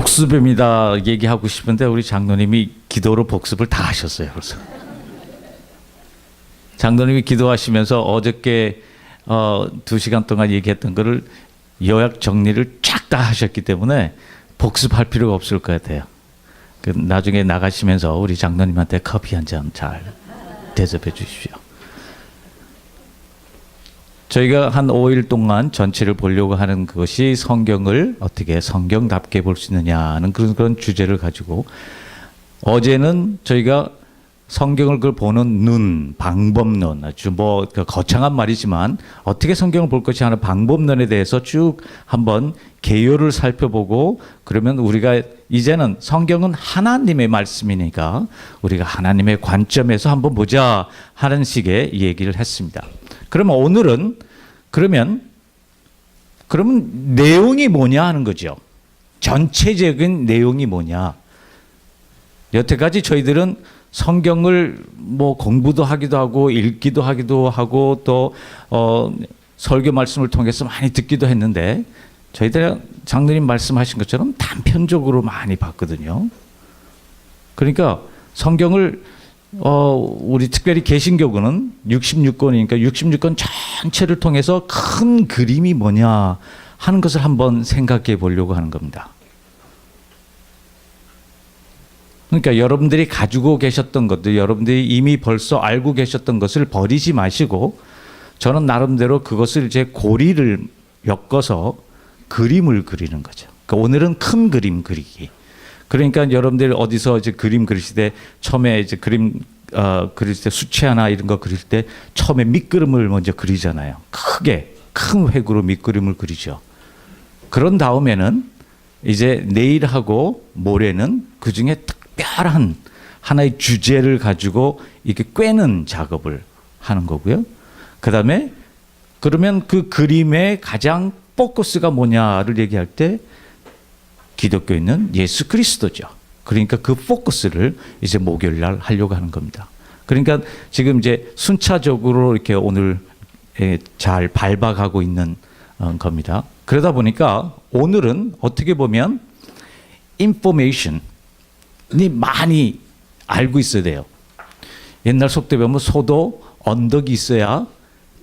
복습입니다 얘기하고 싶은데 우리 장로님이 기도로 복습을 다 하셨어요. 그래서 장로님이 기도하시면서 어저께 2시간 동안 얘기했던 거를 요약 정리를 쫙 다 하셨기 때문에 복습할 필요가 없을 것 같아요. 나중에 나가시면서 우리 장로님한테 커피 한 잔 잘 대접해 주십시오. 저희가 한 5일 동안 전체를 보려고 하는 것이 성경을 어떻게 성경답게 볼 수 있느냐는 그런 주제를 가지고, 어제는 저희가 성경을 보는 눈, 방법론, 아주 거창한 말이지만 어떻게 성경을 볼 것이 하는 방법론에 대해서 쭉 한번 개요를 살펴보고, 그러면 우리가 이제는 성경은 하나님의 말씀이니까 우리가 하나님의 관점에서 한번 보자 하는 식의 얘기를 했습니다. 그러면 오늘은 그러면 내용이 뭐냐 하는 거죠. 전체적인 내용이 뭐냐. 여태까지 저희들은 성경을 공부도 하기도 하고 읽기도 하고 또 설교 말씀을 통해서 많이 듣기도 했는데, 저희들 장로님 말씀하신 것처럼 단편적으로 많이 봤거든요. 그러니까 성경을 우리 특별히 개신교는 66권이니까 66권 전체를 통해서 큰 그림이 뭐냐 하는 것을 한번 생각해 보려고 하는 겁니다. 그러니까 여러분들이 가지고 계셨던 것들, 여러분들이 이미 벌써 알고 계셨던 것을 버리지 마시고, 저는 나름대로 그것을 이제 고리를 엮어서 그림을 그리는 거죠. 그러니까 오늘은 큰 그림 그리기. 그러니까 여러분들이 어디서 이제 그림 그리실 때 처음에 이제 그림 그릴 때 수채 하나 이런 거 그릴 때 처음에 밑그림을 먼저 그리잖아요. 크게 큰 획으로 밑그림을 그리죠. 그런 다음에는 이제 내일하고 모레는 그 중에 특별한 하나의 주제를 가지고 이렇게 꿰는 작업을 하는 거고요. 그다음에 그러면 그 그림의 가장 포커스가 뭐냐를 얘기할 때 기독교인은 예수 그리스도죠. 그러니까 그 포커스를 이제 목요일 날 하려고 하는 겁니다. 그러니까 지금 이제 순차적으로 이렇게 오늘 잘 밟아가고 있는 겁니다. 그러다 보니까 오늘은 어떻게 보면 인포메이션이 많이 알고 있어야 돼요. 옛날 속대 보면 소도 언덕이 있어야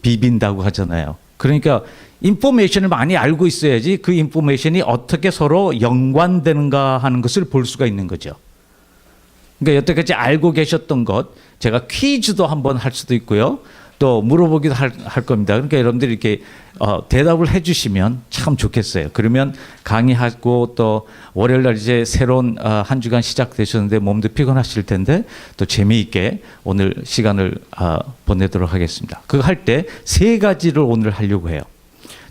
비빈다고 하잖아요. 그러니까 인포메이션을 많이 알고 있어야지 그 인포메이션이 어떻게 서로 연관되는가 하는 것을 볼 수가 있는 거죠. 그러니까 여태까지 알고 계셨던 것, 제가 퀴즈도 한번 할 수도 있고요. 또 물어보기도 할 겁니다. 그러니까 여러분들이 이렇게 대답을 해 주시면 참 좋겠어요. 그러면 강의하고 또 월요일 날 이제 새로운 한 주간 시작되셨는데 몸도 피곤하실 텐데 또 재미있게 오늘 시간을 보내도록 하겠습니다. 그거 할 때 3가지를 오늘 하려고 해요.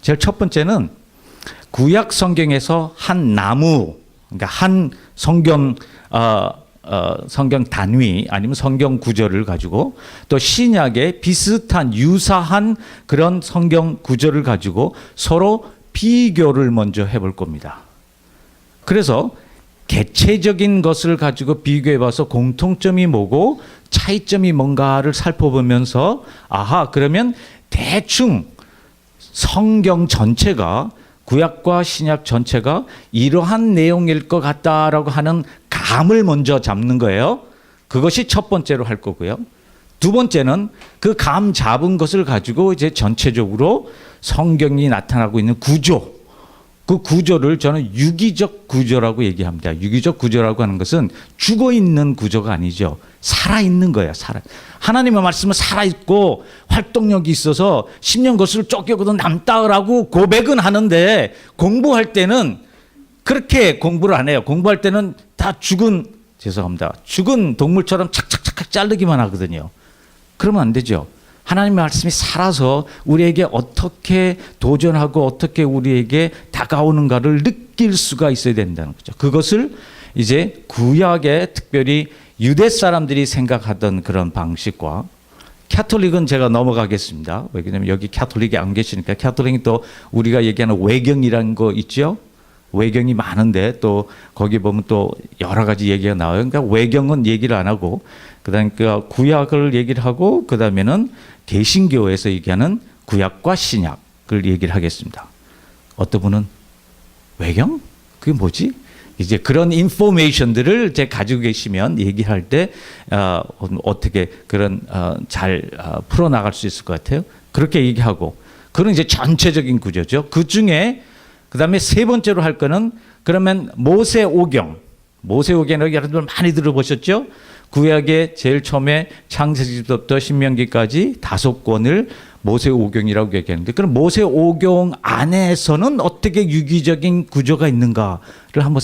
제일 첫 번째는 구약 성경에서 한 나무, 그러니까 한 성경 단위 아니면 성경 구절을 가지고 또 신약의 비슷한 유사한 그런 성경 구절을 가지고 서로 비교를 먼저 해볼 겁니다. 그래서 개체적인 것을 가지고 비교해 봐서 공통점이 뭐고 차이점이 뭔가를 살펴보면서 그러면 대충 성경 전체가, 구약과 신약 전체가 이러한 내용일 것 같다라고 하는 감을 먼저 잡는 거예요. 그것이 첫 번째로 할 거고요. 두 번째는 그 감 잡은 것을 가지고 이제 전체적으로 성경이 나타나고 있는 구조, 그 구조를 저는 유기적 구조라고 얘기합니다. 유기적 구조라고 하는 것은 죽어 있는 구조가 아니죠. 살아 있는 거예요. 하나님의 말씀은 살아 있고 활동력이 있어서 10년 것을 쫓겨도 남다라고 고백은 하는데, 공부할 때는 그렇게 공부를 안 해요. 공부할 때는 다 죽은 동물처럼 착착착 자르기만 하거든요. 그러면 안 되죠. 하나님의 말씀이 살아서 우리에게 어떻게 도전하고 어떻게 우리에게 다가오는가를 느낄 수가 있어야 된다는 거죠. 그것을 이제 구약에 특별히 유대 사람들이 생각하던 그런 방식과, 캐톨릭은 제가 넘어가겠습니다. 왜냐하면 여기 캐톨릭이 안 계시니까. 캐톨릭이 또 우리가 얘기하는 외경이라는 거 있죠. 외경이 많은데 또 거기 보면 또 여러 가지 얘기가 나와요. 그러니까 외경은 얘기를 안 하고, 그다음에 구약을 얘기를 하고, 그다음에는 개신교에서 얘기하는 구약과 신약을 얘기를 하겠습니다. 어떤 분은 외경? 그게 뭐지? 이제 그런 인포메이션들을 이제 가지고 계시면 얘기할 때 어떻게 그런 잘 풀어나갈 수 있을 것 같아요. 그렇게 얘기하고 그런 이제 전체적인 구조죠. 그 중에 그다음에 세 번째로 할 거는 그러면 모세오경. 모세오경이라고 여러분들 많이 들어보셨죠? 구약의 제일 처음에 창세기부터 신명기까지 5권을 모세오경이라고 얘기하는데 그럼 모세오경 안에서는 어떻게 유기적인 구조가 있는가를 한번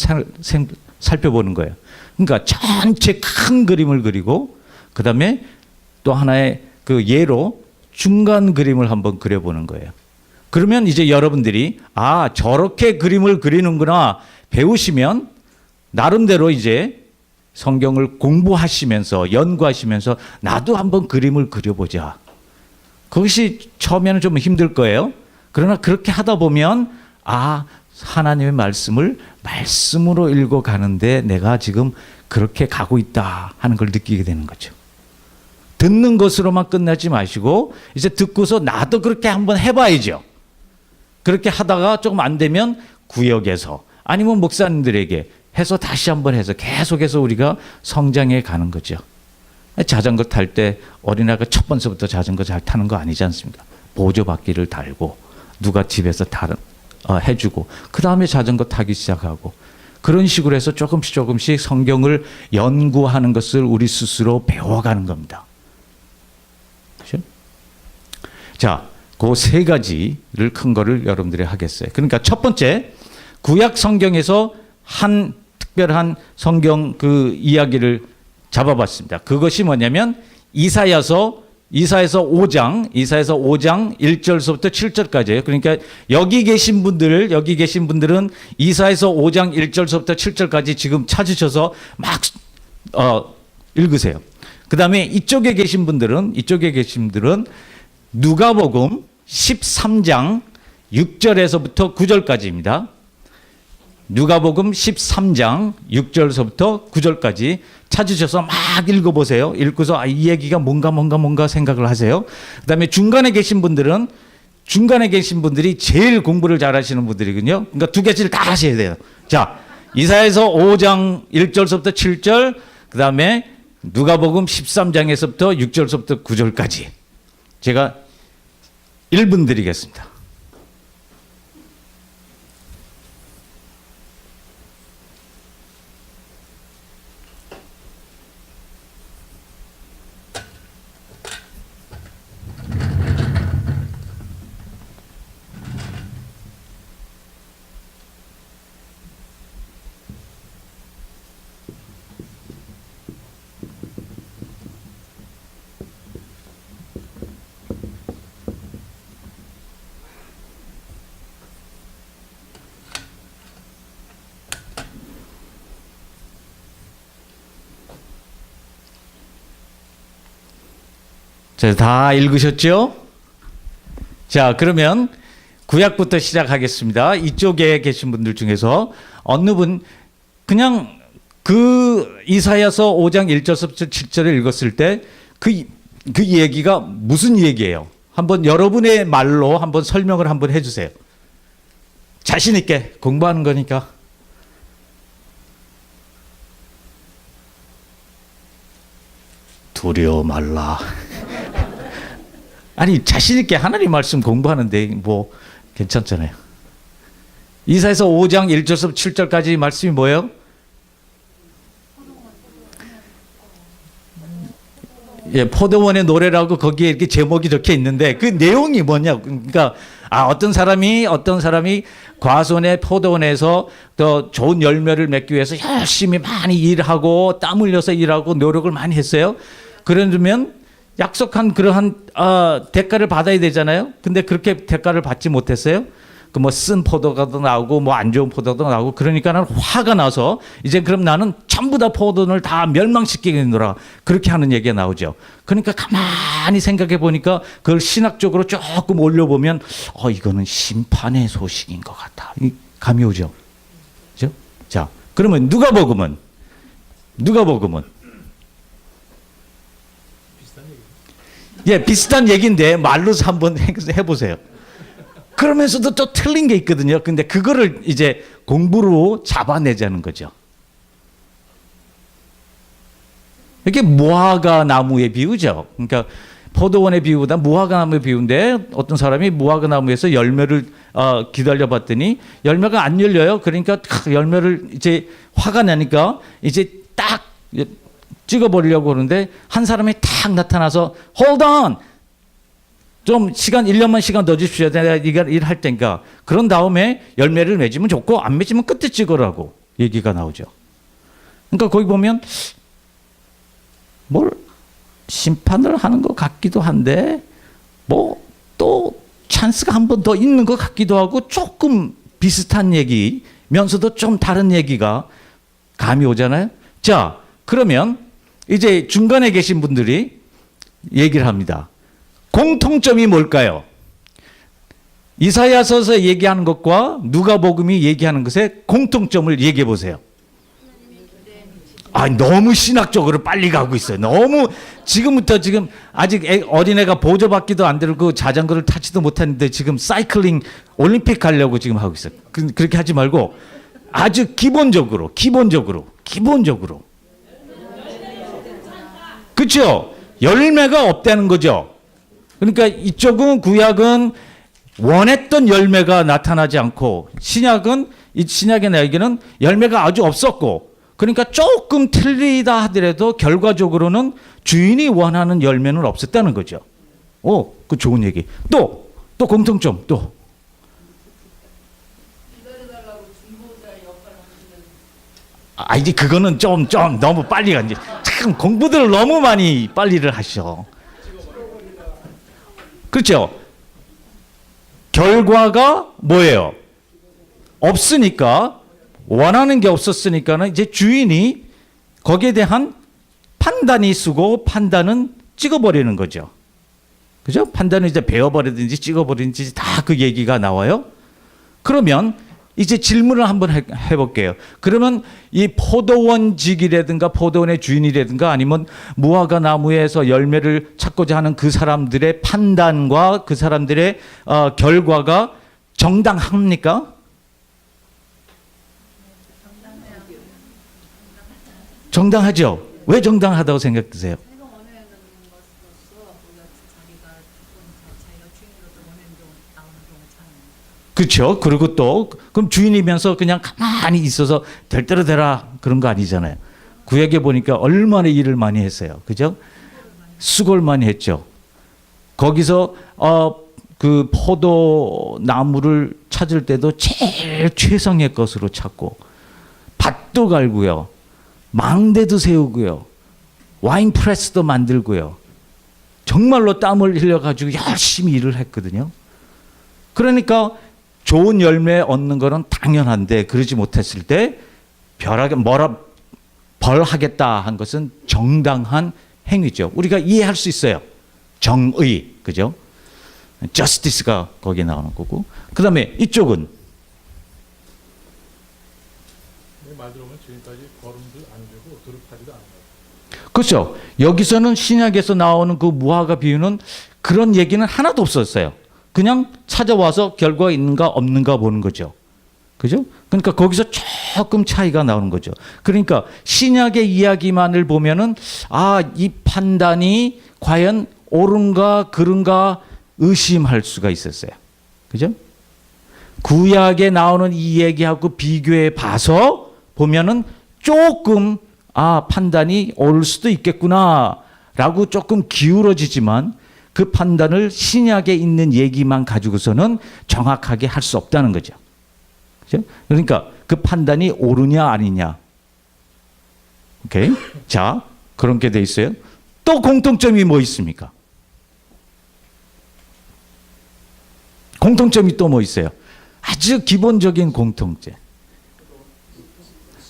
살펴보는 거예요. 그러니까 전체 큰 그림을 그리고 그다음에 또 하나의 그 예로 중간 그림을 한번 그려보는 거예요. 그러면 이제 여러분들이 저렇게 그림을 그리는구나 배우시면 나름대로 이제 성경을 공부하시면서 연구하시면서 나도 한번 그림을 그려보자. 그것이 처음에는 좀 힘들 거예요. 그러나 그렇게 하다 보면 하나님의 말씀을 말씀으로 읽어가는데 내가 지금 그렇게 가고 있다 하는 걸 느끼게 되는 거죠. 듣는 것으로만 끝나지 마시고 이제 듣고서 나도 그렇게 한번 해봐야죠. 그렇게 하다가 조금 안 되면 구역에서 아니면 목사님들에게 해서 다시 한번 해서 계속해서 우리가 성장해 가는 거죠. 자전거 탈 때 어린아이가 첫 번째부터 자전거 잘 타는 거 아니지 않습니까? 보조바퀴를 달고 누가 집에서 해주고 그 다음에 자전거 타기 시작하고 그런 식으로 해서 조금씩 성경을 연구하는 것을 우리 스스로 배워가는 겁니다. 그렇죠? 자, 그 세 가지를 큰 거를 여러분들이 하겠어요. 그러니까 첫 번째 구약 성경에서 한 특별한 성경 그 이야기를 잡아봤습니다. 그것이 뭐냐면 이사야서 5장 1절서부터 7절까지예요. 그러니까 여기 계신 분들은 이사야서 5장 1절서부터 7절까지 지금 찾으셔서 막 읽으세요. 그다음에 이쪽에 계신 분들은 누가복음 13장 6절에서부터 9절까지입니다. 누가복음 13장 6절서부터 9절까지 찾으셔서 막 읽어보세요. 읽고서 이 얘기가 뭔가 생각을 하세요. 그 다음에 중간에 계신 분들이 제일 공부를 잘하시는 분들이거든요. 그러니까 두 개씩 다 하셔야 돼요. 자, 이사야서 5장 1절서부터 7절, 그 다음에 누가복음 13장에서부터 6절서부터 9절까지 제가 1분 드리겠습니다. 자, 다 읽으셨죠? 자, 그러면 구약부터 시작하겠습니다. 이쪽에 계신 분들 중에서 어느 분 그냥 그 이사야서 5장 1절부터 7절을 읽었을 때 그 얘기가 무슨 얘기예요? 한번 여러분의 말로 한번 설명을 한번 해주세요. 자신 있게 공부하는 거니까. 두려워 말라. 아니 자신 있게 하나님 말씀 공부하는데 뭐 괜찮잖아요. 이사야서 5장 1절부터 7절까지 말씀이 뭐예요? 포도원의 노래라고 거기에 이렇게 제목이 적혀 있는데 그 내용이 뭐냐? 그러니까 어떤 사람이 과수원의 포도원에서 더 좋은 열매를 맺기 위해서 열심히 많이 일하고 땀 흘려서 일하고 노력을 많이 했어요. 그러면 약속한 그러한 대가를 받아야 되잖아요. 근데 그렇게 대가를 받지 못했어요. 그 뭐 쓴 포도가 나오고 뭐 안 좋은 포도도 나오고 그러니까 나는 화가 나서 이제 그럼 나는 전부 다 포도원을 다 멸망시키겠노라 그렇게 하는 얘기가 나오죠. 그러니까 가만히 생각해 보니까 그걸 신학적으로 조금 올려보면 이거는 심판의 소식인 것 같아. 감이 오죠. 그죠? 자, 그러면 누가복음은 비슷한 얘기인데 말로 한번 해보세요. 그러면서도 또 틀린 게 있거든요. 근데 그거를 이제 공부로 잡아내자는 거죠. 이게 무화과 나무의 비유죠. 그러니까 포도원의 비유보다 무화과 나무의 비유인데 어떤 사람이 무화과 나무에서 열매를 기다려봤더니 열매가 안 열려요. 그러니까 열매를 이제 화가 나니까 이제 딱 찍어버리려고 하는데 한 사람이 탁 나타나서 Hold on! 좀 시간 1년만 시간 더 주십시오. 내가 일할 테니까. 그런 다음에 열매를 맺으면 좋고 안 맺으면 끝에 찍으라고 얘기가 나오죠. 그러니까 거기 보면 뭘 심판을 하는 것 같기도 한데 뭐 또 찬스가 한 번 더 있는 것 같기도 하고 조금 비슷한 얘기면서도 좀 다른 얘기가 감이 오잖아요. 자, 그러면 이제 중간에 계신 분들이 얘기를 합니다. 공통점이 뭘까요? 이사야서에서 얘기하는 것과 누가복음이 얘기하는 것의 공통점을 얘기해 보세요. 아, 너무 신학적으로 빨리 가고 있어요. 너무 지금부터 지금 아직 어린애가 보조받기도 안 되고 자전거를 타지도 못했는데 지금 사이클링 올림픽 가려고 지금 하고 있어요. 그렇게 하지 말고 아주 기본적으로. 그렇죠? 열매가 없다는 거죠. 그러니까 이쪽은 구약은 원했던 열매가 나타나지 않고 신약의 얘기는 열매가 아주 없었고 그러니까 조금 틀리다 하더라도 결과적으로는 주인이 원하는 열매는 없었다는 거죠. 오, 그 좋은 얘기. 또 공통점 또. 아, 이제 그거는 좀 너무 빨리 가. 이제 참 공부들을 너무 많이 빨리를 하셔. 그렇죠? 결과가 뭐예요? 없으니까 원하는 게 없었으니까는 이제 주인이 거기에 대한 판단이 쓰고 판단은 찍어버리는 거죠. 그죠? 판단은 이제 베어버리든지 찍어버리든지 다 그 얘기가 나와요. 그러면 이제 질문을 한번 해볼게요. 그러면 이 포도원직이라든가 포도원의 주인이라든가 아니면 무화과 나무에서 열매를 찾고자 하는 그 사람들의 판단과 그 사람들의 결과가 정당합니까? 정당하죠. 왜 정당하다고 생각드세요? 그렇죠. 그리고 또 그럼 주인이면서 그냥 가만히 있어서 될 대로 되라 그런 거 아니잖아요. 구약에 보니까 얼마나 일을 많이 했어요. 그죠? 수고를 많이 했죠. 거기서 그 포도나무를 찾을 때도 제일 최상의 것으로 찾고 밭도 갈고요. 망대도 세우고요. 와인 프레스도 만들고요. 정말로 땀을 흘려가지고 열심히 일을 했거든요. 그러니까 좋은 열매 얻는 거는 당연한데 그러지 못했을 때 벌하겠다 한 것은 정당한 행위죠. 우리가 이해할 수 있어요. 정의, 그죠? justice가 거기에 나오는 거고. 그 다음에 이쪽은 말 들어보면 지금까지 걸음도 안 되고 드럽하지도 않아요. 그렇죠. 여기서는 신약에서 나오는 그 무화과 비유는 그런 얘기는 하나도 없었어요. 그냥 찾아와서 결과가 있는가 없는가 보는 거죠. 그죠? 그러니까 거기서 조금 차이가 나오는 거죠. 그러니까 신약의 이야기만을 보면은 이 판단이 과연 옳은가 그른가 의심할 수가 있었어요. 그죠? 구약에 나오는 이 얘기하고 비교해 봐서 보면은 조금 판단이 옳을 수도 있겠구나라고 조금 기울어지지만 그 판단을 신약에 있는 얘기만 가지고서는 정확하게 할 수 없다는 거죠. 그죠? 그러니까 그 판단이 옳으냐 아니냐. 오케이? 자, 그렇게 돼 있어요. 또 공통점이 뭐 있습니까? 공통점이 또 뭐 있어요? 아주 기본적인 공통점.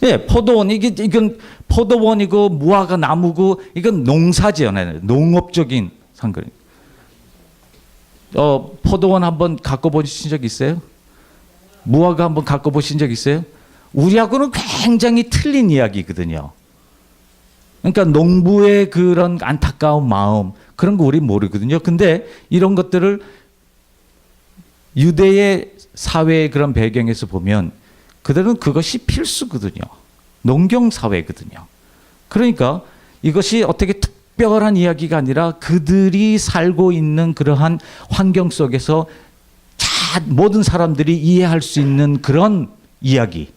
예, 포도원 이건 포도원이고 무화과 나무고 이건 농사지요. 농업적인 상글. 포도원 한번 갖고 보신 적 있어요? 무화과 한번 갖고 보신 적 있어요? 우리하고는 굉장히 틀린 이야기거든요. 그러니까 농부의 그런 안타까운 마음 그런 거 우리 모르거든요. 근데 이런 것들을 유대의 사회의 그런 배경에서 보면 그들은 그것이 필수거든요. 농경 사회거든요. 그러니까 이것이 어떻게 특별한 이야기가 아니라 그들이 살고 있는 그러한 환경 속에서 모든 사람들이 이해할 수 있는 그런 이야기,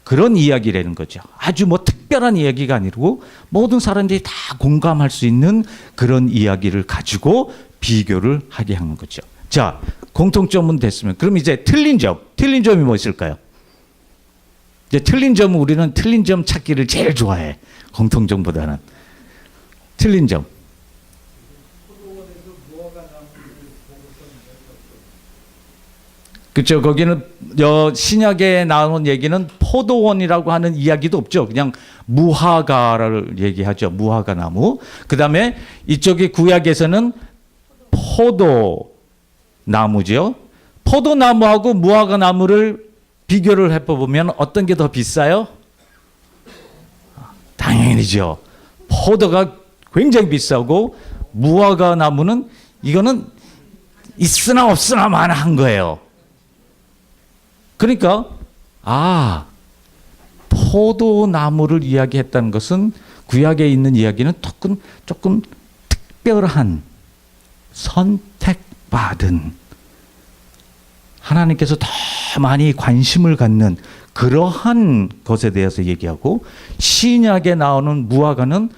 그런 이야기라는 거죠. 아주 뭐 특별한 이야기가 아니고 모든 사람들이 다 공감할 수 있는 그런 이야기를 가지고 비교를 하게 하는 거죠. 자, 공통점은 됐으면 그럼 이제 틀린 점이 뭐 있을까요? 이제 틀린 점은 우리는 틀린 점 찾기를 제일 좋아해. 공통점보다는. 틀린 점. 그렇죠. 거기는 신약에 나오는 얘기는 포도원이라고 하는 이야기도 없죠. 그냥 무화과를 얘기하죠. 무화과 나무. 그다음에 이쪽에 구약에서는 포도나무죠. 포도나무하고 무화과 나무를 비교를 해보면 어떤 게 더 비싸요? 당연히죠. 포도가 굉장히 비싸고 무화과 나무는 이거는 있으나 없으나 마나한 거예요. 그러니까 포도나무를 이야기했다는 것은 구약에 있는 이야기는 조금 특별한 선택받은 하나님께서 더 많이 관심을 갖는 그러한 것에 대해서 얘기하고 신약에 나오는 무화과는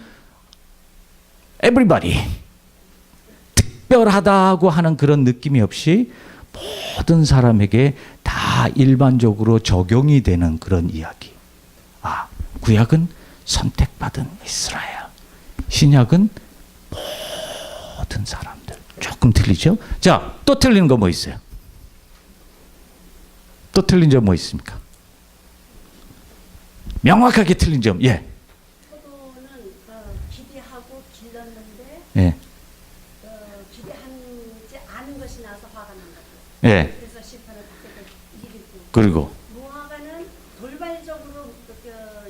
everybody 특별하다고 하는 그런 느낌이 없이 모든 사람에게 다 일반적으로 적용이 되는 그런 이야기. 구약은 선택받은 이스라엘. 신약은 모든 사람들. 조금 틀리죠? 자, 또 틀리는 거 뭐 있어요? 또 틀린 점 뭐 있습니까? 명확하게 틀린 점. 예. 포도는 기대하고 길렀는데 예. 기대하지 않은 것이 나서 화가 난다고. 예. 그래서 심판을 받게 될 일이고. 그리고 무화과는 돌발적으로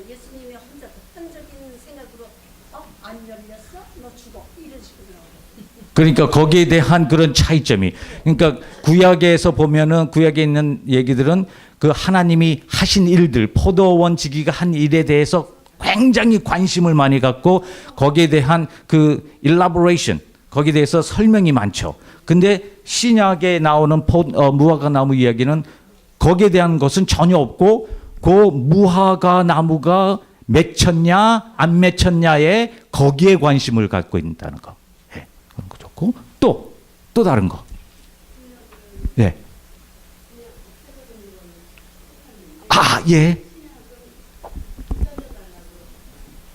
예수님이 혼자 극단적인 생각으로 안 열렸어? 너 죽어. 이런 식으로 나와요. 그러니까 거기에 대한 그런 차이점이 그러니까 구약에서 보면은 구약에 있는 얘기들은 그 하나님이 하신 일들 포도원 지기가 한 일에 대해서 굉장히 관심을 많이 갖고 거기에 대한 그 elaboration 거기에 대해서 설명이 많죠. 근데 신약에 나오는 무화과 나무 이야기는 거기에 대한 것은 전혀 없고 그 무화과 나무가 맺혔냐 안 맺혔냐에 거기에 관심을 갖고 있다는 거. 예. 그런 거 좋고 또 다른 거. 예. 예.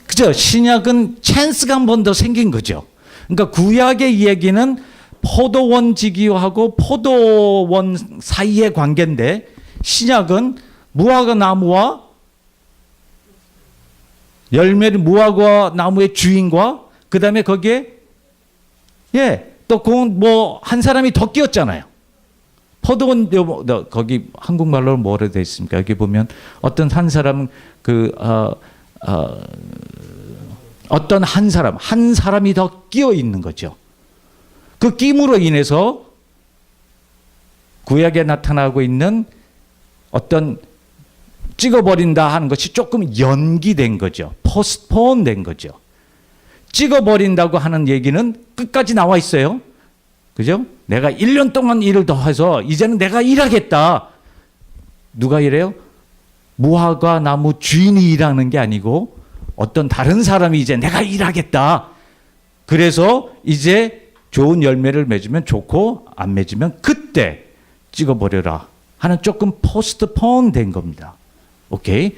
그죠? 신약은 찬스가 한 번 더 생긴 거죠. 그러니까 구약의 이야기는 포도원 지기하고 포도원 사이의 관계인데 신약은 무화과 나무와 열매를 무화과 나무의 주인과 그 다음에 거기에 또 뭐 한 사람이 더 끼었잖아요. 포도원 거기 한국말로 뭐라 되어 있습니까? 여기 보면 어떤 한 사람 어떤 한 사람이 더 끼어 있는 거죠. 그 끼므로 인해서 구약에 나타나고 있는 어떤 찍어버린다 하는 것이 조금 연기된 거죠. 포스트폰 된 거죠. 찍어버린다고 하는 얘기는 끝까지 나와 있어요. 그죠? 내가 1년 동안 일을 더 해서 이제는 내가 일하겠다. 누가 이래요? 무화과 나무 주인이 일하는 게 아니고 어떤 다른 사람이 이제 내가 일하겠다. 그래서 이제 좋은 열매를 맺으면 좋고 안 맺으면 그때 찍어버려라 하는 조금 포스트폰 된 겁니다. 오케이.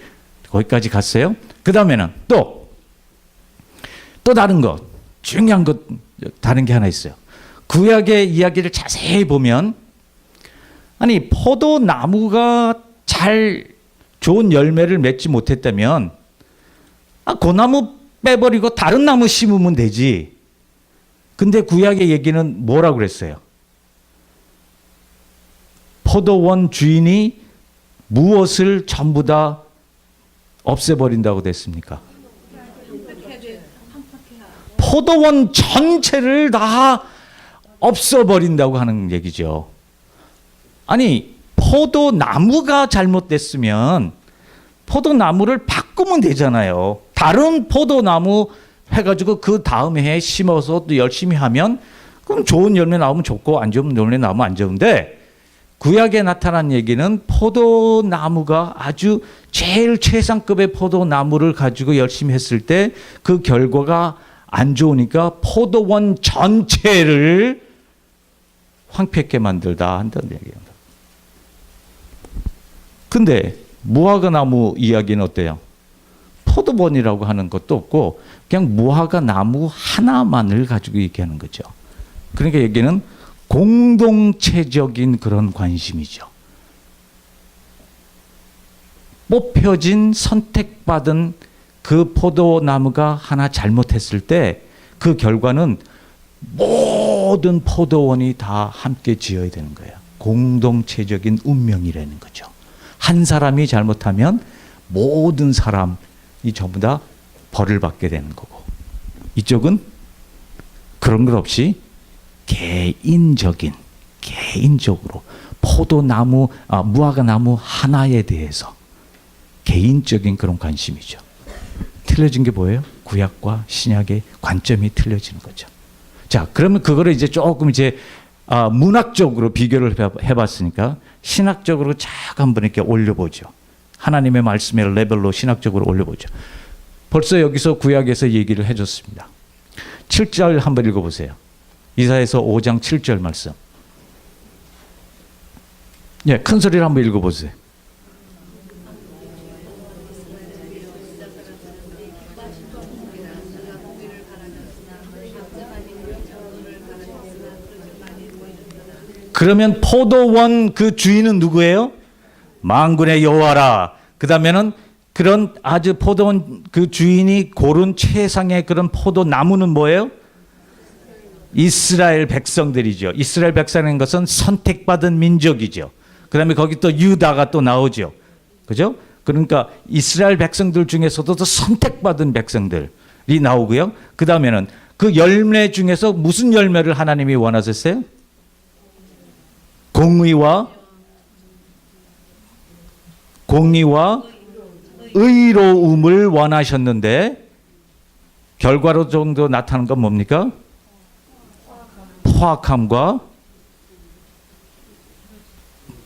거기까지 갔어요. 그 다음에는 또 다른 것, 중요한 것, 다른 게 하나 있어요. 구약의 이야기를 자세히 보면 아니 포도나무가 잘 좋은 열매를 맺지 못했다면 그 나무 빼버리고 다른 나무 심으면 되지. 근데 구약의 얘기는 뭐라고 그랬어요? 포도원 주인이 무엇을 전부 다 없애버린다고 됐습니까? 포도원 전체를 다 없어버린다고 하는 얘기죠. 아니 포도나무가 잘못됐으면 포도나무를 바꾸면 되잖아요. 다른 포도나무 해가지고 그 다음 해에 심어서 또 열심히 하면 그럼 좋은 열매 나오면 좋고 안 좋은 열매 나오면 안 좋은데, 구약에 나타난 얘기는 포도나무가 아주 제일 최상급의 포도나무를 가지고 열심히 했을 때 그 결과가 안 좋으니까 포도원 전체를 황폐하게 만들다 한다는 얘기입니다. 근데 무화과 나무 이야기는 어때요? 포도원이라고 하는 것도 없고 그냥 무화과 나무 하나만을 가지고 얘기하는 거죠. 그러니까 여기는 공동체적인 그런 관심이죠. 뽑혀진 선택받은 그 포도나무가 하나 잘못했을 때 그 결과는 모든 포도원이 다 함께 지어야 되는 거예요. 공동체적인 운명이라는 거죠. 한 사람이 잘못하면 모든 사람이 전부 다 벌을 받게 되는 거고, 이쪽은 그런 것 없이 개인적으로 포도나무, 무화과 나무 하나에 대해서 개인적인 그런 관심이죠. 틀려진 게 뭐예요? 구약과 신약의 관점이 틀려지는 거죠. 자, 그러면 그거를 이제 조금 이제 문학적으로 비교를 해봤으니까 신학적으로 쫙 한번 이렇게 올려보죠. 하나님의 말씀의 레벨로 신학적으로 올려보죠. 벌써 여기서 구약에서 얘기를 해줬습니다. 7절 한번 읽어보세요. 이사야서 5장 7절 말씀. 예, 큰 소리로 한번 읽어보세요. 그러면 포도원 그 주인은 누구예요? 만군의 여호와라. 그 다음에는 그런 아주 포도원 그 주인이 고른 최상의 그런 포도나무는 뭐예요? 이스라엘 백성들이죠. 이스라엘 백성인 것은 선택받은 민족이죠. 그 다음에 거기 또 유다가 또 나오죠. 그죠? 그러니까 이스라엘 백성들 중에서도 또 선택받은 백성들이 나오고요. 그 다음에는 그 열매 중에서 무슨 열매를 하나님이 원하셨어요? 공의와 의로움을 원하셨는데 결과로 정도 나타나는 건 뭡니까? 포악함과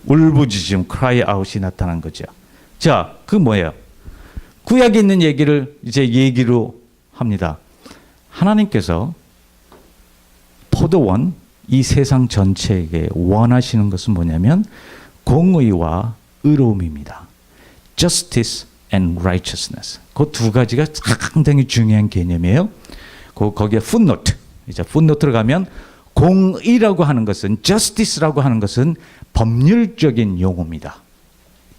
울부짖음, cry out이 나타난 거죠. 자, 그 뭐예요? 구약에 있는 얘기를 이제 얘기로 합니다. 하나님께서 포도원, 이 세상 전체에게 원하시는 것은 뭐냐면 공의와 의로움입니다. Justice and righteousness. 그 두 가지가 상당히 중요한 개념이에요. 거기에 footnote. 이제 footnote로 가면 공의라고 하는 것은, justice라고 하는 것은 법률적인 용어입니다.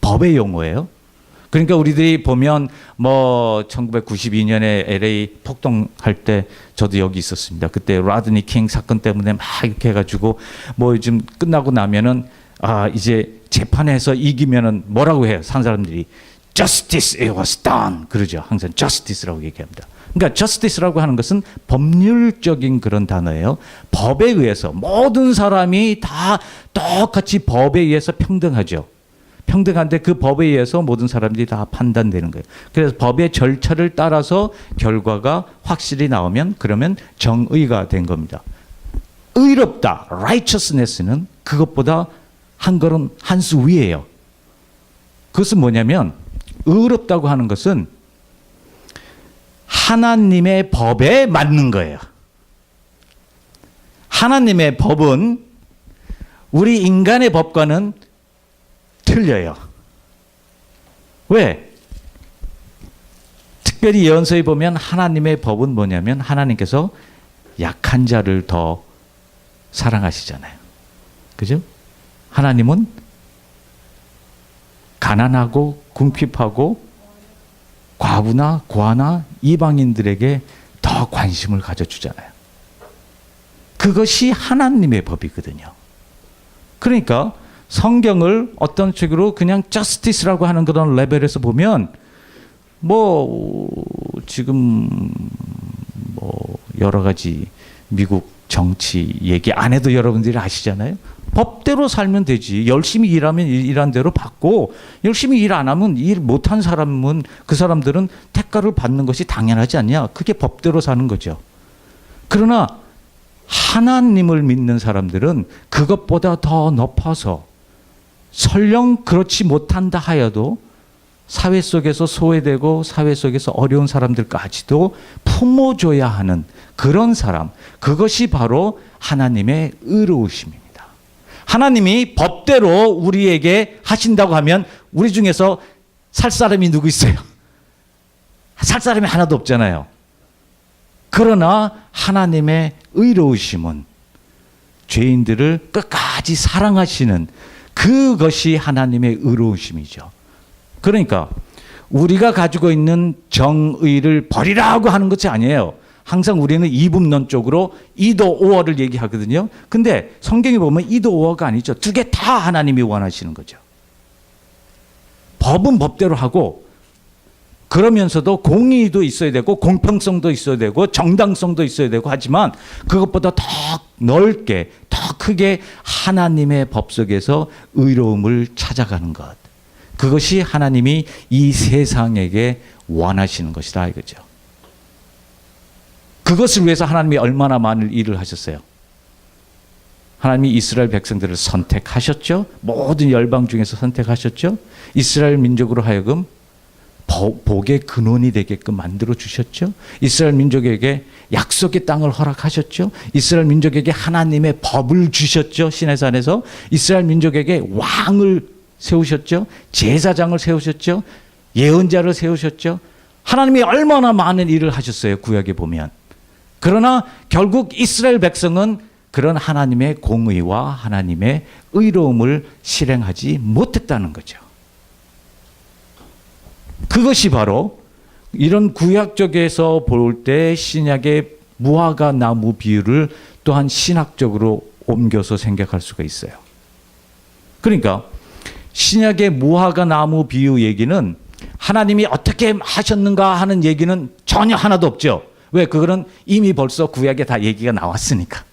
법의 용어예요. 그러니까 우리들이 보면 뭐 1992년에 LA 폭동할 때 저도 여기 있었습니다. 그때 라드니 킹 사건 때문에 막 이렇게 해가지고 뭐 요즘 끝나고 나면은 이제 재판에서 이기면은 뭐라고 해요? 산 사람들이 justice it was done 그러죠. 항상 justice라고 얘기합니다. 그러니까 justice라고 하는 것은 법률적인 그런 단어예요. 법에 의해서 모든 사람이 다 똑같이 법에 의해서 평등하죠. 평등한데 그 법에 의해서 모든 사람들이 다 판단되는 거예요. 그래서 법의 절차를 따라서 결과가 확실히 나오면 그러면 정의가 된 겁니다. 의롭다, righteousness는 그것보다 한 걸음 한 수 위에요. 그것은 뭐냐면 의롭다고 하는 것은 하나님의 법에 맞는 거예요. 하나님의 법은 우리 인간의 법과는 틀려요. 왜? 특별히 예언서에 보면 하나님의 법은 뭐냐면 하나님께서 약한 자를 더 사랑하시잖아요. 그죠? 하나님은 가난하고 궁핍하고 과부나 고아나 이방인들에게 더 관심을 가져주잖아요. 그것이 하나님의 법이거든요. 그러니까 성경을 어떤 식으로 그냥 justice라고 하는 그런 레벨에서 보면 뭐 지금 뭐 여러 가지 미국 정치 얘기 안 해도 여러분들이 아시잖아요. 법대로 살면 되지. 열심히 일하면 일한 대로 받고, 열심히 일 안 하면 일 못한 사람은, 그 사람들은 대가를 받는 것이 당연하지 않냐. 그게 법대로 사는 거죠. 그러나 하나님을 믿는 사람들은 그것보다 더 높아서, 설령 그렇지 못한다 하여도 사회 속에서 소외되고 사회 속에서 어려운 사람들까지도 품어줘야 하는 그런 사람, 그것이 바로 하나님의 의로우심입니다. 하나님이 법대로 우리에게 하신다고 하면 우리 중에서 살 사람이 누구 있어요? 살 사람이 하나도 없잖아요. 그러나 하나님의 의로우심은 죄인들을 끝까지 사랑하시는, 그것이 하나님의 의로우심이죠. 그러니까 우리가 가지고 있는 정의를 버리라고 하는 것이 아니에요. 항상 우리는 이분론 쪽으로 이도 오어를 얘기하거든요. 근데 성경에 보면 이도 오어가 아니죠. 두 개 다 하나님이 원하시는 거죠. 법은 법대로 하고, 그러면서도 공의도 있어야 되고 공평성도 있어야 되고 정당성도 있어야 되고, 하지만 그것보다 더 넓게, 더 크게 하나님의 법 속에서 의로움을 찾아가는 것, 그것이 하나님이 이 세상에게 원하시는 것이다 이거죠. 그것을 위해서 하나님이 얼마나 많은 일을 하셨어요. 하나님이 이스라엘 백성들을 선택하셨죠. 모든 열방 중에서 선택하셨죠. 이스라엘 민족으로 하여금 복의 근원이 되게끔 만들어 주셨죠. 이스라엘 민족에게 약속의 땅을 허락하셨죠. 이스라엘 민족에게 하나님의 법을 주셨죠. 시내산에서 이스라엘 민족에게 왕을 세우셨죠. 제사장을 세우셨죠. 예언자를 세우셨죠. 하나님이 얼마나 많은 일을 하셨어요, 구약에 보면. 그러나 결국 이스라엘 백성은 그런 하나님의 공의와 하나님의 의로움을 실행하지 못했다는 거죠. 그것이 바로 이런 구약 쪽에서 볼 때 신약의 무화과 나무 비유를 또한 신학적으로 옮겨서 생각할 수가 있어요. 그러니까 신약의 무화과 나무 비유 얘기는 하나님이 어떻게 하셨는가 하는 얘기는 전혀 하나도 없죠. 왜? 그거는 이미 벌써 구약에 다 얘기가 나왔으니까.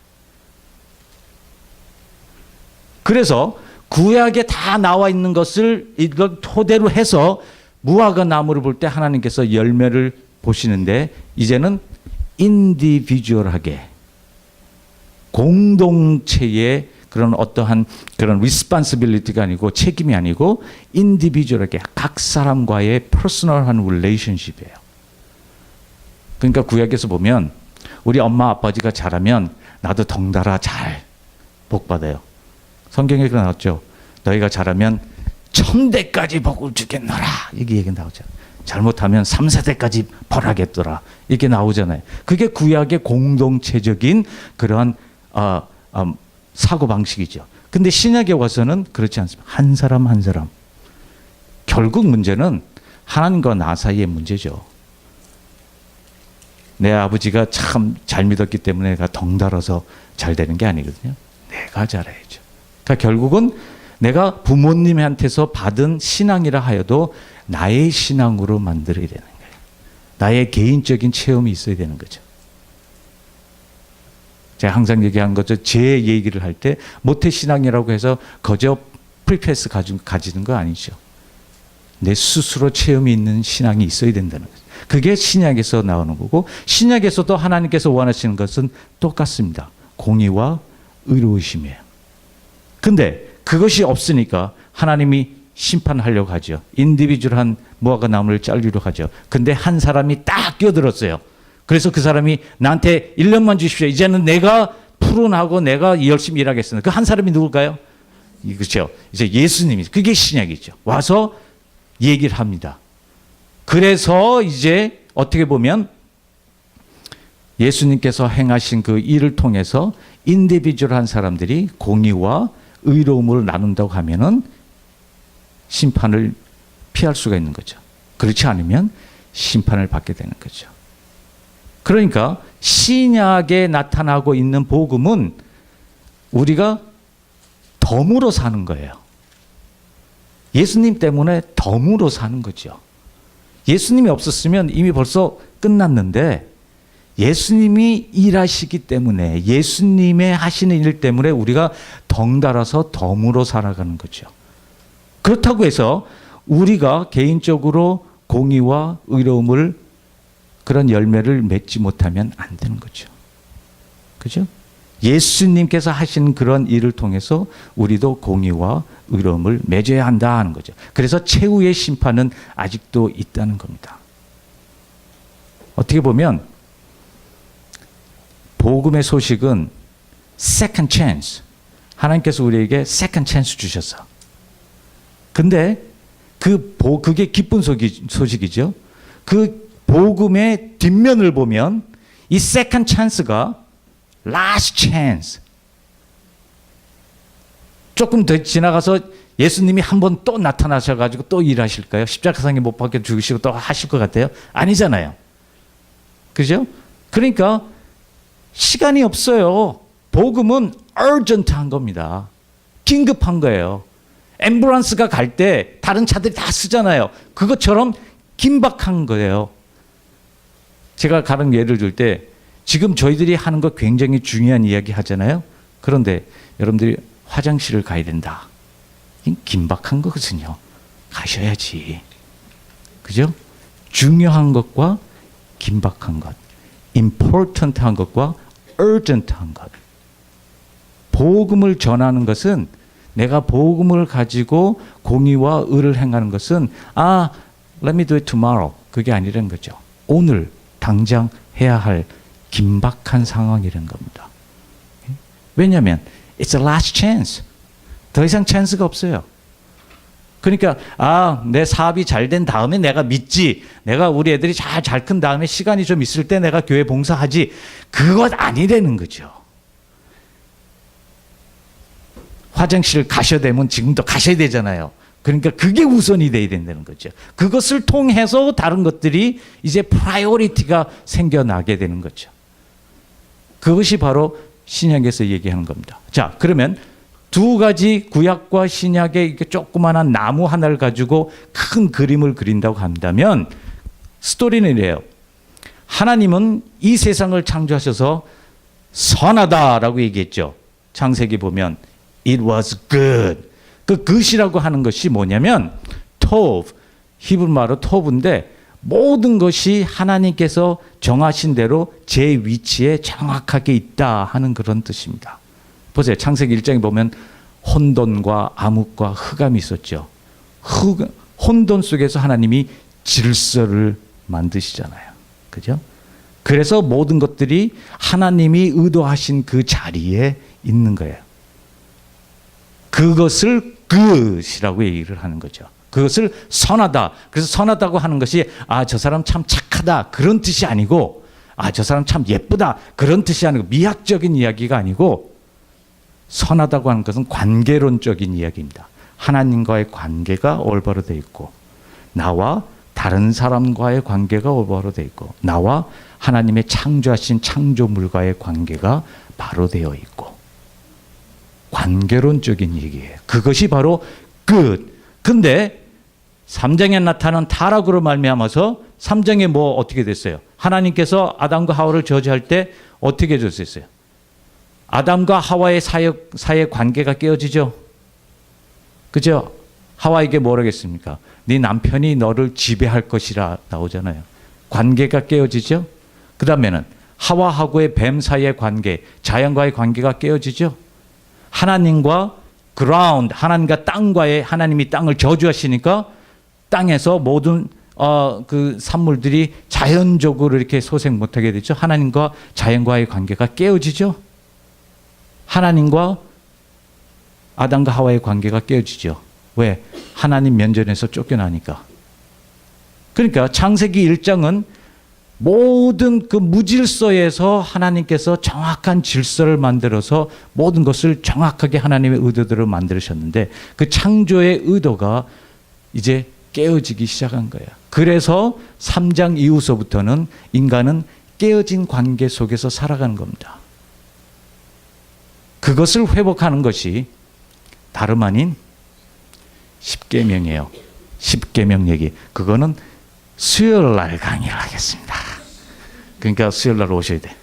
그래서 구약에 다 나와 있는 것을 이걸 토대로 해서 무화과 나무를 볼 때 하나님께서 열매를 보시는데, 이제는 인디비주얼하게 공동체의 그런 어떠한 그런 리스폰시빌리티가 아니고, 책임이 아니고 인디비주얼하게 각 사람과의 퍼스널한 릴레이션십이에요. 그러니까 구약에서 보면 우리 엄마 아빠지가 잘하면 나도 덩달아 잘 복받아요. 성경에 그래 나왔죠. 너희가 잘하면 1000대까지 복을 주겠노라. 이게 얘기 나오죠. 잘못하면 3세대까지 벌하겠더라. 이렇게 나오잖아요. 그게 구약의 공동체적인 그러한 사고방식이죠. 근데 신약에 와서는 그렇지 않습니다. 한 사람 한 사람. 결국 문제는 하나님과 나 사이의 문제죠. 내 아버지가 참 잘 믿었기 때문에 내가 덩달아서 잘 되는 게 아니거든요. 내가 잘해야죠. 그러니까 결국은 내가 부모님한테서 받은 신앙이라 하여도 나의 신앙으로 만들어야 되는 거예요. 나의 개인적인 체험이 있어야 되는 거죠. 제가 항상 얘기한 거죠. 제 얘기를 할 때 모태신앙이라고 해서 거저 프리패스 가지는 거 아니죠. 내 스스로 체험이 있는 신앙이 있어야 된다는 거죠. 그게 신약에서 나오는 거고, 신약에서도 하나님께서 원하시는 것은 똑같습니다. 공의와 의로우심이에요. 근데 그것이 없으니까 하나님이 심판하려고 하죠. 인디비주얼한 무화과 나무를 자르려고 하죠. 근데 한 사람이 딱 끼어들었어요. 그래서 그 사람이 나한테 1년만 주십시오. 이제는 내가 푸른하고 내가 열심히 일하겠습니다. 그 한 사람이 누굴까요? 그렇죠. 이제 예수님이, 그게 신약이죠. 와서 얘기를 합니다. 그래서 이제 어떻게 보면 예수님께서 행하신 그 일을 통해서 인디비주얼한 사람들이 공의와 의로움을 나눈다고 하면은 심판을 피할 수가 있는 거죠. 그렇지 않으면 심판을 받게 되는 거죠. 그러니까 신약에 나타나고 있는 복음은 우리가 덤으로 사는 거예요. 예수님 때문에 덤으로 사는 거죠. 예수님이 없었으면 이미 벌써 끝났는데, 예수님이 일하시기 때문에 예수님의 하시는 일 때문에 우리가 덩달아서 덤으로 살아가는 거죠. 그렇다고 해서 우리가 개인적으로 공의와 의로움을 그런 열매를 맺지 못하면 안 되는 거죠. 그죠? 예수님께서 하신 그런 일을 통해서 우리도 공의와 의로움을 맺어야 한다 하는 거죠. 그래서 최후의 심판은 아직도 있다는 겁니다. 어떻게 보면 복음의 소식은 second chance. 하나님께서 우리에게 second chance 주셨어. 근데 그게 기쁜 소식이죠. 그 복음의 뒷면을 보면 이 second chance가 last chance. 조금 더 지나가서 예수님이 한 번 또 나타나셔가지고 또 일하실까요? 십자가상에 못 박혀 죽으시고 또 하실 것 같아요? 아니잖아요. 그죠? 그러니까 시간이 없어요. 복음은 urgent한 겁니다. 긴급한 거예요. 앰뷸런스가 갈 때 다른 차들이 다 쓰잖아요. 그것처럼 긴박한 거예요. 제가 다른 예를 들 때 지금 저희들이 하는 거 굉장히 중요한 이야기 하잖아요. 그런데 여러분들이 화장실을 가야 된다. 긴박한 거거든요. 가셔야지. 그죠? 중요한 것과 긴박한 것, important한 것과 urgent한 것. 복음을 전하는 것은 내가 복음을 가지고 공의와 의를 행하는 것은 let me do it tomorrow. 그게 아니라는 거죠. 오늘 당장 해야 할 긴박한 상황이라는 겁니다. 왜냐하면 it's a last chance. 더 이상 찬스가 없어요. 그러니까 내 사업이 잘 된 다음에 내가 믿지. 내가 우리 애들이 잘 큰 다음에 시간이 좀 있을 때 내가 교회 봉사하지. 그것 아니라는 거죠. 화장실 가셔야 되면 지금도 가셔야 되잖아요. 그러니까 그게 우선이 돼야 된다는 거죠. 그것을 통해서 다른 것들이 이제 프라이오리티가 생겨나게 되는 거죠. 그것이 바로 신약에서 얘기하는 겁니다. 자, 그러면 두 가지 구약과 신약의 이렇게 조그마한 나무 하나를 가지고 큰 그림을 그린다고 한다면 스토리는 이래요. 하나님은 이 세상을 창조하셔서 선하다라고 얘기했죠. 창세기 보면 It was good. 그 good이라고 하는 것이 뭐냐면 tov, 히브리말로 tov인데 모든 것이 하나님께서 정하신 대로 제 위치에 정확하게 있다 하는 그런 뜻입니다. 보세요. 창세기 1장에 보면 혼돈과 암흑과 흑암이 있었죠. 혼돈 속에서 하나님이 질서를 만드시잖아요. 그죠? 그래서 모든 것들이 하나님이 의도하신 그 자리에 있는 거예요. 그것을 good이라고 얘기를 하는 거죠. 그것을 선하다. 그래서 선하다고 하는 것이 저 사람 참 착하다 그런 뜻이 아니고 저 사람 참 예쁘다 그런 뜻이 아니고 미학적인 이야기가 아니고 선하다고 하는 것은 관계론적인 이야기입니다. 하나님과의 관계가 올바로 되어 있고 나와 다른 사람과의 관계가 올바로 되어 있고 나와 하나님의 창조하신 창조물과의 관계가 바로 되어 있고 관계론적인 얘기예요. 그것이 바로 good. 근데 3장에 나타난 타락으로 말미암아서 3장에 뭐 어떻게 됐어요? 하나님께서 아담과 하와를 저주할 때 어떻게 해줬어요? 아담과 하와의 사이의 관계가 깨어지죠. 그죠? 하와에게 뭐라고 했습니까? 네 남편이 너를 지배할 것이라 나오잖아요. 관계가 깨어지죠. 그 다음에는 하와하고의 뱀 사이의 관계, 자연과의 관계가 깨어지죠. 하나님과 ground, 하나님과 땅과의 하나님이 땅을 저주하시니까 땅에서 모든 그 산물들이 자연적으로 이렇게 소생 못하게 되죠. 하나님과 자연과의 관계가 깨어지죠. 하나님과 아담과 하와의 관계가 깨어지죠. 왜? 하나님 면전에서 쫓겨나니까. 그러니까 창세기 1장은 모든 그 무질서에서 하나님께서 정확한 질서를 만들어서 모든 것을 정확하게 하나님의 의도대로 만드셨는데 그 창조의 의도가 이제 깨어지기 시작한 거예요. 그래서 3장 이후서부터는 인간은 깨어진 관계 속에서 살아가는 겁니다. 그것을 회복하는 것이 다름 아닌 십계명이에요. 십계명 얘기. 그거는 수요일 날 강의를 하겠습니다. 그러니까 수요일 날 오셔야 돼.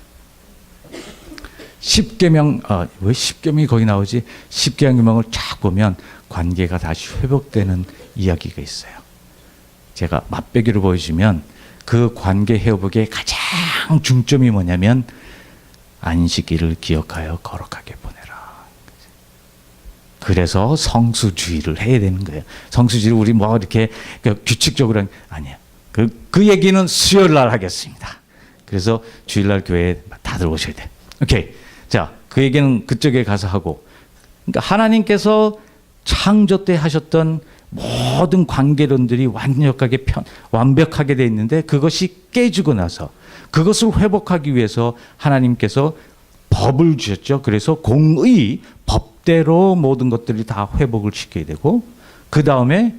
십계명, 왜 십계명이 거기 나오지? 십계명을 쫙 보면 관계가 다시 회복되는 이야기가 있어요. 제가 맛배기로 보여주면 그 관계 회복의 가장 중점이 뭐냐면 안식일을 기억하여 거룩하게 보내라. 그래서 성수주의를 해야 되는 거예요. 성수주의를 우리 뭐 이렇게 규칙적으로 아니에요. 그 얘기는 수요일 날 하겠습니다. 그래서 주일날 교회에 다들 오셔야 돼. 오케이. 자, 그 얘기는 그쪽에 가서 하고. 그러니까 하나님께서 창조 때 하셨던 모든 관계론들이 완벽하게 돼 있는데 그것이 깨지고 나서 그것을 회복하기 위해서 하나님께서 법을 주셨죠. 그래서 공의 법대로 모든 것들이 다 회복을 시켜야 되고 그 다음에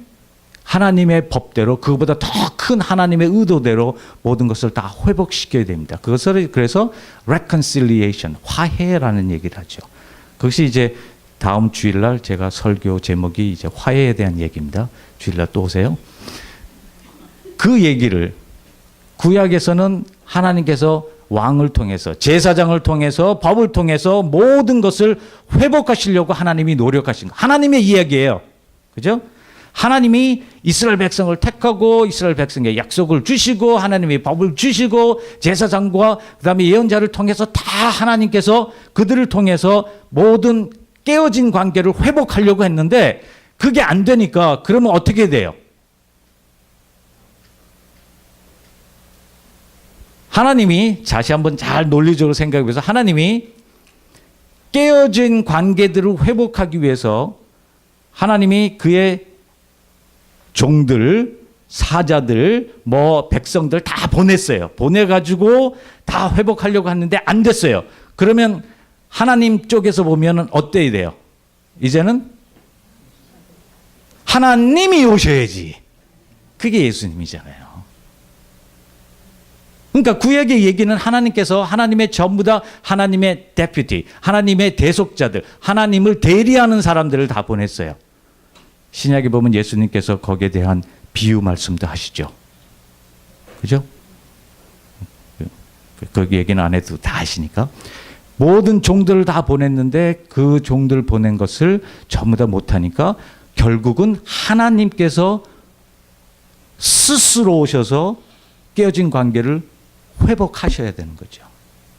하나님의 법대로 그보다 더 큰 하나님의 의도대로 모든 것을 다 회복시켜야 됩니다. 그것을 그래서 reconciliation, 화해라는 얘기를 하죠. 그것이 이제 다음 주일날 제가 설교 제목이 이제 화해에 대한 얘기입니다. 주일날 또 오세요. 그 얘기를 구약에서는 하나님께서 왕을 통해서 제사장을 통해서 법을 통해서 모든 것을 회복하시려고 하나님이 노력하신 거. 하나님의 이야기예요. 그죠? 하나님이 이스라엘 백성을 택하고 이스라엘 백성에게 약속을 주시고 하나님이 법을 주시고 제사장과 그다음에 예언자를 통해서 다 하나님께서 그들을 통해서 모든 깨어진 관계를 회복하려고 했는데 그게 안 되니까 그러면 어떻게 돼요? 하나님이 다시 한번 잘 논리적으로 생각해 보세요. 하나님이 깨어진 관계들을 회복하기 위해서 하나님이 그의 종들, 사자들, 백성들 다 보냈어요. 보내가지고 다 회복하려고 했는데 안 됐어요. 그러면 하나님 쪽에서 보면 어때야 돼요? 이제는 하나님이 오셔야지. 그게 예수님이잖아요. 그러니까 구약의 얘기는 하나님께서 하나님의 전부 다 하나님의 데퓨티, 하나님의 대속자들, 하나님을 대리하는 사람들을 다 보냈어요. 신약에 보면 예수님께서 거기에 대한 비유 말씀도 하시죠. 그죠? 그 얘기는 안 해도 다 아시니까. 모든 종들을 다 보냈는데 그 종들 보낸 것을 전부 다 못하니까 결국은 하나님께서 스스로 오셔서 깨어진 관계를 회복하셔야 되는 거죠.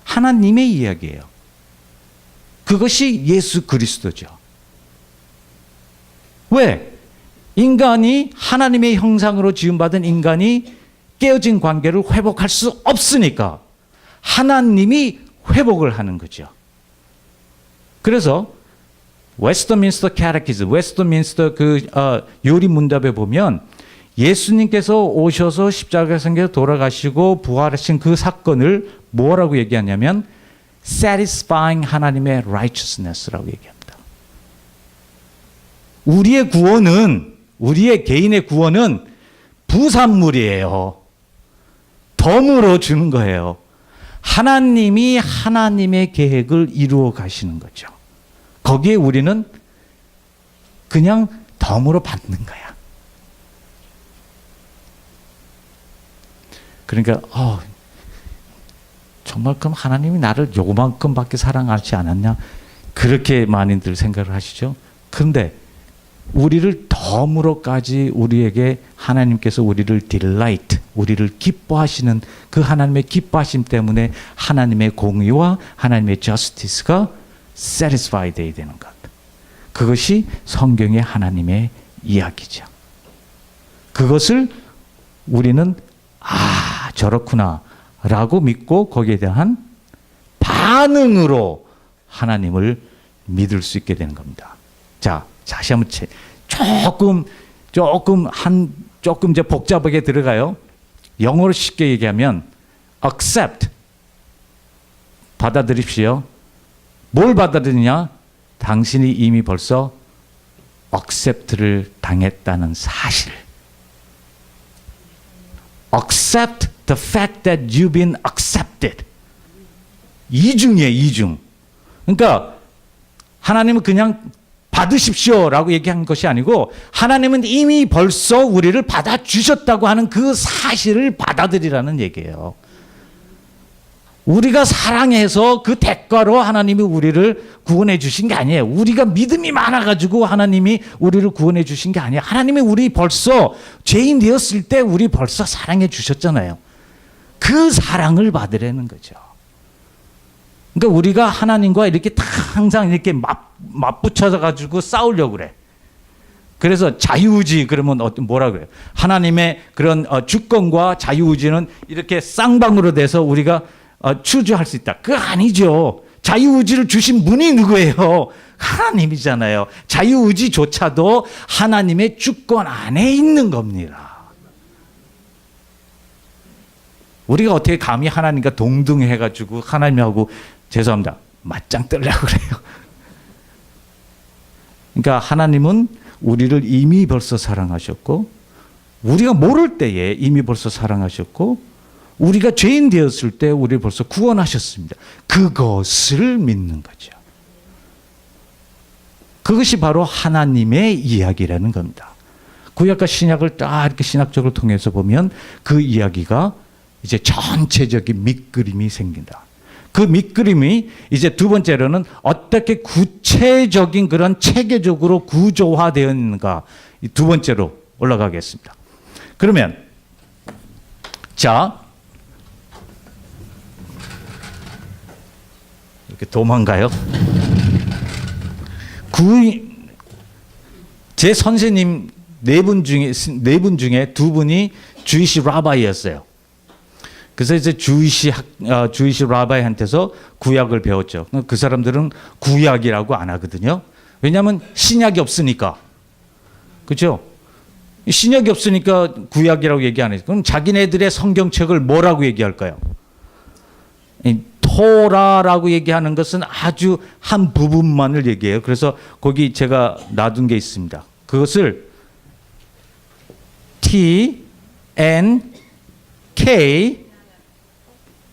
하나님의 이야기예요. 그것이 예수 그리스도죠. 왜? 인간이 하나님의 형상으로 지음받은 인간이 깨어진 관계를 회복할 수 없으니까 하나님이 회복을 하는 거죠. 그래서 웨스터민스터 캐테키즘, 웨스터민스터 요리 문답에 보면 예수님께서 오셔서 십자가에서 돌아가시고 부활하신 그 사건을 뭐라고 얘기하냐면 satisfying 하나님의 righteousness라고 얘기합니다. 우리의 구원은, 우리의 개인의 구원은 부산물이에요. 덤으로 주는 거예요. 하나님이 하나님의 계획을 이루어 가시는 거죠. 거기에 우리는 그냥 덤으로 받는 거야. 그러니까 정말 그럼 하나님이 나를 요만큼밖에 사랑하지 않았냐? 그렇게 많이들 생각을 하시죠. 그런데 우리를 덤으로까지 우리에게 하나님께서 우리를 delight, 우리를 기뻐하시는 그 하나님의 기뻐하심 때문에 하나님의 공의와 하나님의 justice가 satisfy 돼야 되는 것. 그것이 성경의 하나님의 이야기죠. 그것을 우리는 저렇구나 라고 믿고 거기에 대한 반응으로 하나님을 믿을 수 있게 되는 겁니다. 자, 다시 한번 조금 이제 복잡하게 들어가요. 영어로 쉽게 얘기하면 accept, 받아들입시오. 뭘 받아들이냐? 당신이 이미 벌써 accept를 당했다는 사실. Accept the fact that you've been accepted. 이중이에요, 이중. 그러니까 하나님은 그냥 받으십시오라고 얘기한 것이 아니고 하나님은 이미 벌써 우리를 받아주셨다고 하는 그 사실을 받아들이라는 얘기예요. 우리가 사랑해서 그 대가로 하나님이 우리를 구원해 주신 게 아니에요. 우리가 믿음이 많아가지고 하나님이 우리를 구원해 주신 게 아니에요. 하나님이 우리 벌써 죄인 되었을 때 우리 벌써 사랑해 주셨잖아요. 그 사랑을 받으라는 거죠. 그러니까 우리가 하나님과 이렇게 다 항상 이렇게 맞붙여서 가지고 싸우려고 그래. 그래서 자유의지 그러면 뭐라 그래요? 하나님의 그런 주권과 자유의지는 이렇게 쌍방으로 돼서 우리가 추주할 수 있다. 그거 아니죠. 자유의지를 주신 분이 누구예요? 하나님이잖아요. 자유의지조차도 하나님의 주권 안에 있는 겁니다. 우리가 어떻게 감히 하나님과 동등해가지고 하나님하고 죄송합니다. 맞짱 뜨려고 그래요. 그러니까 하나님은 우리를 이미 벌써 사랑하셨고 우리가 모를 때에 이미 벌써 사랑하셨고 우리가 죄인 되었을 때 우리를 벌써 구원하셨습니다. 그것을 믿는 거죠. 그것이 바로 하나님의 이야기라는 겁니다. 구약과 신약을 딱 이렇게 신학적으로 통해서 보면 그 이야기가 이제 전체적인 밑그림이 생긴다. 그 밑그림이 이제 두 번째로는 어떻게 구체적인 그런 체계적으로 구조화되어 있는가. 두 번째로 올라가겠습니다. 그러면 자 이렇게 도망가요. 제 선생님 네 분 중에 두 분이 주이시 라바이였어요. 그래서 이제 주이시 라바이한테서 구약을 배웠죠. 그 사람들은 구약이라고 안 하거든요. 왜냐하면 신약이 없으니까. 그렇죠? 신약이 없으니까 구약이라고 얘기 안 해요. 그럼 자기네들의 성경책을 뭐라고 얘기할까요? 토라라고 얘기하는 것은 아주 한 부분만을 얘기해요. 그래서 거기 제가 놔둔 게 있습니다. 그것을 T, N, K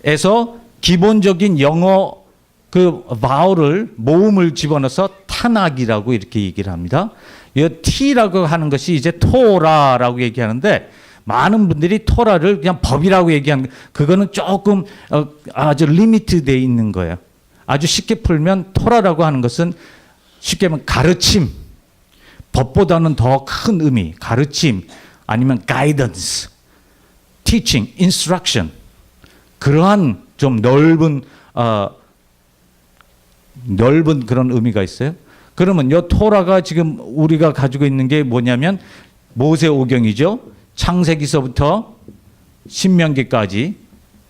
에서 기본적인 영어 그 바울을 모음을 집어넣어서 타낙이라고 이렇게 얘기를 합니다. 이 T라고 하는 것이 이제 토라라고 얘기하는데 많은 분들이 토라를 그냥 법이라고 얘기하는 그거는 조금 아주 리미트되어 있는 거예요. 아주 쉽게 풀면 토라라고 하는 것은 쉽게 말하면 가르침, 법보다는 더 큰 의미, 가르침 아니면 guidance, teaching, instruction 그러한 좀 넓은 그런 의미가 있어요. 그러면 이 토라가 지금 우리가 가지고 있는 게 뭐냐면 모세오경이죠. 창세기서부터 신명기까지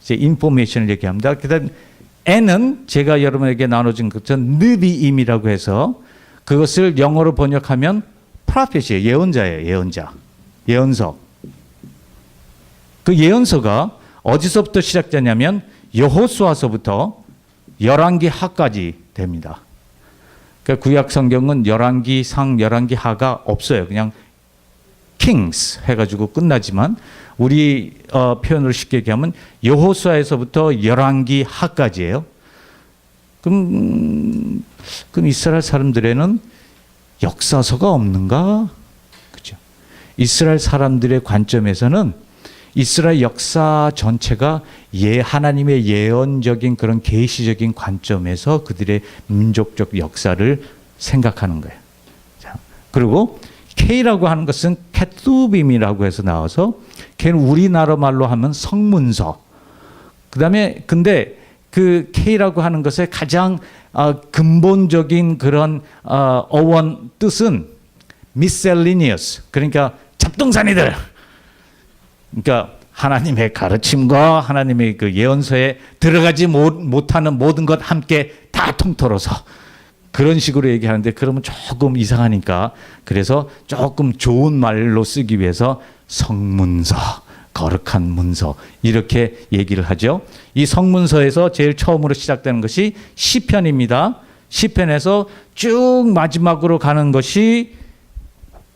이제 인포메이션을 얘기합니다. 그다음 N은 제가 여러분에게 나눠준 것처럼 느비임이라고 해서 그것을 영어로 번역하면 프로페시예요. 예언자예요. 예언자. 예언서. 그 예언서가 어디서부터 시작되냐면 여호수아서부터 열왕기하까지 됩니다. 그러니까 구약 성경은 열왕기상, 열왕기하가 없어요. 그냥 Kings 해가지고 끝나지만 우리 표현을 쉽게 얘기하면 여호수아에서부터 열왕기하까지예요. 그럼 이스라엘 사람들에는 역사서가 없는가? 그렇죠. 이스라엘 사람들의 관점에서는 이스라엘 역사 전체가 하나님의 예언적인 그런 계시적인 관점에서 그들의 민족적 역사를 생각하는 거예요. 자, 그리고 K라고 하는 것은 케투빔이라고 해서 나와서 걔는 우리나라 말로 하면 성문서. 그다음에 근데 그 K라고 하는 것의 가장 근본적인 그런 어원 뜻은 miscellaneous. 그러니까 잡동사니들. 그러니까 하나님의 가르침과 하나님의 그 예언서에 들어가지 못하는 모든 것 함께 다 통틀어서 그런 식으로 얘기하는데 그러면 조금 이상하니까 그래서 조금 좋은 말로 쓰기 위해서 성문서, 거룩한 문서 이렇게 얘기를 하죠. 이 성문서에서 제일 처음으로 시작되는 것이 시편입니다. 시편에서 쭉 마지막으로 가는 것이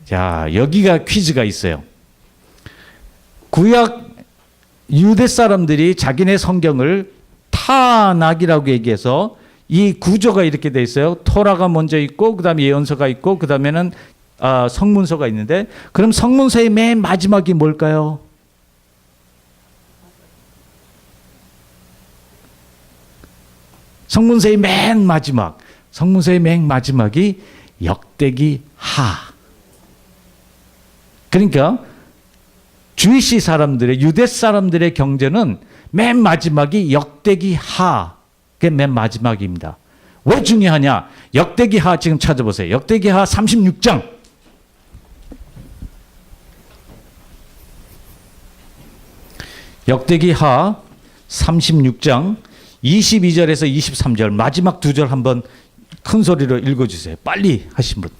자 여기가 퀴즈가 있어요. 구약 유대 사람들이 자기네 성경을 타낙이라고 얘기해서 이 구조가 이렇게 돼 있어요. 토라가 먼저 있고 그다음에 예언서가 있고 그다음에는 성문서가 있는데 그럼 성문서의 맨 마지막이 뭘까요? 성문서의 맨 마지막이 역대기 하. 그러니까 주이시 사람들의, 유대 사람들의 경제는 맨 마지막이 역대기 하. 그게 맨 마지막입니다. 왜 중요하냐? 역대기 하 지금 찾아보세요. 역대기 하 36장. 역대기 하 36장 22절에서 23절 마지막 두 절 한번 큰 소리로 읽어주세요. 빨리 하신 분.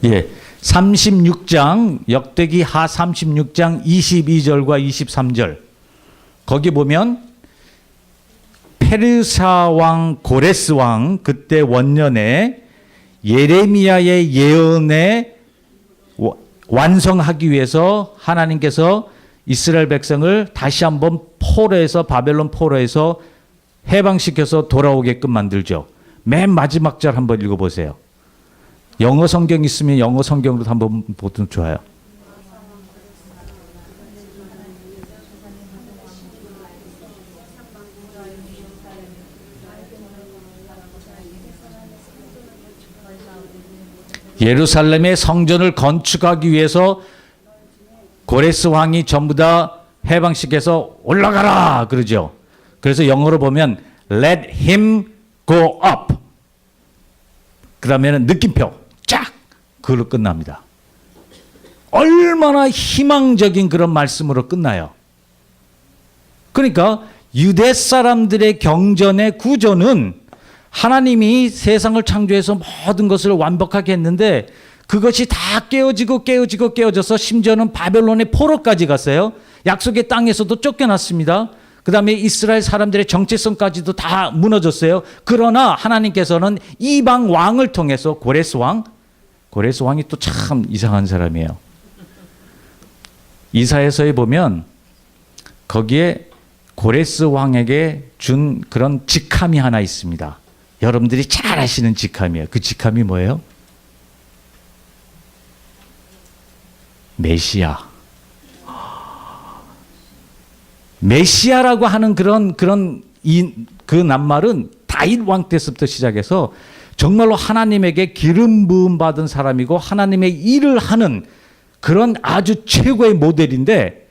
예, 36장 역대기 하 36장 22절과 23절 거기 보면 페르사 왕 고레스 왕 그때 원년에 예레미야의 예언에 완성하기 위해서 하나님께서 이스라엘 백성을 다시 한번 포로에서 바벨론 포로에서 해방시켜서 돌아오게끔 만들죠. 맨 마지막 절 한번 읽어보세요. 영어 성경 있으면 영어 성경으로 한번 보면 좋아요. 예루살렘의 성전을 건축하기 위해서 고레스 왕이 전부 다 해방시켜서 올라가라 그러죠. 그래서 영어로 보면 let him go up. 그러면 느낌표 쫙 그걸로 끝납니다. 얼마나 희망적인 그런 말씀으로 끝나요. 그러니까 유대 사람들의 경전의 구조는 하나님이 세상을 창조해서 모든 것을 완벽하게 했는데 그것이 다 깨어져서 심지어는 바벨론의 포로까지 갔어요. 약속의 땅에서도 쫓겨났습니다. 그 다음에 이스라엘 사람들의 정체성까지도 다 무너졌어요. 그러나 하나님께서는 이방 왕을 통해서 고레스 왕이 또 참 이상한 사람이에요. 이사야서에 보면 거기에 고레스 왕에게 준 그런 직함이 하나 있습니다. 여러분들이 잘 아시는 직함이에요. 그 직함이 뭐예요? 메시아. 메시아라고 하는 그 낱말은 다윗 왕 때부터 시작해서 정말로 하나님에게 기름 부음 받은 사람이고 하나님의 일을 하는 그런 아주 최고의 모델인데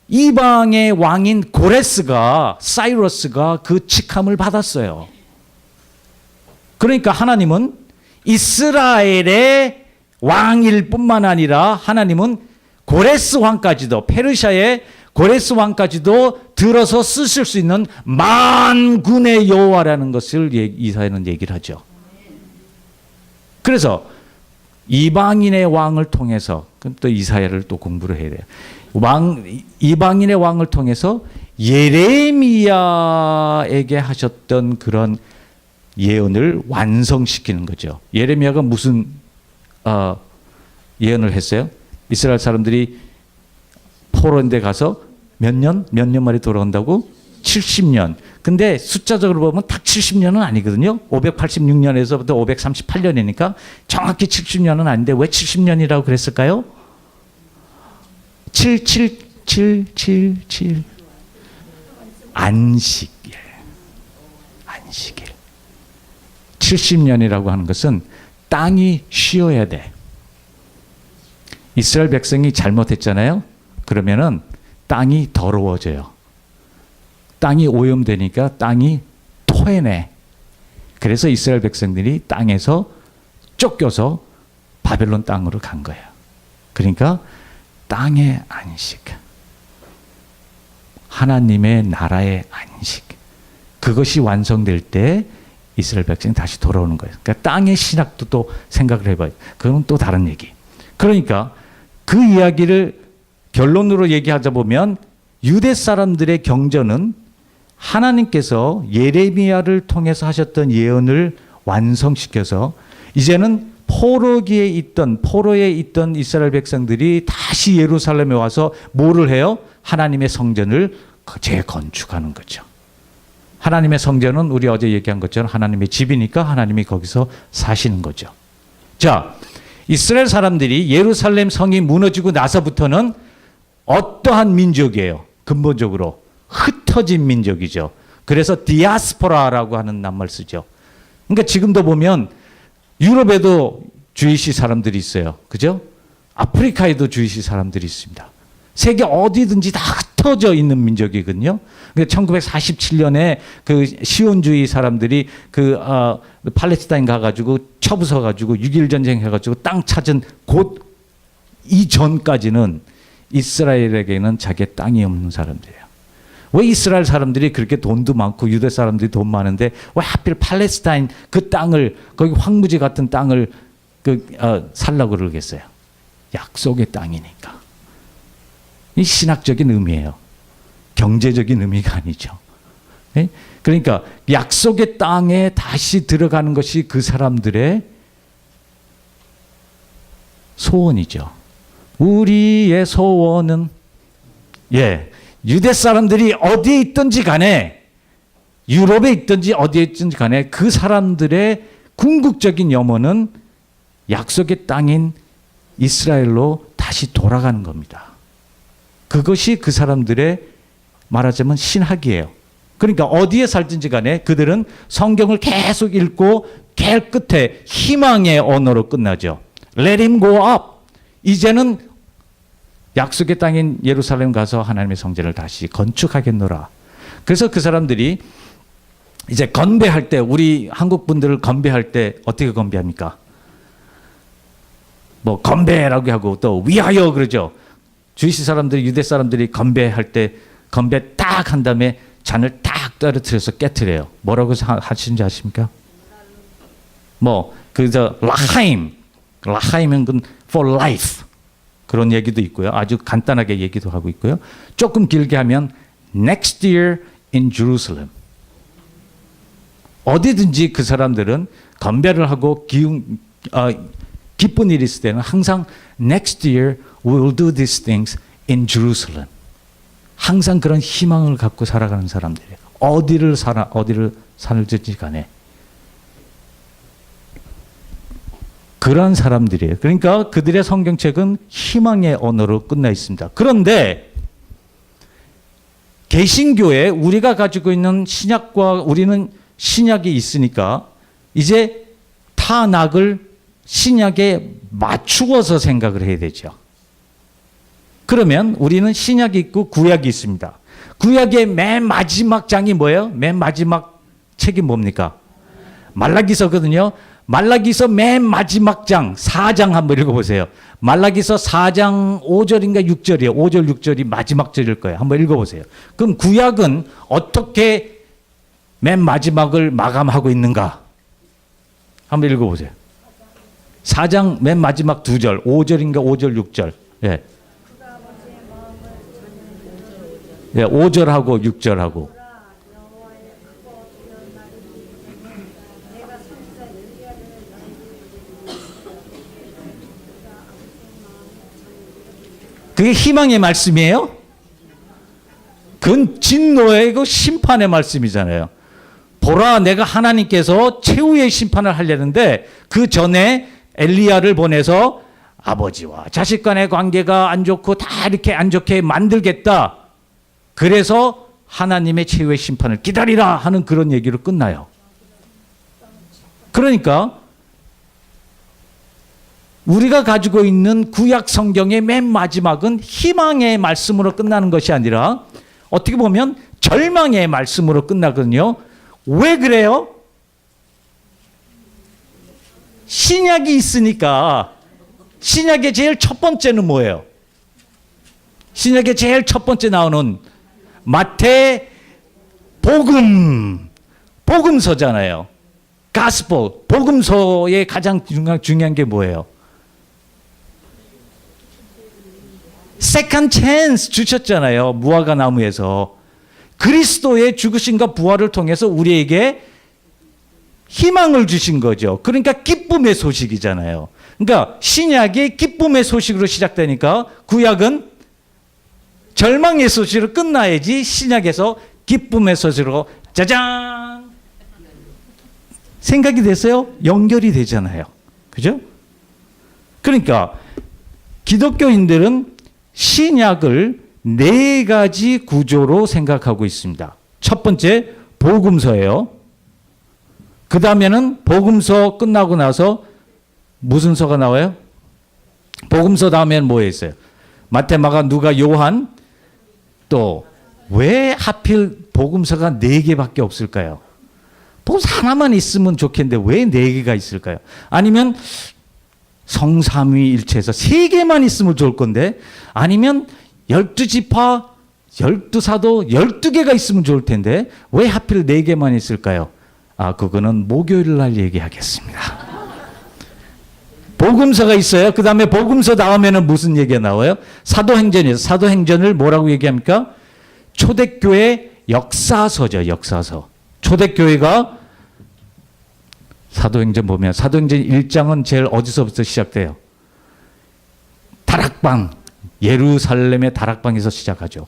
이방의 왕인 사이러스가 그 직함을 받았어요. 그러니까 하나님은 이스라엘의 왕일 뿐만 아니라 하나님은 고레스 왕까지도 페르시아의 고레스 왕까지도 들어서 쓰실 수 있는 만군의 여호와라는 것을 이사야는 얘기를 하죠. 그래서 이방인의 왕을 통해서 그럼 또 이사야를 또 공부를 해야 돼요. 이방인의 왕을 통해서 예레미야에게 하셨던 그런 예언을 완성시키는 거죠. 예레미야가 무슨 예언을 했어요? 이스라엘 사람들이 포로인데 가서 몇 년 만에 돌아온다고? 70년. 근데 숫자적으로 보면 딱 70년은 아니거든요. 586년에서부터 538년이니까 정확히 70년은 아닌데 왜 70년이라고 그랬을까요? 7777 안식일. 70년이라고 하는 것은 땅이 쉬어야 돼. 이스라엘 백성이 잘못했잖아요. 그러면은 땅이 더러워져요. 땅이 오염되니까 땅이 토해내. 그래서 이스라엘 백성들이 땅에서 쫓겨서 바벨론 땅으로 간 거예요. 그러니까 땅의 안식. 하나님의 나라의 안식. 그것이 완성될 때 이스라엘 백성이 다시 돌아오는 거예요. 그러니까 땅의 신학도 또 생각을 해봐요. 그건 또 다른 얘기. 그러니까 그 이야기를 결론으로 얘기하자 보면 유대 사람들의 경전은 하나님께서 예레미야를 통해서 하셨던 예언을 완성시켜서 이제는 포로에 있던 이스라엘 백성들이 다시 예루살렘에 와서 뭐를 해요? 하나님의 성전을 재건축하는 거죠. 하나님의 성전은 우리 어제 얘기한 것처럼 하나님의 집이니까 하나님이 거기서 사시는 거죠. 자, 이스라엘 사람들이 예루살렘 성이 무너지고 나서부터는 어떠한 민족이에요? 근본적으로 흩어진 민족이죠. 그래서 디아스포라라고 하는 낱말 쓰죠. 그러니까 지금도 보면 유럽에도 주이시 사람들이 있어요. 그죠? 아프리카에도 주이시 사람들이 있습니다. 세계 어디든지 다 흩어져 있는 민족이거든요. 1947년에 그 시온주의 사람들이 팔레스타인 가가지고 쳐부숴가지고 6.1 전쟁 해가지고 땅 찾은 곳 이전까지는 이스라엘에게는 자기의 땅이 없는 사람들이에요. 왜 이스라엘 사람들이 그렇게 돈도 많고 유대 사람들이 돈 많은데 왜 하필 팔레스타인 그 땅을 거기 황무지 같은 땅을 살라고 그러겠어요? 약속의 땅이니까. 이 신학적인 의미예요. 경제적인 의미가 아니죠. 네? 그러니까 약속의 땅에 다시 들어가는 것이 그 사람들의 소원이죠. 우리의 소원은 유대 사람들이 어디에 있든지 간에 유럽에 있든지 어디에 있든지 간에 그 사람들의 궁극적인 염원은 약속의 땅인 이스라엘로 다시 돌아가는 겁니다. 그것이 그 사람들의 말하자면 신학이에요. 그러니까 어디에 살든지 간에 그들은 성경을 계속 읽고 계속 끝에 희망의 언어로 끝나죠. Let him go up. 이제는 약속의 땅인 예루살렘 가서 하나님의 성전을 다시 건축하겠노라. 그래서 그 사람들이 이제 건배할 때 우리 한국 분들을 건배할 때 어떻게 건배합니까? 뭐 건배라고 하고 또 위하여 그러죠. 주이시 사람들이 유대 사람들이 건배할 때 건배 딱 한 다음에 잔을 딱 떨어뜨려서 깨트려요. 뭐라고 하시는지 아십니까? 뭐 그저 라하임은 for life 그런 얘기도 있고요. 아주 간단하게 얘기도 하고 있고요. 조금 길게 하면 next year in Jerusalem. 어디든지 그 사람들은 건배를 하고 기쁜 일이 있을 때는 항상 next year we will do these things in Jerusalem. 항상 그런 희망을 갖고 살아가는 사람들이에요. 어디를 살든지 간에. 그런 사람들이에요. 그러니까 그들의 성경책은 희망의 언어로 끝나 있습니다. 그런데 개신교에 우리가 가지고 있는 신약과 우리는 신약이 있으니까 이제 타낙을 신약에 맞추어서 생각을 해야 되죠. 그러면 우리는 신약이 있고 구약이 있습니다. 구약의 맨 마지막 장이 뭐예요? 맨 마지막 책이 뭡니까? 말라기서거든요. 말라기서 맨 마지막 장 4장 한번 읽어보세요. 말라기서 4장 5절인가 6절이에요. 5절 6절이 마지막 절일 거예요. 한번 읽어보세요. 그럼 구약은 어떻게 맨 마지막을 마감하고 있는가? 한번 읽어보세요. 4장 맨 마지막 2절 5절인가 5절 6절. 예. 5절하고 6절하고. 그게 희망의 말씀이에요? 그건 진노의 심판의 말씀이잖아요. 보라, 내가 하나님께서 최후의 심판을 하려는데 그 전에 엘리야를 보내서 아버지와 자식 간의 관계가 안 좋고 다 이렇게 안 좋게 만들겠다. 그래서 하나님의 최후의 심판을 기다리라 하는 그런 얘기로 끝나요. 그러니까 우리가 가지고 있는 구약 성경의 맨 마지막은 희망의 말씀으로 끝나는 것이 아니라 어떻게 보면 절망의 말씀으로 끝나거든요. 왜 그래요? 신약이 있으니까. 신약의 제일 첫 번째는 뭐예요? 신약의 제일 첫 번째 나오는 마태 복음서잖아요. 가스펠, 복음서의 가장 중요한 게 뭐예요? 세컨드 찬스 주셨잖아요. 무화과 나무에서. 그리스도의 죽으심과 부활을 통해서 우리에게 희망을 주신 거죠. 그러니까 기쁨의 소식이잖아요. 그러니까 신약이 기쁨의 소식으로 시작되니까 구약은 절망의 소식으로 끝나야지 신약에서 기쁨의 소식으로 짜잔! 생각이 됐어요? 연결이 되잖아요. 그죠? 그러니까 기독교인들은 신약을 네 가지 구조로 생각하고 있습니다. 첫 번째 복음서예요. 그 다음에는 복음서 끝나고 나서 무슨 서가 나와요? 복음서 다음에는 뭐에 있어요? 마태, 마가, 누가, 요한. 또 왜 하필 복음서가 4개밖에 없을까요? 복음서 하나만 있으면 좋겠는데 왜 4개가 있을까요? 아니면 성삼위일체에서 3개만 있으면 좋을 건데, 아니면 12지파, 12사도 12개가 있으면 좋을 텐데 왜 하필 4개만 있을까요? 그거는 목요일 날 얘기하겠습니다. 복음서가 있어요. 그 다음에 복음서 다음에는 무슨 얘기가 나와요? 사도행전이에요. 사도행전을 뭐라고 얘기합니까? 초대교회 역사서죠. 역사서. 초대교회가 사도행전 보면 사도행전 1장은 제일 어디서부터 시작돼요? 다락방, 예루살렘의 다락방에서 시작하죠.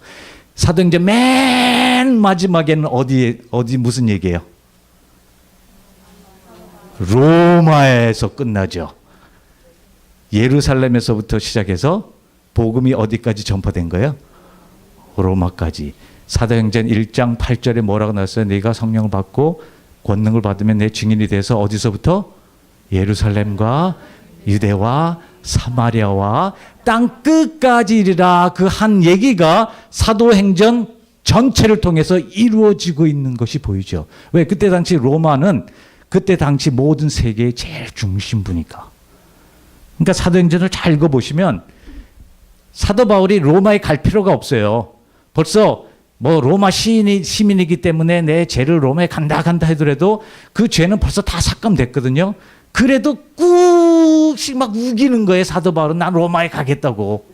사도행전 맨 마지막에는 어디 무슨 얘기예요? 로마에서 끝나죠. 예루살렘에서부터 시작해서 복음이 어디까지 전파된 거예요? 로마까지. 사도행전 1장 8절에 뭐라고 나왔어요? 네가 성령을 받고 권능을 받으면 내 증인이 돼서 어디서부터? 예루살렘과 유대와 사마리아와 땅 끝까지 이르라. 그 한 얘기가 사도행전 전체를 통해서 이루어지고 있는 것이 보이죠. 왜? 그때 당시 로마는 그때 당시 모든 세계의 제일 중심부니까. 그러니까 사도행전을 잘 읽어보시면 사도 바울이 로마에 갈 필요가 없어요. 벌써 뭐 로마 시민이기 때문에 내 죄를 로마에 간다 하더라도 그 죄는 벌써 다 삭감됐거든요. 그래도 꾹씩 막 우기는 거예요. 사도 바울은 난 로마에 가겠다고.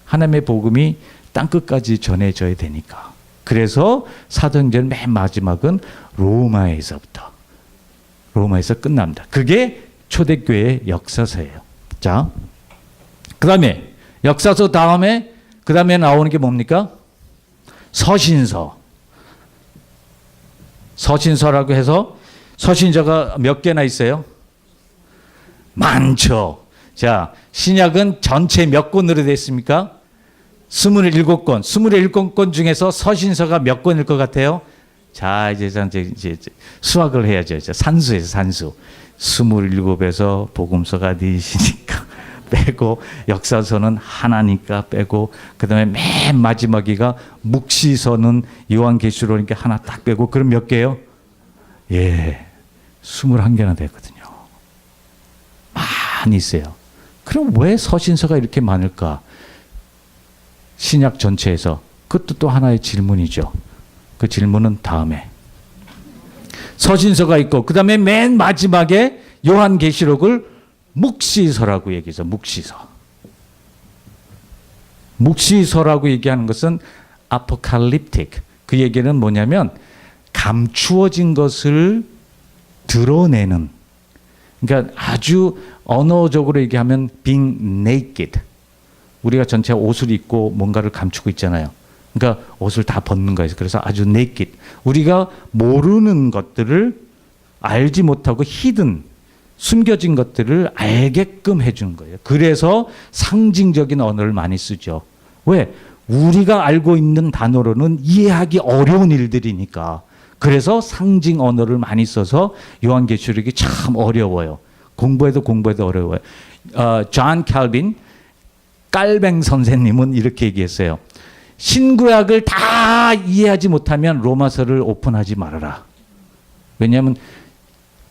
하나님의 복음이 땅끝까지 전해져야 되니까. 그래서 사도행전 맨 마지막은 로마에서 끝납니다. 그게 초대교회의 역사서예요. 자, 그 다음에 역사서 다음에 그 다음에 나오는 게 뭡니까? 서신서. 서신서라고 해서 서신서가 몇 개나 있어요? 많죠. 자, 신약은 전체 몇 권으로 되어 있습니까? 27권. 27권 중에서 서신서가 몇 권일 것 같아요? 자, 이제 수학을 해야죠. 이제 산수에서 산수. 27에서 복음서가 4시니까 빼고, 역사서는 하나니까 빼고, 그 다음에 맨 마지막이가 묵시서는 요한계시록이니까 하나 딱 빼고, 그럼 몇 개요? 21개나 되거든요. 많이 있어요. 그럼 왜 서신서가 이렇게 많을까? 신약 전체에서. 그것도 또 하나의 질문이죠. 그 질문은 다음에. 서신서가 있고, 그 다음에 맨 마지막에 요한계시록을 묵시서라고 얘기해서 묵시서. 묵시서라고 얘기하는 것은 아포칼립틱. 그 얘기는 뭐냐면 감추어진 것을 드러내는. 그러니까 아주 언어적으로 얘기하면 being naked. 우리가 전체 옷을 입고 뭔가를 감추고 있잖아요. 그러니까 옷을 다 벗는 거예요. 그래서 아주 naked. 우리가 모르는 것들을 알지 못하고 hidden, 숨겨진 것들을 알게끔 해주는 거예요. 그래서 상징적인 언어를 많이 쓰죠. 왜? 우리가 알고 있는 단어로는 이해하기 어려운 일들이니까. 그래서 상징 언어를 많이 써서 요한계시록이 참 어려워요. 공부해도 어려워요. 존 칼빈, 깔뱅 선생님은 이렇게 얘기했어요. 신구약을 다 이해하지 못하면 로마서를 오픈하지 말아라. 왜냐하면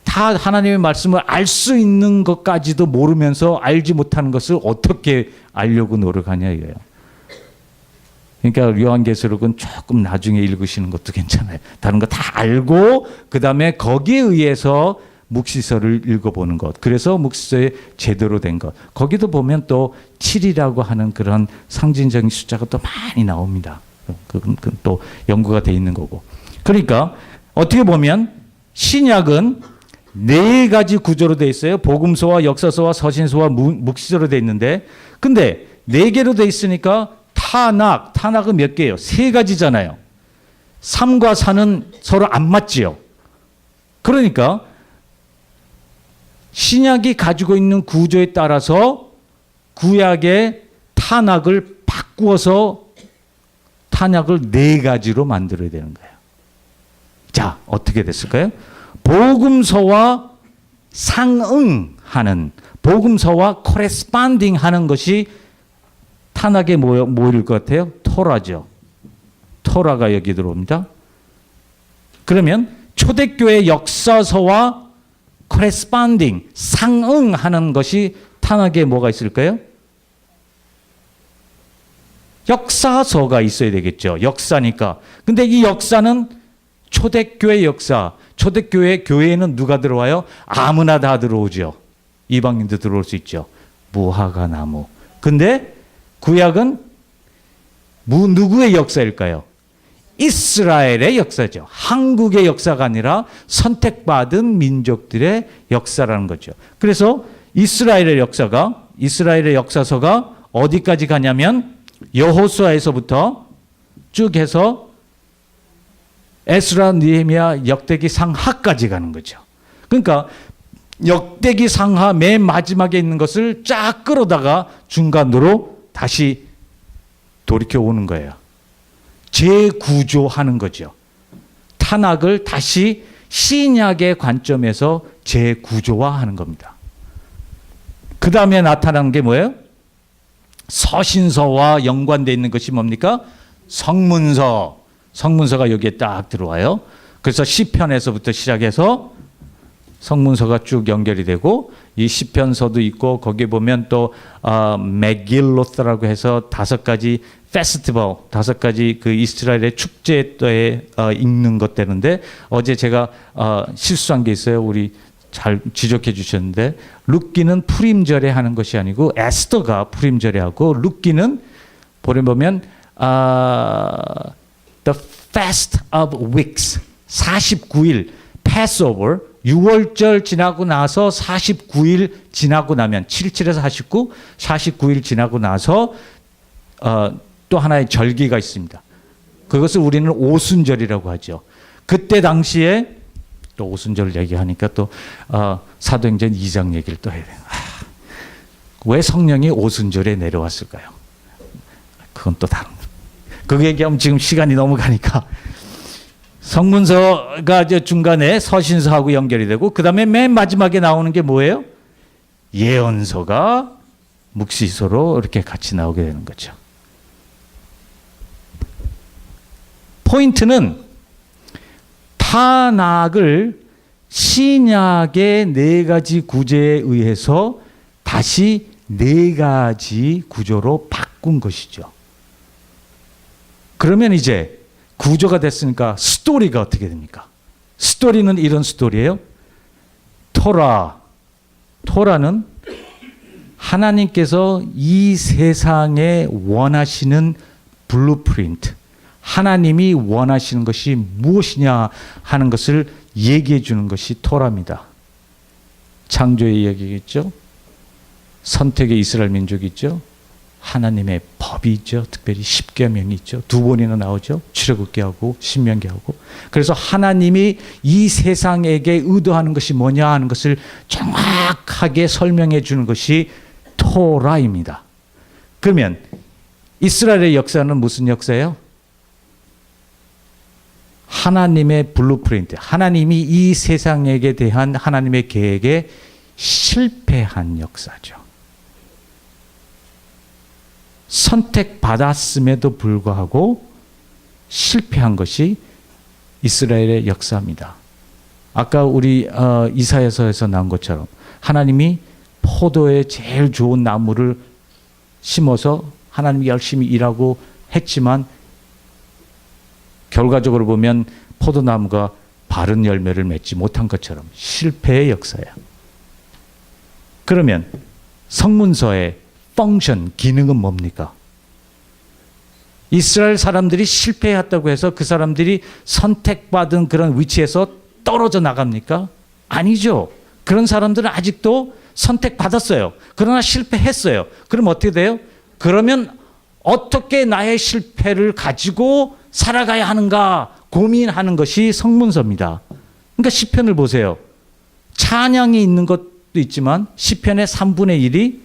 다 하나님의 말씀을 알 수 있는 것까지도 모르면서 알지 못하는 것을 어떻게 알려고 노력하냐 이거예요. 그러니까 요한계시록은 조금 나중에 읽으시는 것도 괜찮아요. 다른 거 다 알고 그 다음에 거기에 의해서 묵시서를 읽어보는 것. 그래서 묵시서의 제대로 된 것. 거기도 보면 또 7이라고 하는 그런 상징적인 숫자가 또 많이 나옵니다. 그건 또 연구가 돼 있는 거고. 그러니까 어떻게 보면 신약은 4가지 구조로 돼 있어요. 복음서와 역사서와 서신서와 묵시서로 돼 있는데, 근데 4개로 돼 있으니까 타낙은 몇 개예요? 3가지잖아요. 3과 4는 서로 안 맞지요. 그러니까 신약이 가지고 있는 구조에 따라서 구약의 탄약을 바꾸어서 탄약을 4가지로 만들어야 되는 거예요. 자, 어떻게 됐을까요? 복음서와 상응하는, 복음서와 코레스판딩 하는 것이 탄약의 뭐일 것 같아요? 토라죠. 토라가 여기 들어옵니다. 그러면 초대교회 역사서와 코레스판딩, 상응하는 것이 탄약에 뭐가 있을까요? 역사서가 있어야 되겠죠. 역사니까. 근데 이 역사는 초대교회 역사, 초대교회 교회에는 누가 들어와요? 아무나 다 들어오죠. 이방인도 들어올 수 있죠. 무화과 나무. 근데 구약은 누구의 역사일까요? 이스라엘의 역사죠. 한국의 역사가 아니라 선택받은 민족들의 역사라는 거죠. 그래서 이스라엘의 역사서가 어디까지 가냐면 여호수아에서부터 쭉 해서 에스라, 느헤미야, 역대기 상하까지 가는 거죠. 그러니까 역대기 상하 맨 마지막에 있는 것을 쫙 끌어다가 중간으로 다시 돌이켜 오는 거예요. 재구조하는 거죠. 탄약을 다시 신약의 관점에서 재구조화하는 겁니다. 그 다음에 나타나는 게 뭐예요? 서신서와 연관되어 있는 것이 뭡니까? 성문서. 성문서가 여기에 딱 들어와요. 그래서 시편에서부터 시작해서 성문서가 쭉 연결이 되고 이 시편서도 있고 거기에 보면 또 메길로스라고 해서 5가지 페스티벌, 5가지 그 이스라엘의 축제 때에 읽는 것 되는데 어제 제가 실수한 게 있어요. 우리 잘 지적해 주셨는데 룻기는 푸림절에 하는 것이 아니고 에스더가 푸림절에 하고 룻기는 보면 The Fast of Weeks 49일 Passover 6월절 지나고 나서 49일 지나고 나면 77에서 49일 지나고 나서 또 하나의 절기가 있습니다. 그것을 우리는 오순절이라고 하죠. 그때 당시에 또 오순절 얘기하니까 또 사도행전 2장 얘기를 또 해야 돼요. 왜 성령이 오순절에 내려왔을까요? 그건 또 다른 거. 그 얘기하면 지금 시간이 너무 가니까 성문서가 이제 중간에 서신서하고 연결이 되고 그 다음에 맨 마지막에 나오는 게 뭐예요? 예언서가 묵시서로 이렇게 같이 나오게 되는 거죠. 포인트는 탄약을 신약의 4가지 구제에 의해서 다시 4가지 구조로 바꾼 것이죠. 그러면 이제 구조가 됐으니까 스토리가 어떻게 됩니까? 스토리는 이런 스토리예요. 토라는 하나님께서 이 세상에 원하시는 블루프린트, 하나님이 원하시는 것이 무엇이냐 하는 것을 얘기해 주는 것이 토라입니다. 창조의 이야기겠죠. 선택의 이스라엘 민족이 있죠. 하나님의 법이 있죠. 특별히 십계명이 있죠. 2번이나 나오죠. 출애굽기하고 신명기하고. 그래서 하나님이 이 세상에게 의도하는 것이 뭐냐 하는 것을 정확하게 설명해 주는 것이 토라입니다. 그러면 이스라엘의 역사는 무슨 역사예요? 하나님의 블루프린트, 하나님이 이 세상에게 대한 하나님의 계획에 실패한 역사죠. 선택받았음에도 불구하고 실패한 것이 이스라엘의 역사입니다. 아까 우리 이사야서에서 나온 것처럼 하나님이 포도의 제일 좋은 나무를 심어서 하나님이 열심히 일하고 했지만 결과적으로 보면 포도나무가 바른 열매를 맺지 못한 것처럼 실패의 역사야. 그러면 성문서의 펑션, 기능은 뭡니까? 이스라엘 사람들이 실패했다고 해서 그 사람들이 선택받은 그런 위치에서 떨어져 나갑니까? 아니죠. 그런 사람들은 아직도 선택받았어요. 그러나 실패했어요. 그럼 어떻게 돼요? 그러면 어떻게 나의 실패를 가지고 살아가야 하는가 고민하는 것이 성문서입니다. 그러니까 시편을 보세요. 찬양이 있는 것 수도 있지만 시편의 3분의 1이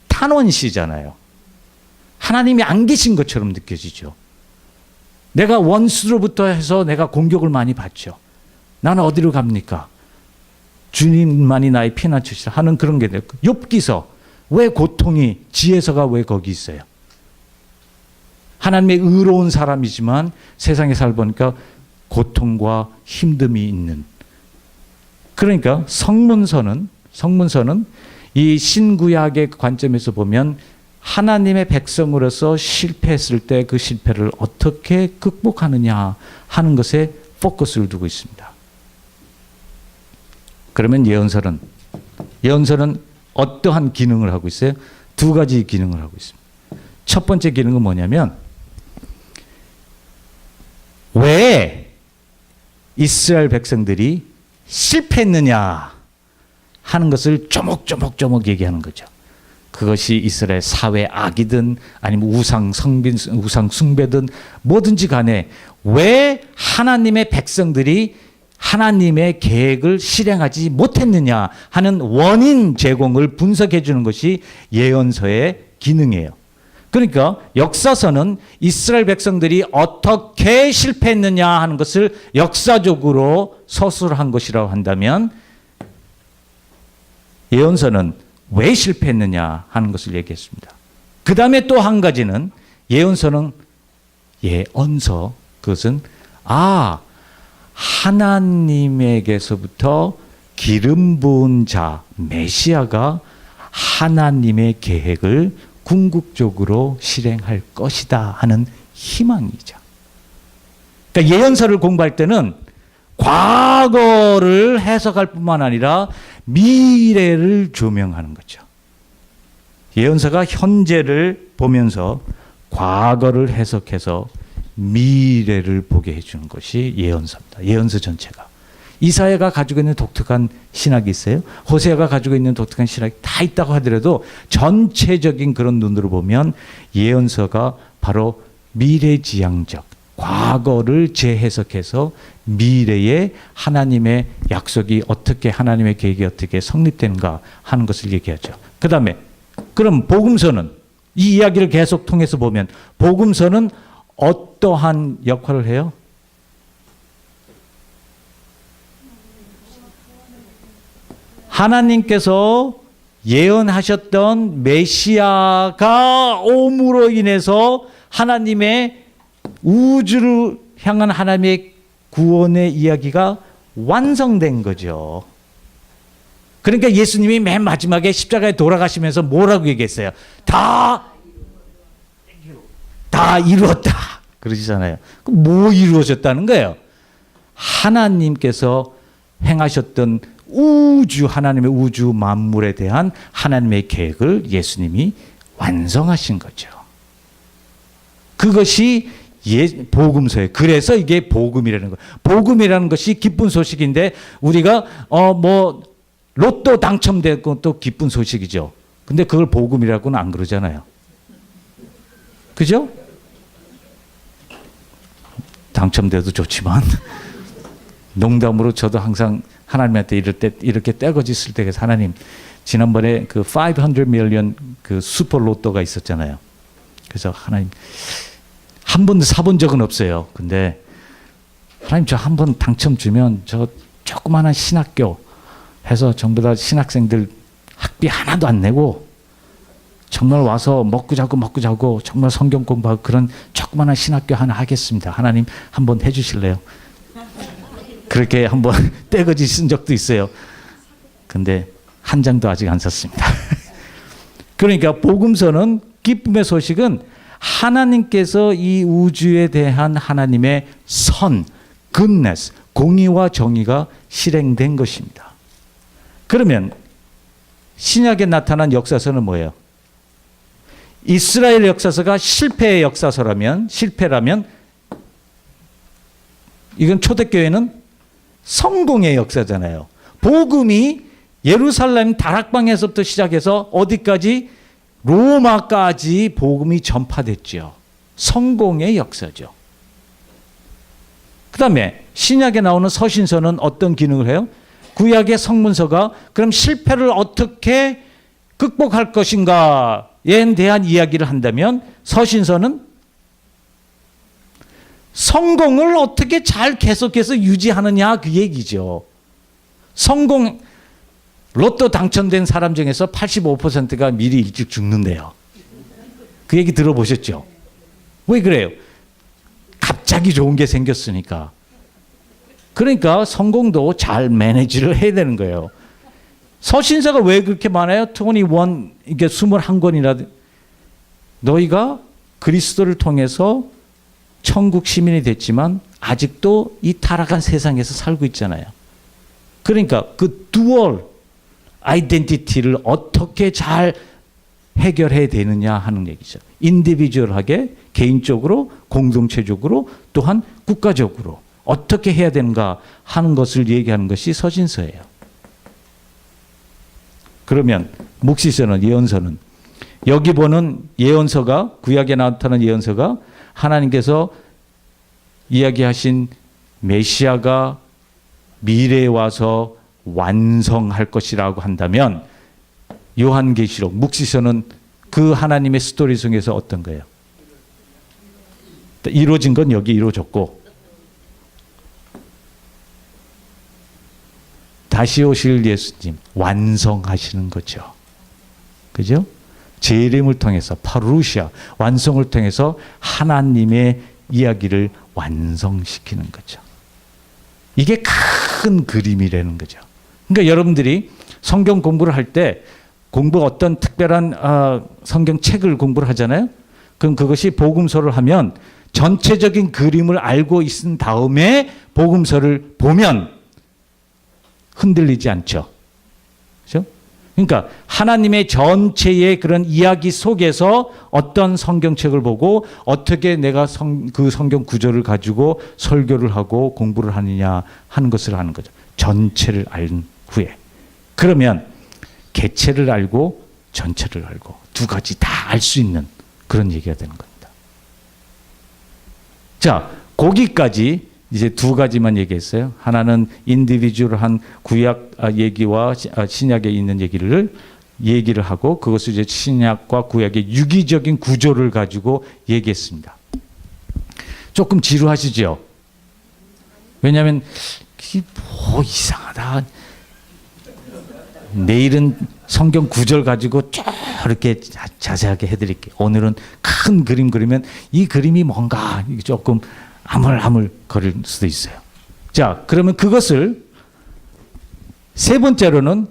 탄원시잖아요. 하나님이 안 계신 것처럼 느껴지죠. 내가 원수로부터 해서 내가 공격을 많이 받죠. 나는 어디로 갑니까? 주님만이 나의 피난처시라 하는 그런 게 돼요. 욥기서 왜 고통이 지혜서가 왜 거기 있어요? 하나님의 의로운 사람이지만 세상에 살보니까 고통과 힘듦이 있는. 그러니까 성문서는 이 신구약의 관점에서 보면 하나님의 백성으로서 실패했을 때 그 실패를 어떻게 극복하느냐 하는 것에 포커스를 두고 있습니다. 그러면 예언서는 어떠한 기능을 하고 있어요? 두 가지 기능을 하고 있습니다. 첫 번째 기능은 뭐냐면 왜 이스라엘 백성들이 실패했느냐 하는 것을 조목조목 얘기하는 거죠. 그것이 이스라엘 사회 악이든 아니면 우상 숭배든 뭐든지 간에 왜 하나님의 백성들이 하나님의 계획을 실행하지 못했느냐 하는 원인 제공을 분석해 주는 것이 예언서의 기능이에요. 그러니까 역사서는 이스라엘 백성들이 어떻게 실패했느냐 하는 것을 역사적으로 서술한 것이라고 한다면 예언서는 왜 실패했느냐 하는 것을 얘기했습니다. 그 다음에 또 한 가지는 예언서는 예언서, 그것은 하나님에게서부터 기름 부은 자 메시아가 하나님의 계획을 궁극적으로 실행할 것이다 하는 희망이죠. 그러니까 예언서를 공부할 때는 과거를 해석할 뿐만 아니라 미래를 조명하는 거죠. 예언서가 현재를 보면서 과거를 해석해서 미래를 보게 해주는 것이 예언서입니다. 예언서 전체가. 이사야가 가지고 있는 독특한 신학이 있어요. 호세아가 가지고 있는 독특한 신학이 다 있다고 하더라도 전체적인 그런 눈으로 보면 예언서가 바로 미래지향적, 과거를 재해석해서 미래의 하나님의 약속이 어떻게, 하나님의 계획이 어떻게 성립되는가 하는 것을 얘기하죠. 그 다음에 그럼 복음서는, 이 이야기를 계속 통해서 보면 복음서는 어떠한 역할을 해요? 하나님께서 예언하셨던 메시아가 옴으로 인해서 하나님의 우주를 향한 하나님의 구원의 이야기가 완성된 거죠. 그러니까 예수님이 맨 마지막에 십자가에 돌아가시면서 뭐라고 얘기했어요? 다 이루었다. 그러시잖아요. 그럼 뭐 이루어졌다는 거예요? 하나님께서 행하셨던 하나님의 우주 만물에 대한 하나님의 계획을 예수님이 완성하신 거죠. 그것이 복음서예요. 그래서 이게 복음이라는 거예요. 복음이라는 것이 기쁜 소식인데 우리가 로또 당첨된 것도 기쁜 소식이죠. 근데 그걸 복음이라고는 안 그러잖아요. 그죠? 당첨돼도 좋지만 농담으로 저도 항상 하나님한테 이렇게 떼거지 쓸 때가 하나님, 지난번에 그 500 밀리언 그 슈퍼 로또가 있었잖아요. 그래서 하나님, 한 번도 사본 적은 없어요. 근데 하나님, 저 한 번 당첨 주면 저 조그마한 신학교 해서 전부 다 신학생들 학비 하나도 안 내고 정말 와서 먹고 자고 정말 성경 공부하고 그런 조그마한 신학교 하나 하겠습니다. 하나님 한번 해주실래요? 그렇게 한번 떼거지 쓴 적도 있어요. 근데 한 장도 아직 안 샀습니다. 그러니까 복음서는, 기쁨의 소식은 하나님께서 이 우주에 대한 하나님의 선, goodness, 공의와 정의가 실행된 것입니다. 그러면 신약에 나타난 역사서는 뭐예요? 이스라엘 역사서가 실패의 역사서라면, 실패라면 이건 초대교회는 성공의 역사잖아요. 복음이 예루살렘 다락방에서부터 시작해서 어디까지? 로마까지 복음이 전파됐죠. 성공의 역사죠. 그 다음에 신약에 나오는 서신서는 어떤 기능을 해요? 구약의 성문서가 그럼 실패를 어떻게 극복할 것인가에 대한 이야기를 한다면 서신서는 성공을 어떻게 잘 계속해서 유지하느냐 그 얘기죠. 성공 로또 당첨된 사람 중에서 85%가 미리 일찍 죽는데요. 그 얘기 들어보셨죠? 왜 그래요? 갑자기 좋은 게 생겼으니까. 그러니까 성공도 잘 매니지를 해야 되는 거예요. 서신서가 왜 그렇게 많아요? 21, 이게 21권이라. 너희가 그리스도를 통해서 천국 시민이 됐지만 아직도 이 타락한 세상에서 살고 있잖아요. 그러니까 그 듀얼 아이덴티티를 어떻게 잘 해결해야 되느냐 하는 얘기죠. 인디비주얼하게, 개인적으로, 공동체적으로, 또한 국가적으로 어떻게 해야 되는가 하는 것을 얘기하는 것이 서신서예요. 그러면 묵시서는, 예언서는, 여기 보는 예언서가, 구약에 나타나는 예언서가 하나님께서 이야기하신 메시아가 미래에 와서 완성할 것이라고 한다면 요한계시록, 묵시서는 그 하나님의 스토리 속에서 어떤 거예요? 이루어진 건 여기 이루어졌고 다시 오실 예수님 완성하시는 거죠. 그죠? 재림을 통해서 파루시아 완성을 통해서 하나님의 이야기를 완성시키는 거죠. 이게 큰 그림이라는 거죠. 그러니까 여러분들이 성경 공부를 할 때 어떤 특별한 성경책을 공부를 하잖아요. 그럼 그것이 복음서를 하면 전체적인 그림을 알고 있은 다음에 복음서를 보면 흔들리지 않죠. 그렇죠? 그러니까 하나님의 전체의 그런 이야기 속에서 어떤 성경책을 보고 어떻게 내가 그 성경 구절을 가지고 설교를 하고 공부를 하느냐 하는 것을 하는 거죠. 전체를 알 후에. 그러면 개체를 알고 전체를 알고 두 가지 다 알 수 있는 그런 얘기가 되는 겁니다. 자, 거기까지 이제 두 가지만 얘기했어요. 하나는 인디비주얼한 구약 얘기와 신약에 있는 얘기를 하고 그것을 이제 신약과 구약의 유기적인 구조를 가지고 얘기했습니다. 조금 지루하시죠? 왜냐하면 뭐 이상하다. 내일은 성경 구절 가지고 이렇게 자세하게 해드릴게요. 오늘은 큰 그림 그리면 이 그림이 뭔가 조금 아물아물 거릴 수도 있어요. 자, 그러면 그것을 세 번째로는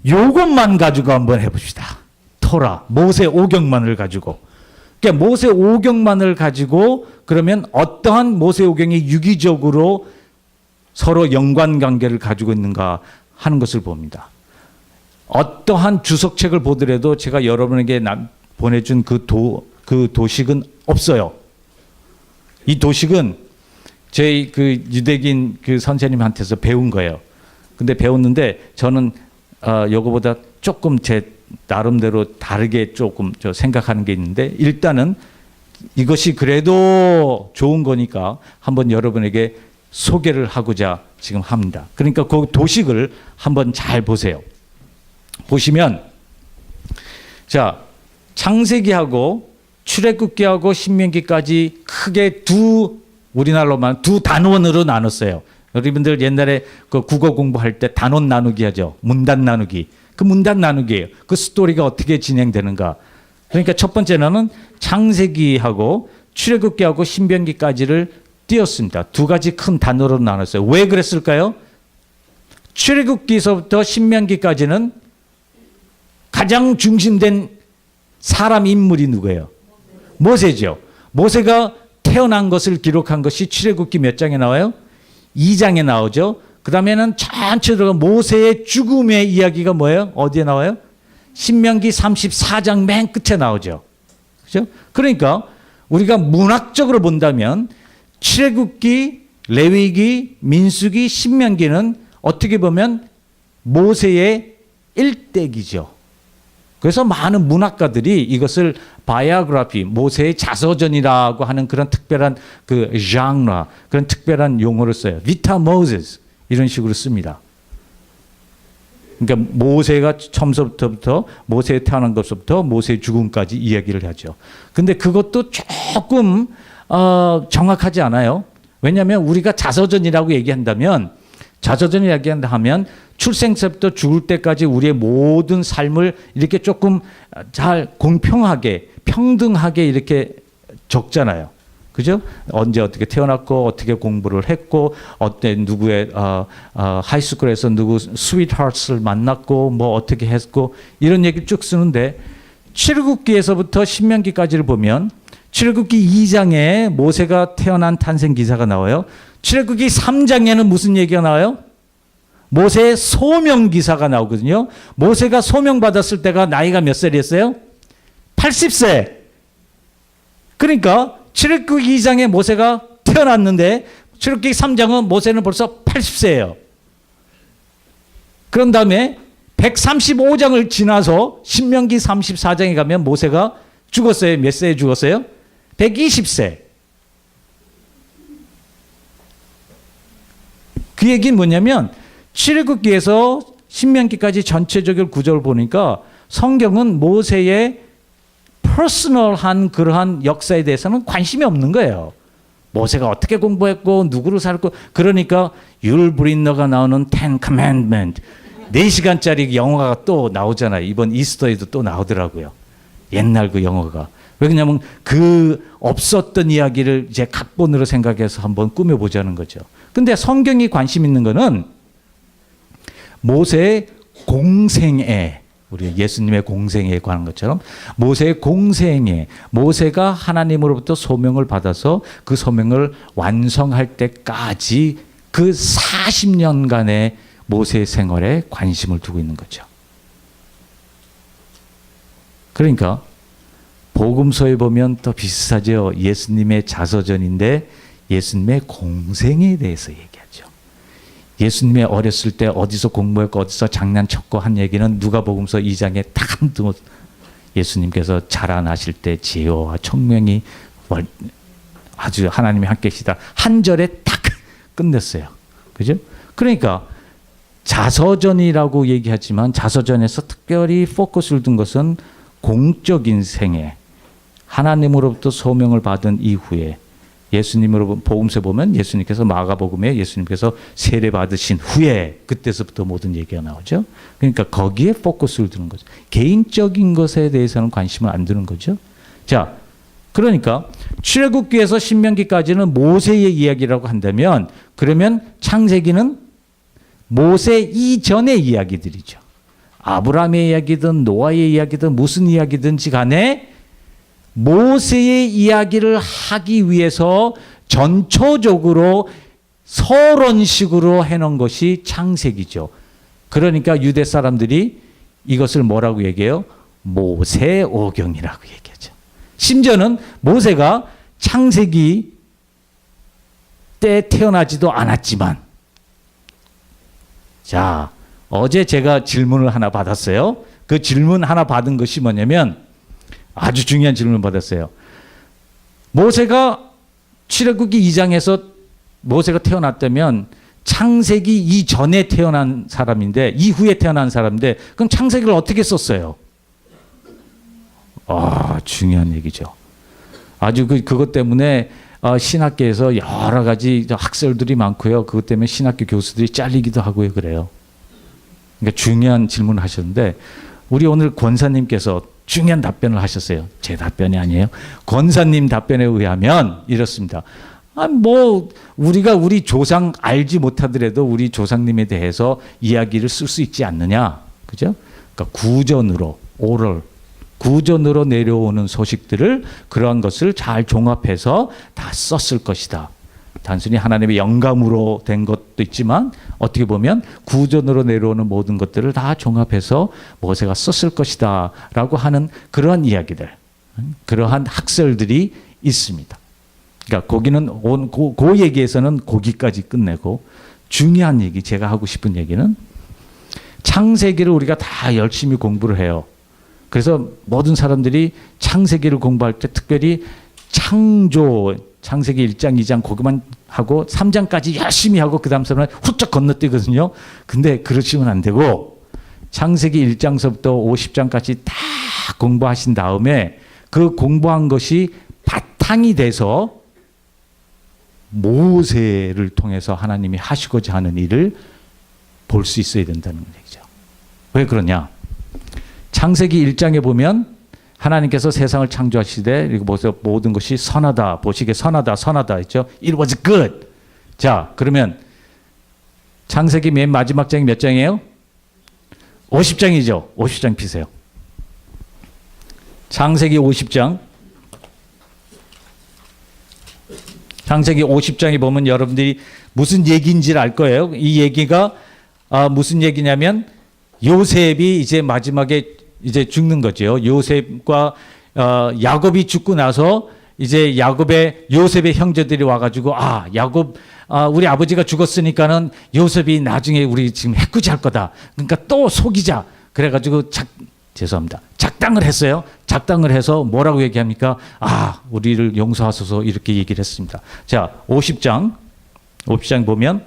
요것만 가지고 한번 해봅시다. 토라, 모세 오경만을 가지고. 그러니까 모세 오경만을 가지고 그러면 어떠한 모세 오경이 유기적으로 서로 연관관계를 가지고 있는가 하는 것을 봅니다. 어떠한 주석책을 보더라도 제가 여러분에게 보내준 그 도식은 없어요. 이 도식은 저희 그 유대긴 그 선생님한테서 배운 거예요. 근데 배웠는데 저는 요거보다 조금 제 나름대로 다르게 조금 저 생각하는 게 있는데 일단은 이것이 그래도 좋은 거니까 한번 여러분에게 소개를 하고자 지금 합니다. 그러니까 그 도식을 한번 잘 보세요. 보시면 자, 창세기하고 출애굽기하고 신명기까지 크게 우리나라로만 두 단원으로 나눴어요. 여러분들 옛날에 그 국어 공부할 때 단원 나누기 하죠. 문단 나누기. 그 문단 나누기예요. 그 스토리가 어떻게 진행되는가. 그러니까 첫 번째는 창세기하고 출애굽기하고 신명기까지를 띄었습니다. 두 가지 큰 단어로 나눴어요. 왜 그랬을까요? 출애굽기서부터 신명기까지는 가장 중심된 사람 인물이 누구예요? 모세죠. 모세가 태어난 것을 기록한 것이 출애굽기 몇 장에 나와요? 2장에 나오죠. 그 다음에는 전체적으로 모세의 죽음의 이야기가 뭐예요? 어디에 나와요? 신명기 34장 맨 끝에 나오죠. 그렇죠? 그러니까 우리가 문학적으로 본다면 출애굽기, 레위기, 민수기, 신명기는 어떻게 보면 모세의 일대기죠. 그래서 많은 문학가들이 이것을 바이오그래피, 모세의 자서전이라고 하는 그런 특별한 그 장르, 그런 특별한 용어를 써요. 비타 모세스 이런 식으로 씁니다. 그러니까 모세가 처음부터 모세 태어난 것부터 모세의 죽음까지 이야기를 하죠. 근데 그것도 조금 정확하지 않아요. 왜냐하면 우리가 자서전이라고 얘기한다면 자서전을 이야기한다면 출생서부터 죽을 때까지 우리의 모든 삶을 이렇게 조금 잘 공평하게 평등하게 이렇게 적잖아요. 그죠? 언제 어떻게 태어났고 어떻게 공부를 했고 어때 누구의 하이스쿨에서 누구 스윗하트를 만났고 뭐 어떻게 했고 이런 얘기 쭉 쓰는데 출애굽기에서부터 신명기까지를 보면 출애굽기 2장에 모세가 태어난 탄생 기사가 나와요. 출애굽기 3장에는 무슨 얘기가 나와요? 모세의 소명 기사가 나오거든요. 모세가 소명 받았을 때가 나이가 몇 살이었어요? 80세. 그러니까 출애굽기 2장에 모세가 태어났는데 출애굽기 3장은 모세는 벌써 80세예요. 그런 다음에 135장을 지나서 신명기 34장에 가면 모세가 죽었어요. 몇 세에 죽었어요? 120세. 그 얘기는 뭐냐면 출애굽기에서 신명기까지 전체적인 구조를 보니까 성경은 모세의 퍼스널한 그러한 역사에 대해서는 관심이 없는 거예요. 모세가 어떻게 공부했고 누구를 살고 그러니까 율브린너가 나오는 Ten Commandment 4시간짜리 영화가 또 나오잖아요. 이번 이스터에도 또 나오더라고요. 옛날 그 영화가. 왜냐하면 그 없었던 이야기를 이제 각본으로 생각해서 한번 꾸며보자는 거죠. 근데 성경이 관심 있는 거는 모세의 공생애, 우리 예수님의 공생애에 관한 것처럼 모세의 공생애, 모세가 하나님으로부터 소명을 받아서 그 소명을 완성할 때까지 그 40년간의 모세의 생활에 관심을 두고 있는 거죠. 그러니까 복음서에 보면 또 비슷하죠. 예수님의 자서전인데 예수님의 공생에 대해서 얘기하죠. 예수님의 어렸을 때 어디서 공부했고 어디서 장난쳤고 한 얘기는 누가복음서 2장에 딱 예수님께서 자라나실 때 지혜와 청명이 아주 하나님이 함께 계시다 한 절에 딱 끝냈어요. 그죠? 그러니까 자서전이라고 얘기하지만 자서전에서 특별히 포커스를 둔 것은 공적인 생애, 하나님으로부터 소명을 받은 이후에 예수님으로 복음서에 보면 예수님께서 마가복음에 예수님께서 세례 받으신 후에 그때서부터 모든 얘기가 나오죠. 그러니까 거기에 포커스를 두는 거죠. 개인적인 것에 대해서는 관심을 안 두는 거죠. 자, 그러니까 출애굽기에서 신명기까지는 모세의 이야기라고 한다면 그러면 창세기는 모세 이전의 이야기들이죠. 아브라함의 이야기든 노아의 이야기든 무슨 이야기든지 간에 모세의 이야기를 하기 위해서 전초적으로 서론식으로 해놓은 것이 창세기죠. 그러니까 유대 사람들이 이것을 뭐라고 얘기해요? 모세오경이라고 얘기하죠. 심지어는 모세가 창세기 때 태어나지도 않았지만 자, 어제 제가 질문을 하나 받았어요. 그 질문 하나 받은 것이 뭐냐면 아주 중요한 질문을 받았어요. 모세가 출애굽기 2장에서 모세가 태어났다면 창세기 이전에 태어난 사람인데 이후에 태어난 사람인데 그럼 창세기를 어떻게 썼어요? 중요한 얘기죠. 아주 그것 때문에 신학계에서 여러 가지 학설들이 많고요. 그것 때문에 신학교 교수들이 잘리기도 하고요. 그래요. 그러니까 중요한 질문을 하셨는데 우리 오늘 권사님께서 중요한 답변을 하셨어요. 제 답변이 아니에요. 권사님 답변에 의하면 이렇습니다. 우리가 우리 조상 알지 못하더라도 우리 조상님에 대해서 이야기를 쓸 수 있지 않느냐. 그죠? 그러니까 구전으로 내려오는 소식들을 그러한 것을 잘 종합해서 다 썼을 것이다. 단순히 하나님의 영감으로 된 것도 있지만 어떻게 보면 구전으로 내려오는 모든 것들을 다 종합해서 모세가 썼을 것이다 라고 하는 그러한 이야기들, 그러한 학설들이 있습니다. 그러니까 거기는 그 얘기에서는 거기까지 끝내고 중요한 얘기, 제가 하고 싶은 얘기는 창세기를 우리가 다 열심히 공부를 해요. 그래서 모든 사람들이 창세기를 공부할 때 특별히 창세기 1장, 2장 거기만 하고 3장까지 열심히 하고 그 다음 사람은 훌쩍 건너뛰거든요. 근데 그러시면 안 되고 창세기 1장서부터 50장까지 다 공부하신 다음에 그 공부한 것이 바탕이 돼서 모세를 통해서 하나님이 하시고자 하는 일을 볼 수 있어야 된다는 얘기죠. 왜 그러냐? 창세기 1장에 보면 하나님께서 세상을 창조하시되 이거 보세요. 모든 것이 선하다. 보시기에 선하다 했죠. It was good. 자, 그러면 창세기 맨 마지막 장이 몇 장이에요? 50장이죠. 50장 피세요. 창세기 50장. 창세기 50장에 보면 여러분들이 무슨 얘기인지를 알 거예요. 이 얘기가 무슨 얘기냐면 요셉이 이제 마지막에 이제 죽는 거죠. 요셉과 야곱이 죽고 나서 이제 요셉의 형제들이 와가지고 야곱 우리 아버지가 죽었으니까는 요셉이 나중에 우리 지금 해코지할 거다. 그러니까 또 속이자. 그래가지고 죄송합니다. 작당을 했어요. 작당을 해서 뭐라고 얘기합니까? 우리를 용서하소서 이렇게 얘기를 했습니다. 자, 50장 보면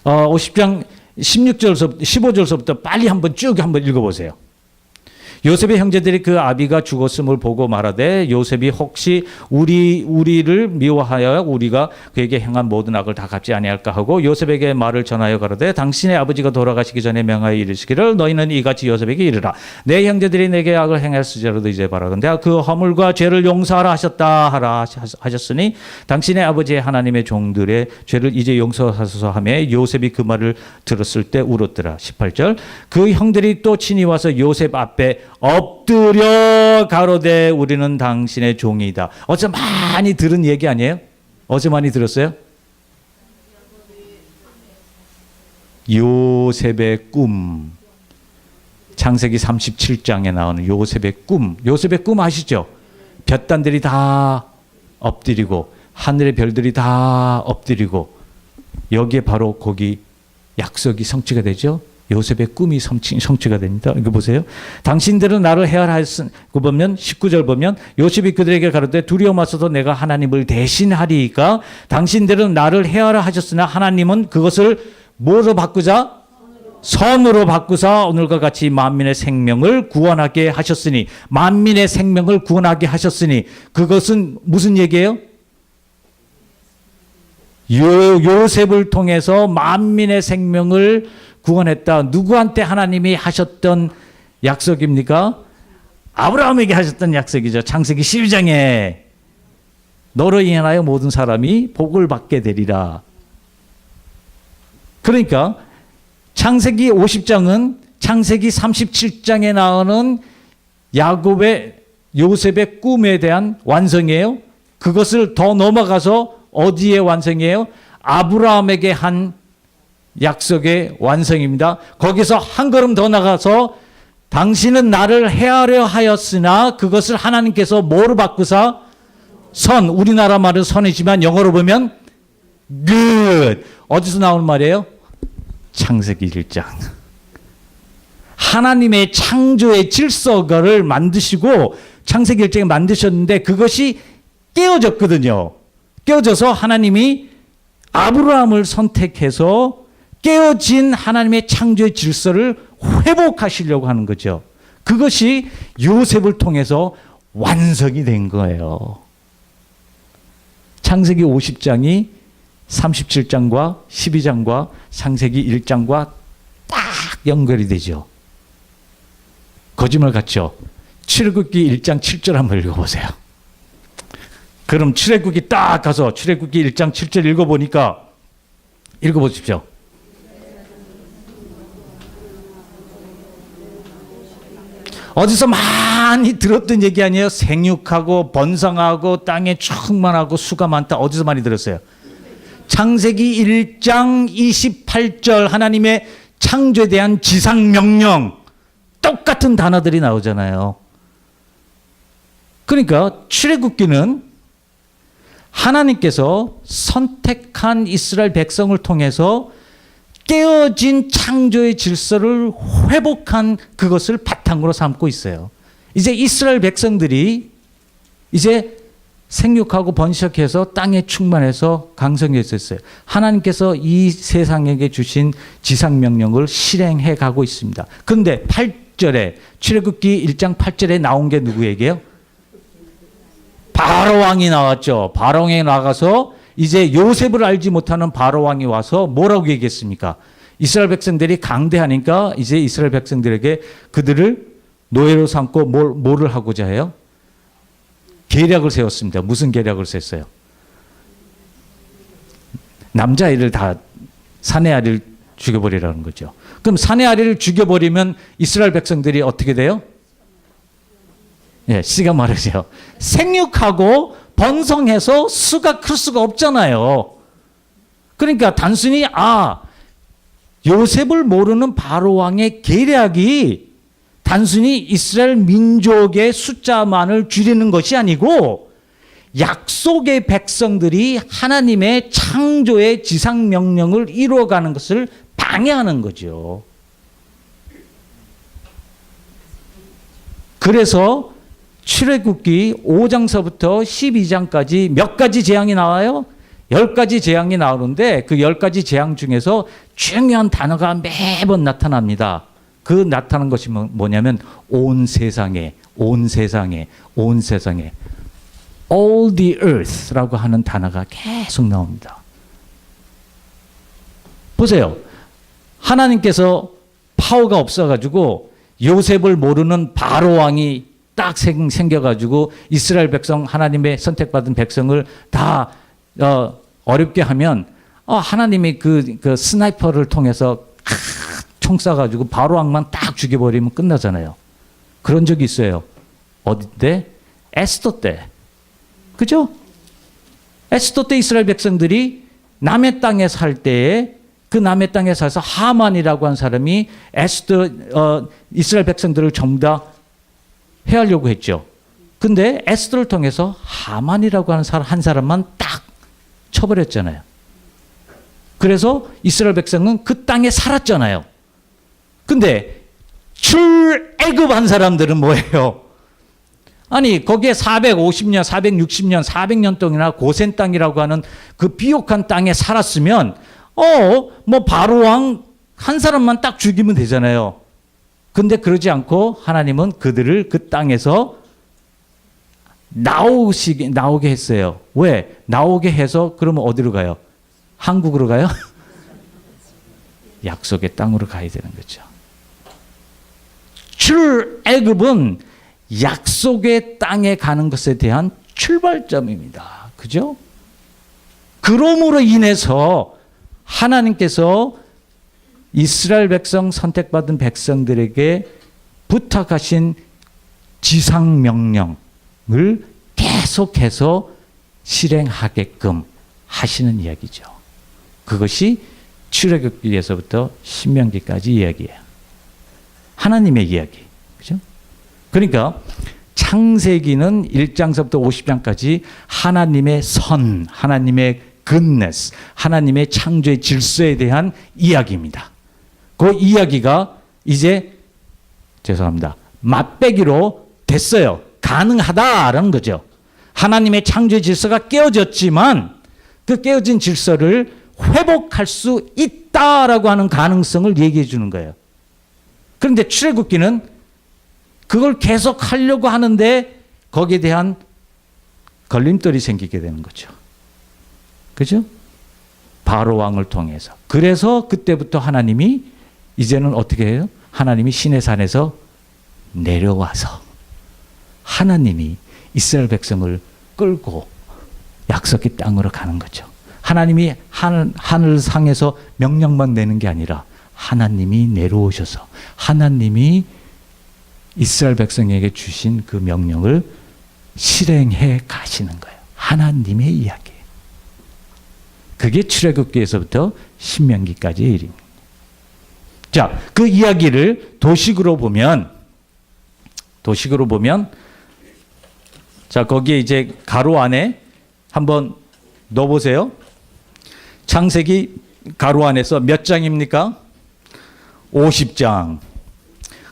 50장 15절서부터 빨리 쭉 한번 읽어보세요. 요셉의 형제들이 그 아비가 죽었음을 보고 말하되 요셉이 혹시 우리를 미워하여 우리가 그에게 행한 모든 악을 다 갚지 아니할까 하고 요셉에게 말을 전하여 가로되 당신의 아버지가 돌아가시기 전에 명하여 이르시기를 너희는 이같이 요셉에게 이르라 내 형제들이 내게 악을 행했으리라도 이제 바라 내가 그 허물과 죄를 용서하라 하셨으니 당신의 아버지의 하나님의 종들의 죄를 이제 용서하소서 하며 요셉이 그 말을 들었을 때 울었더라. 18절 그 형들이 또 친히 와서 요셉 앞에 엎드려 가로되 우리는 당신의 종이다. 어제 많이 들은 얘기 아니에요? 어제 많이 들었어요? 요셉의 꿈. 창세기 37장에 나오는 요셉의 꿈. 요셉의 꿈 아시죠? 볕단들이 다 엎드리고 하늘의 별들이 다 엎드리고 여기에 바로 거기 약속이 성취가 되죠. 요셉의 꿈이 성취가 됩니다. 이거 보세요. 당신들은 나를 헤아렸으니 보면 19절 보면 요셉이 그들에게 가로되 두려움 마소서 내가 하나님을 대신하리이까 당신들은 나를 헤아려 하셨으나 하나님은 그것을 뭐로 바꾸자? 선으로 바꾸사 오늘과 같이 만민의 생명을 구원하게 하셨으니 만민의 생명을 구원하게 하셨으니 그것은 무슨 얘기예요? 요셉을 통해서 만민의 생명을 구원했다. 누구한테 하나님이 하셨던 약속입니까? 아브라함에게 하셨던 약속이죠. 창세기 12장에 너로 인하여 모든 사람이 복을 받게 되리라. 그러니까 창세기 50장은 창세기 37장에 나오는 요셉의 꿈에 대한 완성이에요. 그것을 더 넘어가서 어디에 완성이에요? 아브라함에게 한 약속의 완성입니다. 거기서 한 걸음 더 나가서 당신은 나를 헤아려 하였으나 그것을 하나님께서 뭐로 바꾸사? 선. 우리나라 말은 선이지만 영어로 보면 good. 어디서 나오는 말이에요? 창세기 1장. 하나님의 창조의 질서를 만드시고 창세기 1장에 만드셨는데 그것이 깨어졌거든요. 깨어져서 하나님이 아브라함을 선택해서 깨어진 하나님의 창조의 질서를 회복하시려고 하는 거죠. 그것이 요셉을 통해서 완성이 된 거예요. 창세기 50장이 37장과 12장과 창세기 1장과 딱 연결이 되죠. 거짓말 같죠? 출애굽기 1장 7절 한번 읽어보세요. 그럼 출애굽기 딱 가서 출애굽기 1장 7절 읽어보십시오. 어디서 많이 들었던 얘기 아니에요? 생육하고 번성하고 땅에 충만하고 수가 많다. 어디서 많이 들었어요? 창세기 1장 28절 하나님의 창조에 대한 지상명령 똑같은 단어들이 나오잖아요. 그러니까 출애굽기는 하나님께서 선택한 이스라엘 백성을 통해서 깨어진 창조의 질서를 회복한 그것을 바탕으로 삼고 있어요. 이제 이스라엘 백성들이 이제 생육하고 번식해서 땅에 충만해서 강성해졌어요. 하나님께서 이 세상에게 주신 지상명령을 실행해 가고 있습니다. 그런데 8절에 출애굽기 1장 8절에 나온 게 누구에게요? 바로왕이 나왔죠. 바로왕이 나가서 이제 요셉을 알지 못하는 바로왕이 와서 뭐라고 얘기했습니까? 이스라엘 백성들이 강대하니까 이제 이스라엘 백성들에게 그들을 노예로 삼고 뭐를 하고자 해요? 계략을 세웠습니다. 무슨 계략을 세웠어요? 남자아이를 다 사내 아이를 죽여버리라는 거죠. 그럼 사내 아이를 죽여버리면 이스라엘 백성들이 어떻게 돼요? 예, 씨가 마르죠. 생육하고 번성해서 수가 클 수가 없잖아요. 그러니까 단순히 요셉을 모르는 바로 왕의 계략이 단순히 이스라엘 민족의 숫자만을 줄이는 것이 아니고 약속의 백성들이 하나님의 창조의 지상 명령을 이루어가는 것을 방해하는 거죠. 그래서 출애굽기 5장서부터 12장까지 몇 가지 재앙이 나와요? 10가지 재앙이 나오는데 그 10가지 재앙 중에서 중요한 단어가 매번 나타납니다. 그 나타난 것이 뭐냐면 온 세상에 all the earth라고 하는 단어가 계속 나옵니다. 보세요. 하나님께서 파워가 없어가지고 요셉을 모르는 바로 왕이 딱 생겨가지고 이스라엘 백성, 하나님의 선택받은 백성을 다 어렵게 하면 하나님이 그 스나이퍼를 통해서 총 쏴가지고 바로 왕만 딱 죽여버리면 끝나잖아요. 그런 적이 있어요. 어디 때? 에스더 때. 그죠? 에스더 때 이스라엘 백성들이 남의 땅에 살 때에 그 남의 땅에 살아서 하만이라고 한 사람이 이스라엘 백성들을 전부 다 해하려고 했죠. 근데 에스더를 통해서 하만이라고 하는 한 사람만 딱 쳐버렸잖아요. 그래서 이스라엘 백성은 그 땅에 살았잖아요. 근데 출애굽한 사람들은 뭐예요? 아니 거기에 450년, 460년, 400년 동안이나 고센 땅이라고 하는 그 비옥한 땅에 살았으면 바로 왕 한 사람만 딱 죽이면 되잖아요. 근데 그러지 않고 하나님은 그들을 그 땅에서 나오게 했어요. 왜? 나오게 해서 그러면 어디로 가요? 한국으로 가요? 약속의 땅으로 가야 되는 거죠. 출애굽은 약속의 땅에 가는 것에 대한 출발점입니다. 그죠? 그러므로 인해서 하나님께서 이스라엘 백성, 선택받은 백성들에게 부탁하신 지상 명령을 계속해서 실행하게끔 하시는 이야기죠. 그것이 출애굽기에서부터 신명기까지 이야기예요. 하나님의 이야기. 그죠? 그러니까 창세기는 1장서부터 50장까지 하나님의 선, 하나님의 goodness, 하나님의 창조의 질서에 대한 이야기입니다. 그 이야기가 이제 맛배기로 됐어요. 가능하다라는 거죠. 하나님의 창조의 질서가 깨어졌지만 그 깨어진 질서를 회복할 수 있다라고 하는 가능성을 얘기해 주는 거예요. 그런데 출애굽기는 그걸 계속 하려고 하는데 거기에 대한 걸림돌이 생기게 되는 거죠. 그죠? 바로 왕을 통해서. 그래서 그때부터 하나님이 이제는 어떻게 해요? 하나님이 시내산에서 내려와서 하나님이 이스라엘 백성을 끌고 약속의 땅으로 가는 거죠. 하나님이 하늘상에서 명령만 내는 게 아니라 하나님이 내려오셔서 하나님이 이스라엘 백성에게 주신 그 명령을 실행해 가시는 거예요. 하나님의 이야기. 그게 출애굽기에서부터 신명기까지의 일입니다. 자, 그 이야기를 도식으로 보면 자, 거기에 이제 가로 안에 한번 넣어보세요. 창세기 가로 안에서 몇 장입니까? 50장.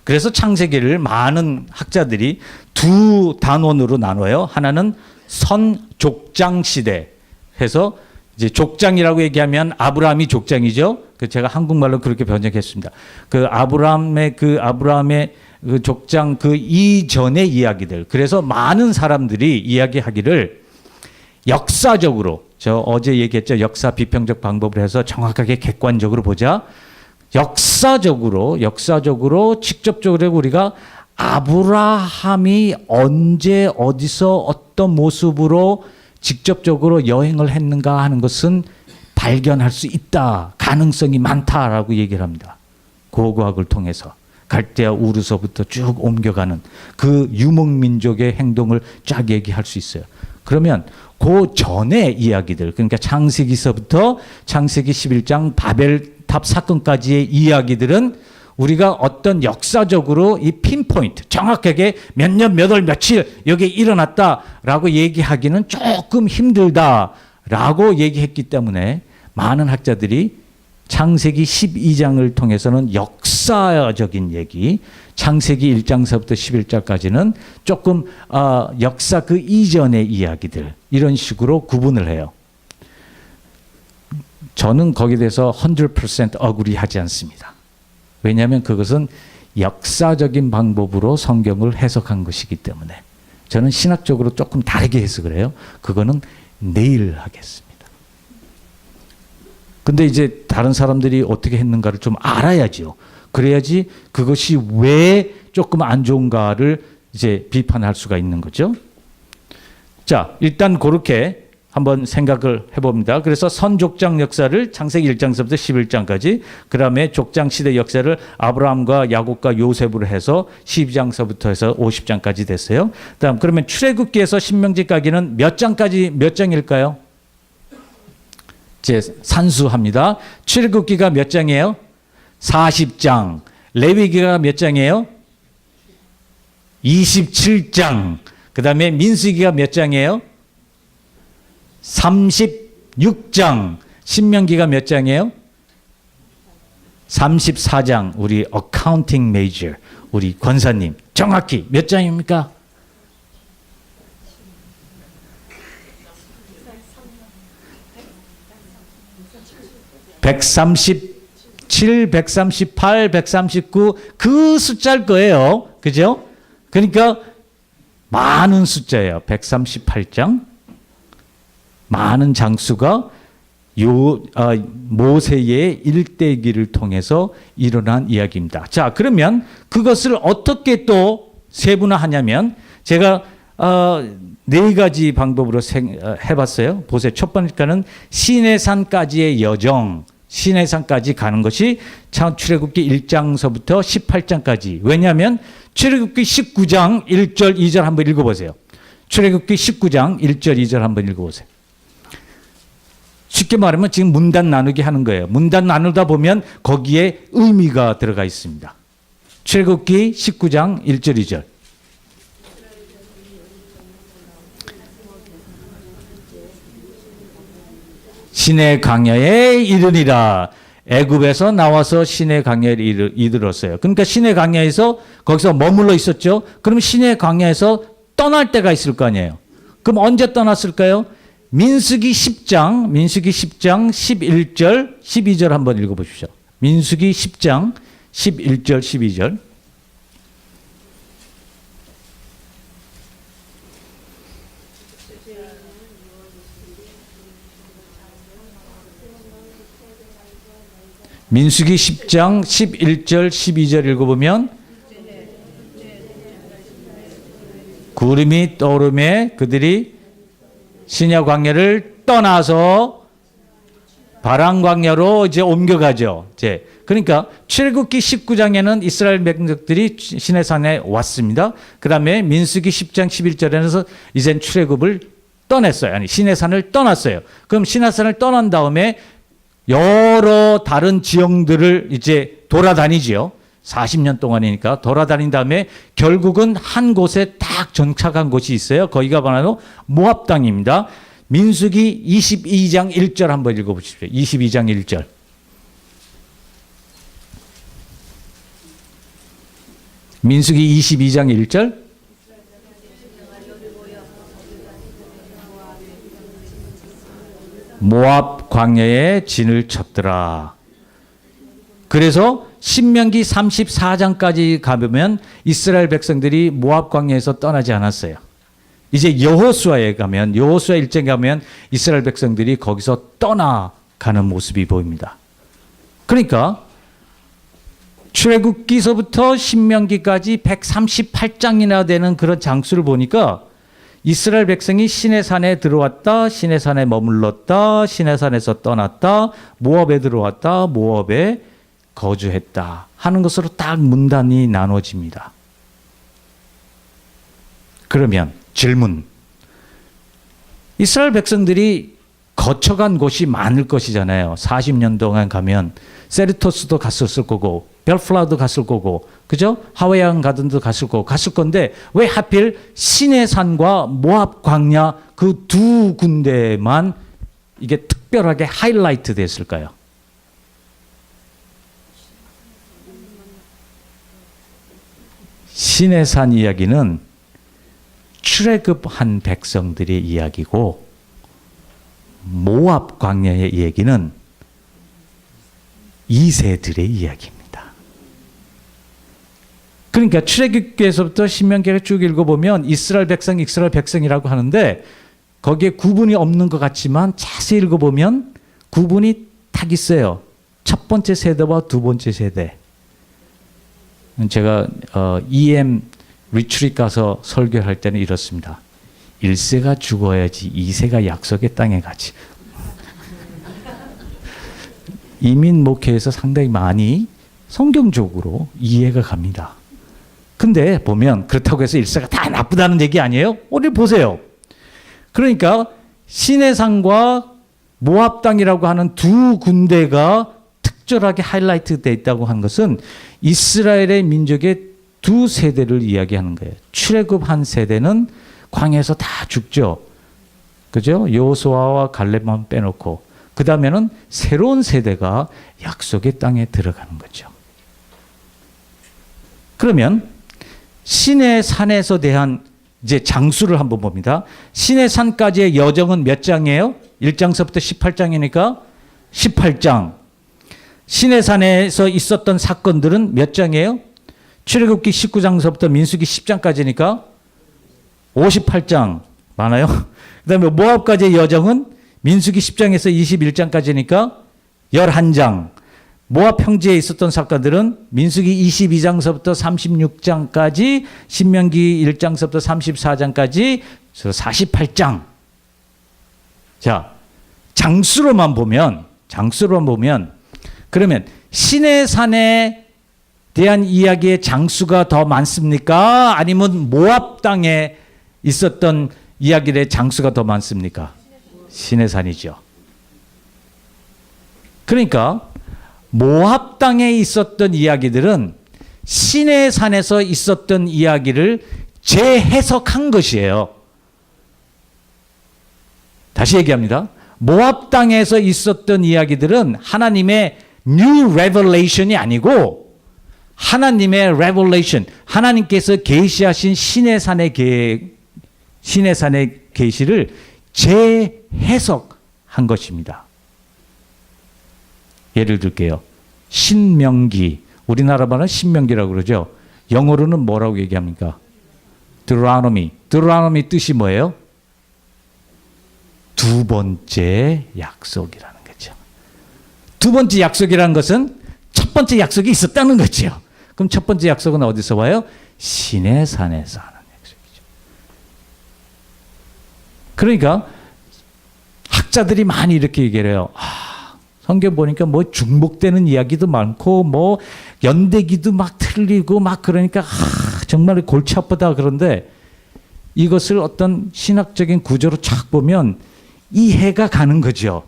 그래서 창세기를 많은 학자들이 두 단원으로 나눠요. 하나는 선족장 시대 해서 이제 족장이라고 얘기하면 아브라함이 족장이죠. 그 제가 한국말로 그렇게 번역했습니다. 그 아브라함의 그 족장 그 이전의 이야기들. 그래서 많은 사람들이 이야기하기를 역사적으로 저 어제 얘기했죠. 역사 비평적 방법을 해서 정확하게 객관적으로 보자. 역사적으로 직접적으로 우리가 아브라함이 언제 어디서 어떤 모습으로 직접적으로 여행을 했는가 하는 것은 발견할 수 있다. 가능성이 많다라고 얘기를 합니다. 고고학을 통해서 갈대아 우르서부터 쭉 옮겨가는 그 유목민족의 행동을 쫙 얘기할 수 있어요. 그러면 그 전의 이야기들, 그러니까 창세기서부터 창세기 11장 바벨탑 사건까지의 이야기들은 우리가 어떤 역사적으로 이 핀포인트, 정확하게 몇 년, 몇 월, 며칠 여기 일어났다라고 얘기하기는 조금 힘들다라고 얘기했기 때문에 많은 학자들이 창세기 12장을 통해서는 역사적인 얘기, 창세기 1장서부터 11장까지는 조금 역사 그 이전의 이야기들 이런 식으로 구분을 해요. 저는 거기에 대해서 100% 어그리하지 않습니다. 왜냐하면 그것은 역사적인 방법으로 성경을 해석한 것이기 때문에 저는 신학적으로 조금 다르게 해석을 해요. 그거는 내일 하겠습니다. 근데 이제 다른 사람들이 어떻게 했는가를 좀 알아야죠. 그래야지 그것이 왜 조금 안 좋은가를 이제 비판할 수가 있는 거죠. 자, 일단 그렇게 한번 생각을 해봅니다. 그래서 선족장 역사를 창세기 1장서부터 11장까지, 그 다음에 족장 시대 역사를 아브라함과 야곱과 요셉으로 해서 12장서부터 해서 50장까지 됐어요. 다음 그러면 출애굽기에서 신명기까지는 몇 장까지 몇 장일까요? 이제 산수합니다. 출애굽기가 몇 장이에요? 40장. 레위기가 몇 장이에요? 27장. 그 다음에 민수기가 몇 장이에요? 36장. 신명기가 몇 장이에요? 34장. 우리 어카운팅 메이저, 우리 권사님 정확히 몇 장입니까? 137, 138, 139 그 숫자일 거예요. 그죠? 그러니까 많은 숫자예요. 138장. 많은 장수가 모세의 일대기를 통해서 일어난 이야기입니다. 자, 그러면 그것을 어떻게 또 세분화하냐면 제가 네 가지 방법으로 해봤어요. 보세요. 첫 번째는 시내산까지의 여정, 시내산까지 가는 것이 출애굽기 1장서부터 18장까지. 왜냐하면 출애굽기 19장 1절 2절 한번 읽어보세요. 출애굽기 19장 1절 2절 한번 읽어보세요. 쉽게 말하면 지금 문단 나누기 하는 거예요. 문단 나누다 보면 거기에 의미가 들어가 있습니다. 출애굽기 19장 1절 2절. 시내 강야에 이르니라. 애굽에서 나와서 시내 강야에 이르렀어요. 그러니까 시내 강야에서 거기서 머물러 있었죠. 그럼 시내 강야에서 떠날 때가 있을 거 아니에요. 그럼 언제 떠났을까요? 민수기 10장 11절 12절 한번 읽어보십시오. 민수기 10장 11절 12절. 민수기 10장 11절 12절 읽어보면 구름이 떠오르매 그들이 시내 광야를 떠나서 바람 광야로 이제 옮겨가죠. 이제 그러니까 출애굽기 19장에는 이스라엘 백성들이 시내산에 왔습니다. 그다음에 민수기 10장 11절에서 이젠 출애굽을 떠났어요. 아니 시내산을 떠났어요. 그럼 시내산을 떠난 다음에 여러 다른 지형들을 이제 돌아다니지요. 40년 동안이니까 돌아다닌 다음에 결국은 한 곳에 딱 정착한 곳이 있어요. 거기가 바로 모압 땅입니다. 민수기 22장 1절 한번 읽어보십시오. 22장 1절. 민수기 22장 1절. 모압 광야에 진을 쳤더라. 그래서 신명기 34장까지 가보면 이스라엘 백성들이 모압 광야에서 떠나지 않았어요. 이제 여호수아에 가면, 여호수아 1장에 가면 이스라엘 백성들이 거기서 떠나가는 모습이 보입니다. 그러니까 출애굽기서부터 신명기까지 138장이나 되는 그런 장수를 보니까 이스라엘 백성이 시내산에 들어왔다, 시내산에 머물렀다, 시내산에서 떠났다, 모압에 들어왔다, 모압에 거주했다 하는 것으로 딱 문단이 나눠집니다. 그러면 질문. 이스라엘 백성들이 거쳐간 곳이 많을 것이잖아요. 40년 동안 가면 세르토스도 갔었을 거고 벨플라도 갔을 거고, 그죠? 하와이안 가든도 갔을 거고, 갔을 건데 왜 하필 시내산과 모압 광야 그 두 군데만 이게 특별하게 하이라이트 됐을까요? 시내산 이야기는 출애굽한 백성들의 이야기고, 모압 광야의 얘기는 2세들의 이야기입니다. 그러니까 출애굽기에서부터 신명기를 쭉 읽어보면 이스라엘 백성이라고 하는데 거기에 구분이 없는 것 같지만 자세히 읽어보면 구분이 딱 있어요. 첫 번째 세대와 두 번째 세대. 제가 EM 리트릿 가서 설교할 때는 이렇습니다. 1세가 죽어야지 2세가 약속의 땅에 가지. 이민 목회에서 상당히 많이 성경적으로 이해가 갑니다. 근데 보면 그렇다고 해서 1세가 다 나쁘다는 얘기 아니에요? 오늘 보세요. 그러니까 시내산과 모압 땅이라고 하는 두 군데가 특별하게 하이라이트 되어 있다고 한 것은 이스라엘의 민족의 두 세대를 이야기하는 거예요. 출애굽한 세대는 광야에서 다 죽죠. 그죠? 여호수아와 갈렙만 빼놓고. 그 다음에는 새로운 세대가 약속의 땅에 들어가는 거죠. 그러면 신의 산에서 대한 이제 장수를 한번 봅니다. 신의 산까지의 여정은 몇 장이에요? 1장서부터 18장이니까 18장. 신의 산에서 있었던 사건들은 몇 장이에요? 출애굽기 19장서부터 민수기 10장까지니까 58장. 많아요? 그 다음에 모압까지의 여정은 민수기 10장에서 21장까지니까 11장. 모압 평지에 있었던 사건들은 민수기 22장서부터 36장까지, 신명기 1장서부터 34장까지 48장. 자, 장수로만 보면 그러면 시내산에 대한 이야기의 장수가 더 많습니까? 아니면 모압 땅에 있었던 이야기의 장수가 더 많습니까? 시내산이죠. 그러니까 모압 땅에 있었던 이야기들은 시내산에서 있었던 이야기를 재해석한 것이에요. 다시 얘기합니다. 모압 땅에서 있었던 이야기들은 하나님의 new revelation이 아니고 하나님의 revelation, 하나님께서 계시하신 시내산의 계시를 재해석한 것입니다. 예를 들게요. 신명기, 우리나라 말은 신명기라고 그러죠. 영어로는 뭐라고 얘기합니까? Deuteronomy. Deuteronomy 뜻이 뭐예요? 두 번째 약속이라는 거죠. 두 번째 약속이라는 것은 첫 번째 약속이 있었다는 거죠. 그럼 첫 번째 약속은 어디서 와요? 시내산에서 하는 약속이죠. 그러니까 학자들이 많이 이렇게 얘기를 해요. 성경 보니까 뭐 중복되는 이야기도 많고 뭐 연대기도 막 틀리고 막 그러니까 정말 골치 아프다. 그런데 이것을 어떤 신학적인 구조로 착 보면 이해가 가는 거죠.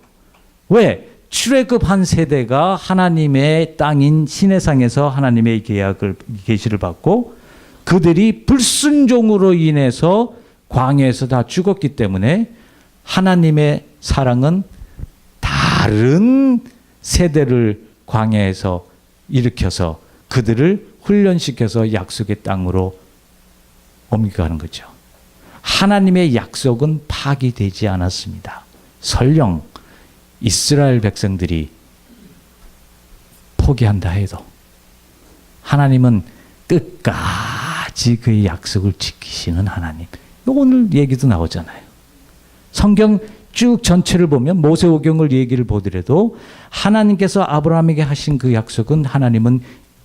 왜? 출애굽한 세대가 하나님의 땅인 시내산에서 하나님의 계시를 받고 그들이 불순종으로 인해서 광야에서 다 죽었기 때문에 하나님의 사랑은 다른 세대를 광야에서 일으켜서 그들을 훈련시켜서 약속의 땅으로 옮겨가는 거죠. 하나님의 약속은 파기되지 않았습니다. 설령 이스라엘 백성들이 포기한다 해도 하나님은 끝까지 그의 약속을 지키시는 하나님. 오늘 얘기도 나오잖아요. 성경 쭉 전체를 보면 모세오경을 얘기를 보더라도 하나님께서 아브라함에게 하신 그 약속은 하나님은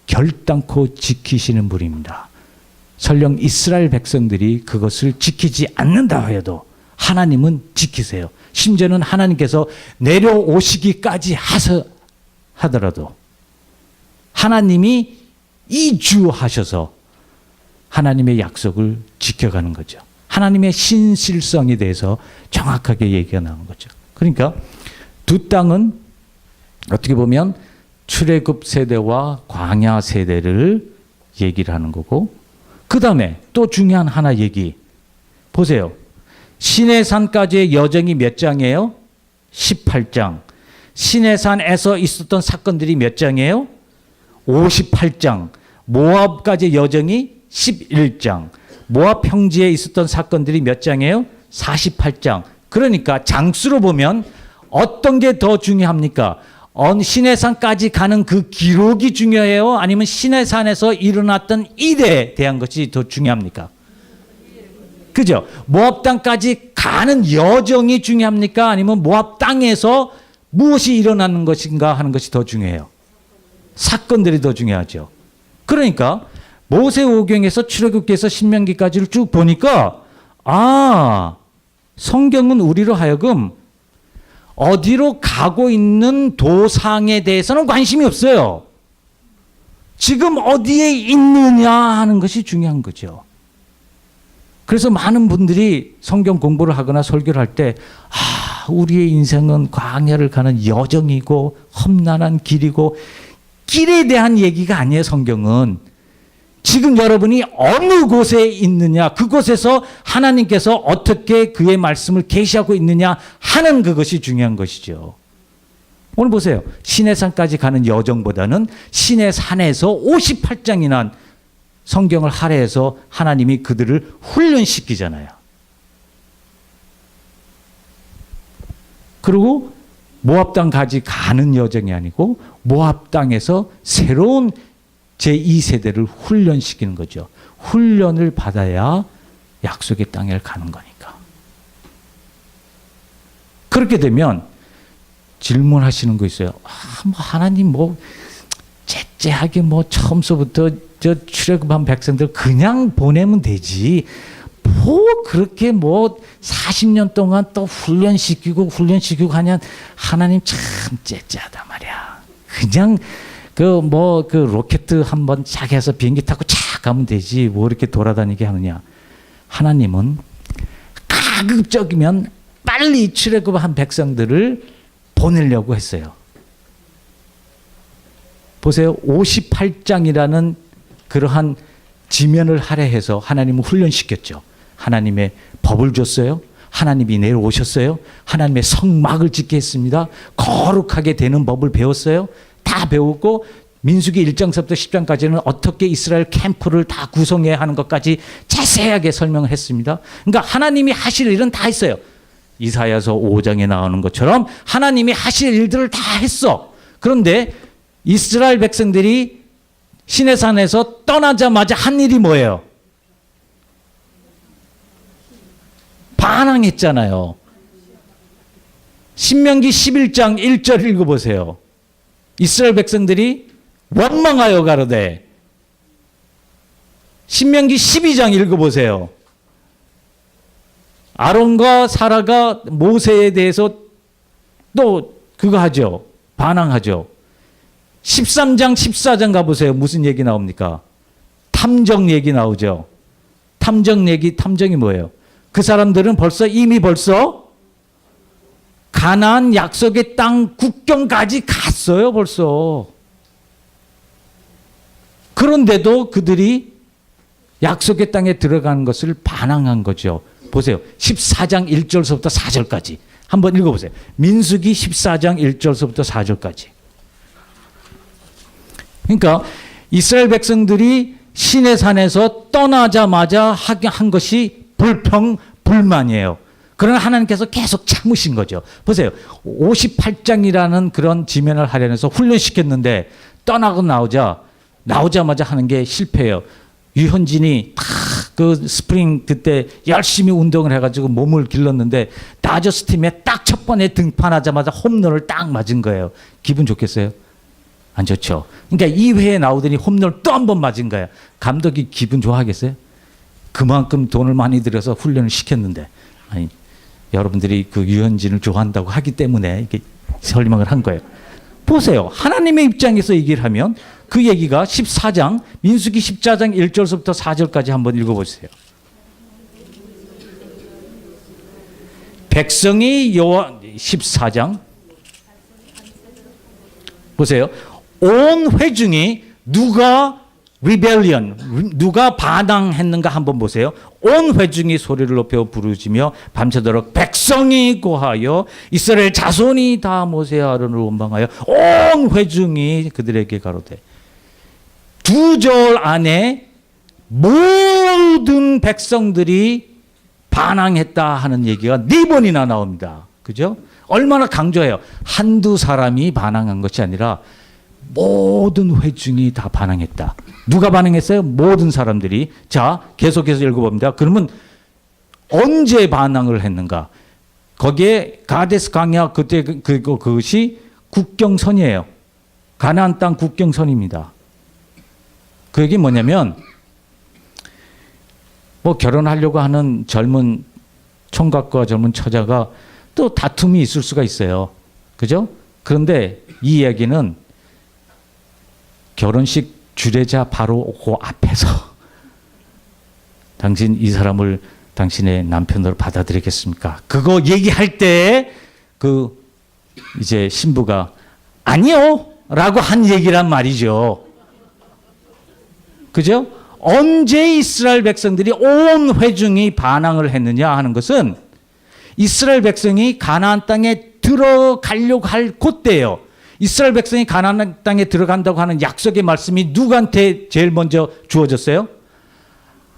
결단코 지키시는 분입니다. 설령 이스라엘 백성들이 그것을 지키지 않는다 해도 하나님은 지키세요. 심지어는 하나님께서 내려오시기까지 하더라도 하나님이 이주하셔서 하나님의 약속을 지켜가는 거죠. 하나님의 신실성에 대해서 정확하게 얘기가 나온 거죠. 그러니까 두 땅은 어떻게 보면 출애굽 세대와 광야 세대를 얘기를 하는 거고, 그 다음에 또 중요한 하나 얘기 보세요. 시내산까지의 여정이 몇 장이에요? 18장. 시내산에서 있었던 사건들이 몇 장이에요? 58장. 모압까지의 여정이 11장. 모압 평지에 있었던 사건들이 몇 장이에요? 48장. 그러니까 장수로 보면 어떤 게 더 중요합니까? 시내산까지 가는 그 기록이 중요해요? 아니면 시내산에서 일어났던 일에 대한 것이 더 중요합니까? 그죠? 모압 땅까지 가는 여정이 중요합니까? 아니면 모압 땅에서 무엇이 일어나는 것인가 하는 것이 더 중요해요? 사건들이 더 중요하죠. 그러니까 모세오경에서 출애굽기에서 신명기까지를 쭉 보니까 성경은 우리로 하여금 어디로 가고 있는 도상에 대해서는 관심이 없어요. 지금 어디에 있느냐 하는 것이 중요한 거죠. 그래서 많은 분들이 성경 공부를 하거나 설교를 할 때 우리의 인생은 광야를 가는 여정이고 험난한 길이고, 길에 대한 얘기가 아니에요. 성경은 지금 여러분이 어느 곳에 있느냐, 그곳에서 하나님께서 어떻게 그의 말씀을 계시하고 있느냐 하는 그것이 중요한 것이죠. 오늘 보세요. 시내산까지 가는 여정보다는 시내산에서 58장이나 성경을 할애해서 하나님이 그들을 훈련시키잖아요. 그리고 모압 땅까지 가는 여정이 아니고 모압 땅에서 새로운 제2세대를 훈련시키는 거죠. 훈련을 받아야 약속의 땅에 가는 거니까. 그렇게 되면 질문하시는 거 있어요. 하나님 째째하게 처음서부터 출애굽한 백성들 그냥 보내면 되지. 그렇게 40년 동안 또 훈련시키고 하냐. 하나님 참 째째하단 말이야. 그냥 그 로켓 한번 착 해서 비행기 타고 착 가면 되지. 이렇게 돌아다니게 하느냐. 하나님은 가급적이면 빨리 출애굽한 백성들을 보내려고 했어요. 보세요. 58장이라는 그러한 지면을 할애해서 하나님은 훈련시켰죠. 하나님의 법을 줬어요. 하나님이 내려오셨어요. 하나님의 성막을 짓게 했습니다. 거룩하게 되는 법을 배웠어요. 다 배우고 민수기 1장서부터 10장까지는 어떻게 이스라엘 캠프를 다 구성해야 하는 것까지 자세하게 설명을 했습니다. 그러니까 하나님이 하실 일은 다 했어요. 이사야서 5장에 나오는 것처럼 하나님이 하실 일들을 다 했어. 그런데 이스라엘 백성들이 시내산에서 떠나자마자 한 일이 뭐예요? 반항했잖아요. 신명기 11장 1절 읽어보세요. 이스라엘 백성들이 원망하여 가로되. 신명기 12장 읽어보세요. 아론과 사라가 모세에 대해서 또 그거 하죠. 반항하죠. 13장 14장 가보세요. 무슨 얘기 나옵니까? 탐정 얘기 나오죠. 탐정이 뭐예요? 그 사람들은 이미 벌써 가나안 약속의 땅 국경까지 갔어요. 벌써. 그런데도 그들이 약속의 땅에 들어가는 것을 반항한 거죠. 보세요. 14장 1절서부터 4절까지 한번 읽어보세요. 민수기 14장 1절서부터 4절까지. 그러니까 이스라엘 백성들이 시내산에서 떠나자마자 한 것이 불평, 불만이에요. 그러나 하나님께서 계속 참으신 거죠. 보세요. 58장이라는 그런 지면을 하려내서 훈련시켰는데 떠나고 나오자마자 하는 게 실패해요. 유현진이 그 스프링 그때 열심히 운동을 해가지고 몸을 길렀는데 다저스 팀에 딱 첫 번에 등판하자마자 홈런을 딱 맞은 거예요. 기분 좋겠어요? 안 좋죠. 그러니까 2회에 나오더니 홈런을 또 한 번 맞은 거예요. 감독이 기분 좋아하겠어요? 그만큼 돈을 많이 들여서 훈련을 시켰는데. 아니, 여러분들이 그 유현진을 좋아한다고 하기 때문에 이렇게 설명을 한 거예요. 보세요. 하나님의 입장에서 얘기를 하면 그 얘기가 14장, 민수기 14장 1절부터 4절까지 한번 읽어보세요. 백성이 14장 보세요. 온 회중이 누가 반항했는가 한번 보세요. 온 회중이 소리를 높여 부르짖며 밤새도록 백성이 고하여 이스라엘 자손이 다 모세 아론을 원망하여 온 회중이 그들에게 가로되 2절 안에 모든 백성들이 반항했다 하는 얘기가 4번이나 나옵니다. 그죠? 얼마나 강조해요. 한두 사람이 반항한 것이 아니라 모든 회중이 다 반항했다. 누가 반항했어요? 모든 사람들이. 자, 계속해서 읽어봅니다. 그러면 언제 반항을 했는가? 거기에 가데스 광야 그때 그것이 국경선이에요. 가나안 땅 국경선입니다. 그 얘기 뭐냐면 뭐 결혼하려고 하는 젊은 총각과 젊은 처자가 또 다툼이 있을 수가 있어요. 그죠? 그런데 이 이야기는 결혼식 주례자 바로 그 앞에서 당신 이 사람을 당신의 남편으로 받아들이겠습니까? 그거 얘기할 때 그 이제 신부가 아니요 라고 한 얘기란 말이죠. 그죠? 언제 이스라엘 백성들이 온 회중이 반항을 했느냐 하는 것은 이스라엘 백성이 가나안 땅에 들어가려고 할 그때예요. 이스라엘 백성이 가나안 땅에 들어간다고 하는 약속의 말씀이 누구한테 제일 먼저 주어졌어요?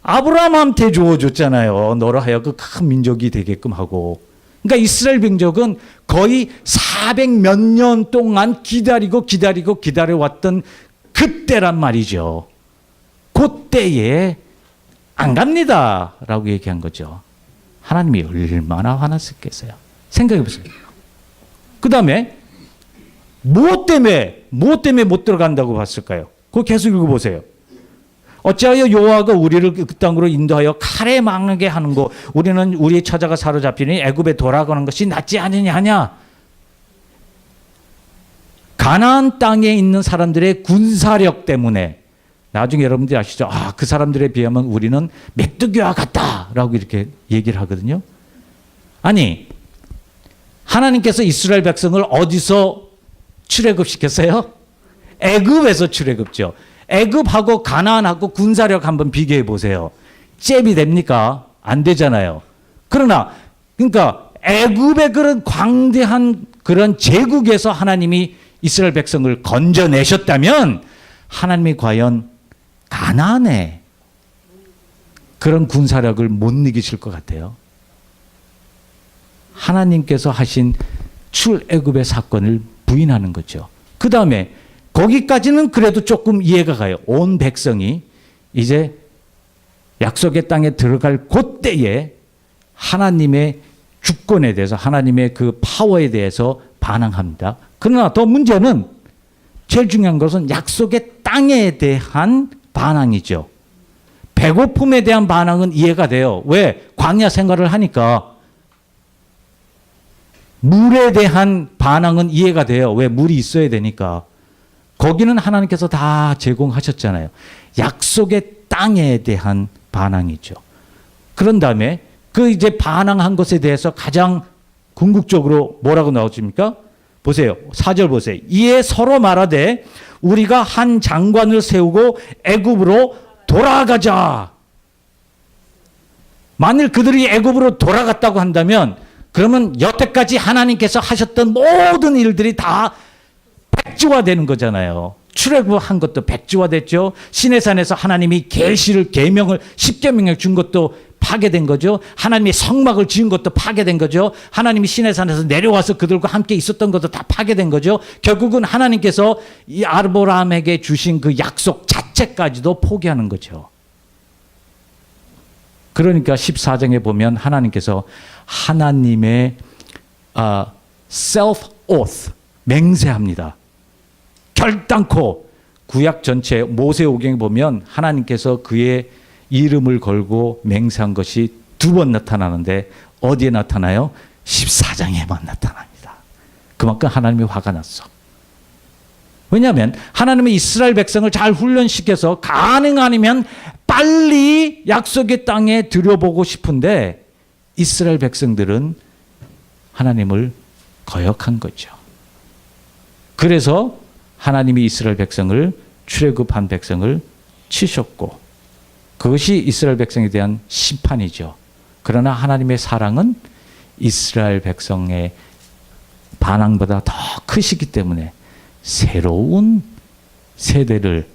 아브라함한테 주어졌잖아요. 너로 하여금 큰 민족이 되게끔 하고. 그러니까 이스라엘 민족은 거의 400몇 년 동안 기다려왔던 그때란 말이죠. 그때에 안 갑니다 라고 얘기한 거죠. 하나님이 얼마나 화났었겠어요. 생각해 보세요. 그 다음에 무엇 때문에 못 들어간다고 봤을까요? 그거 계속 읽어보세요. 어찌하여 여호와가 우리를 그 땅으로 인도하여 칼에 망하게 하는 거 우리는 우리의 처자가 사로잡히니 애굽에 돌아가는 것이 낫지 않느냐 하냐. 가나안 땅에 있는 사람들의 군사력 때문에 나중에 여러분들이 아시죠? 아, 그 사람들에 비하면 우리는 메뚜기와 같다라고 이렇게 얘기를 하거든요. 아니, 하나님께서 이스라엘 백성을 어디서 출애굽시켰어요? 애굽에서 출애굽죠. 애굽하고 가나안하고 군사력 한번 비교해 보세요. 잽이 됩니까? 안 되잖아요. 그러니까 애굽의 그런 광대한 그런 제국에서 하나님이 이스라엘 백성을 건져내셨다면 하나님이 과연 가나안의 그런 군사력을 못 이기실 것 같아요. 하나님께서 하신 출애굽의 사건을 부인하는 거죠. 그 다음에 거기까지는 그래도 조금 이해가 가요. 온 백성이 이제 약속의 땅에 들어갈 그때에 하나님의 주권에 대해서 하나님의 그 파워에 대해서 반항합니다. 그러나 더 문제는 제일 중요한 것은 약속의 땅에 대한 반항이죠. 배고픔에 대한 반항은 이해가 돼요. 왜? 광야 생활을 하니까. 물에 대한 반항은 이해가 돼요. 왜? 물이 있어야 되니까. 거기는 하나님께서 다 제공하셨잖아요. 약속의 땅에 대한 반항이죠. 그런 다음에 그 이제 반항한 것에 대해서 가장 궁극적으로 뭐라고 나오십니까? 보세요. 4절 보세요. 이에 서로 말하되 우리가 한 장관을 세우고 애굽으로 돌아가자. 만일 그들이 애굽으로 돌아갔다고 한다면 그러면 여태까지 하나님께서 하셨던 모든 일들이 다 백지화되는 거잖아요. 출애굽한 것도 백지화됐죠. 시내산에서 하나님이 계명을 10계명을 준 것도 파괴된 거죠. 하나님이 성막을 지은 것도 파괴된 거죠. 하나님이 시내산에서 내려와서 그들과 함께 있었던 것도 다 파괴된 거죠. 결국은 하나님께서 이 아브라함에게 주신 그 약속 자체까지도 포기하는 거죠. 그러니까 14장에 보면 하나님께서 하나님의 self oath 맹세합니다. 결단코 구약 전체 모세오경에 보면 하나님께서 그의 이름을 걸고 맹세한 것이 2번 나타나는데 어디에 나타나요? 14장에만 나타납니다. 그만큼 하나님이 화가 났어. 왜냐하면 하나님의 이스라엘 백성을 잘 훈련시켜서 가능하면 빨리 약속의 땅에 들여보고 싶은데 이스라엘 백성들은 하나님을 거역한 거죠. 그래서 하나님이 이스라엘 백성을 출애굽한 백성을 치셨고 그것이 이스라엘 백성에 대한 심판이죠. 그러나 하나님의 사랑은 이스라엘 백성의 반항보다 더 크시기 때문에 새로운 세대를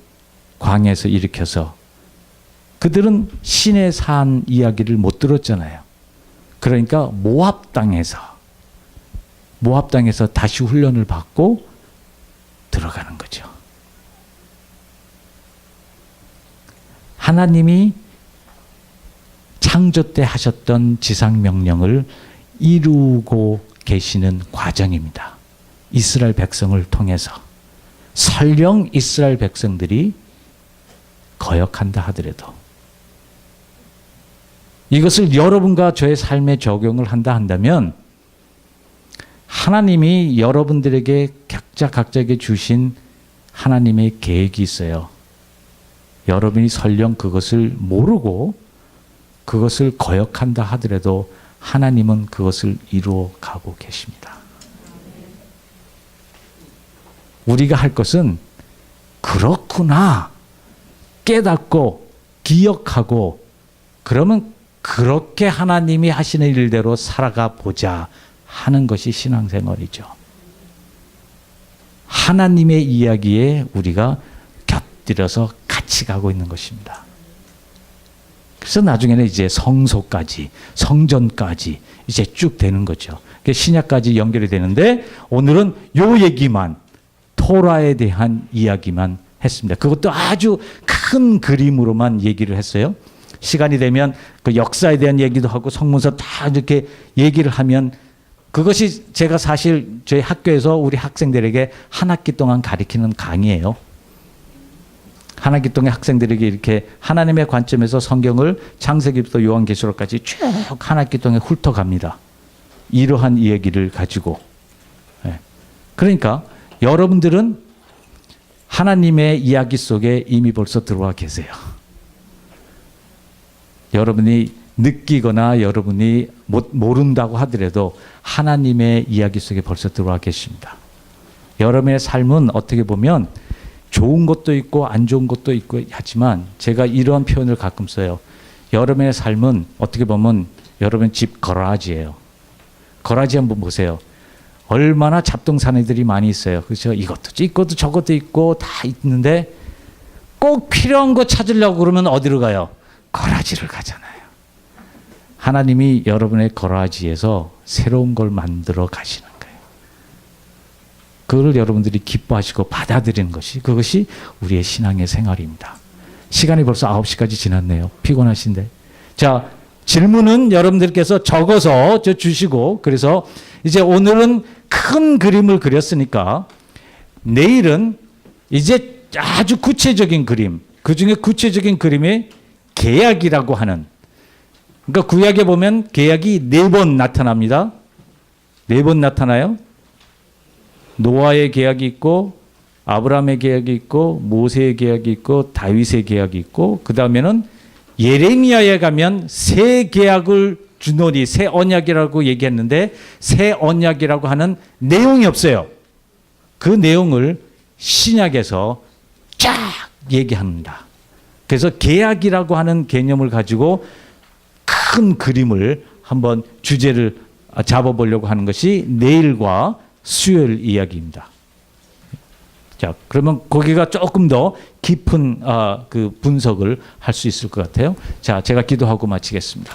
광야에서 일으켜서 그들은 신의 산 이야기를 못 들었잖아요. 그러니까 모압 땅에서 다시 훈련을 받고 들어가는 거죠. 하나님이 창조 때 하셨던 지상 명령을 이루고 계시는 과정입니다. 이스라엘 백성을 통해서 설령 이스라엘 백성들이 거역한다 하더라도 이것을 여러분과 저의 삶에 적용을 한다 한다면 하나님이 여러분들에게 각자에게 주신 하나님의 계획이 있어요. 여러분이 설령 그것을 모르고 그것을 거역한다 하더라도 하나님은 그것을 이루어 가고 계십니다. 우리가 할 것은 그렇구나 깨닫고 기억하고 그러면 그렇게 하나님이 하시는 일대로 살아가 보자 하는 것이 신앙생활이죠. 하나님의 이야기에 우리가 곁들여서 같이 가고 있는 것입니다. 그래서 나중에는 이제 성소까지, 성전까지 이제 쭉 되는 거죠. 신약까지 연결이 되는데 오늘은 요 얘기만, 토라에 대한 이야기만 했습니다. 그것도 아주 큰 그림으로만 얘기를 했어요. 시간이 되면 그 역사에 대한 얘기도 하고 성문서 다 이렇게 얘기를 하면 그것이 제가 사실 저희 학교에서 우리 학생들에게 한 학기 동안 가르치는 강의예요. 한 학기 동안 학생들에게 이렇게 하나님의 관점에서 성경을 창세기부터 요한계시록까지 쭉 한 학기 동안 훑어갑니다. 이러한 이야기를 가지고. 그러니까 여러분들은 하나님의 이야기 속에 이미 벌써 들어와 계세요. 여러분이 느끼거나 여러분이 모른다고 하더라도 하나님의 이야기 속에 벌써 들어와 계십니다. 여러분의 삶은 어떻게 보면 좋은 것도 있고 안 좋은 것도 있고 하지만 제가 이런 표현을 가끔 써요. 여러분의 삶은 어떻게 보면 여러분 집 거라지예요. 거라지 한번 보세요. 얼마나 잡동사니들이 많이 있어요. 그렇죠? 이것도 있고 저것도 있고 다 있는데 꼭 필요한 거 찾으려고 그러면 어디로 가요? 거라지를 가잖아요. 하나님이 여러분의 거라지에서 새로운 걸 만들어 가시는 거예요. 그걸 여러분들이 기뻐하시고 받아들이는 것이 그것이 우리의 신앙의 생활입니다. 시간이 벌써 9시까지 지났네요. 피곤하신데. 자, 질문은 여러분들께서 적어서 주시고 그래서 이제 오늘은 큰 그림을 그렸으니까 내일은 이제 아주 구체적인 그림, 그중에 구체적인 그림이 계약이라고 하는 그러니까 구약에 보면 계약이 4번 나타납니다. 4번 나타나요. 노아의 계약이 있고 아브라함의 계약이 있고 모세의 계약이 있고 다윗의 계약이 있고 그 다음에는 예레미야에 가면 새 계약을 주노니 새 언약이라고 얘기했는데 새 언약이라고 하는 내용이 없어요. 그 내용을 신약에서 쫙 얘기합니다. 그래서 계약이라고 하는 개념을 가지고 큰 그림을 한번 주제를 잡아보려고 하는 것이 내일과 수요일 이야기입니다. 자, 그러면 거기가 조금 더 깊은 그 분석을 할 수 있을 것 같아요. 자, 제가 기도하고 마치겠습니다.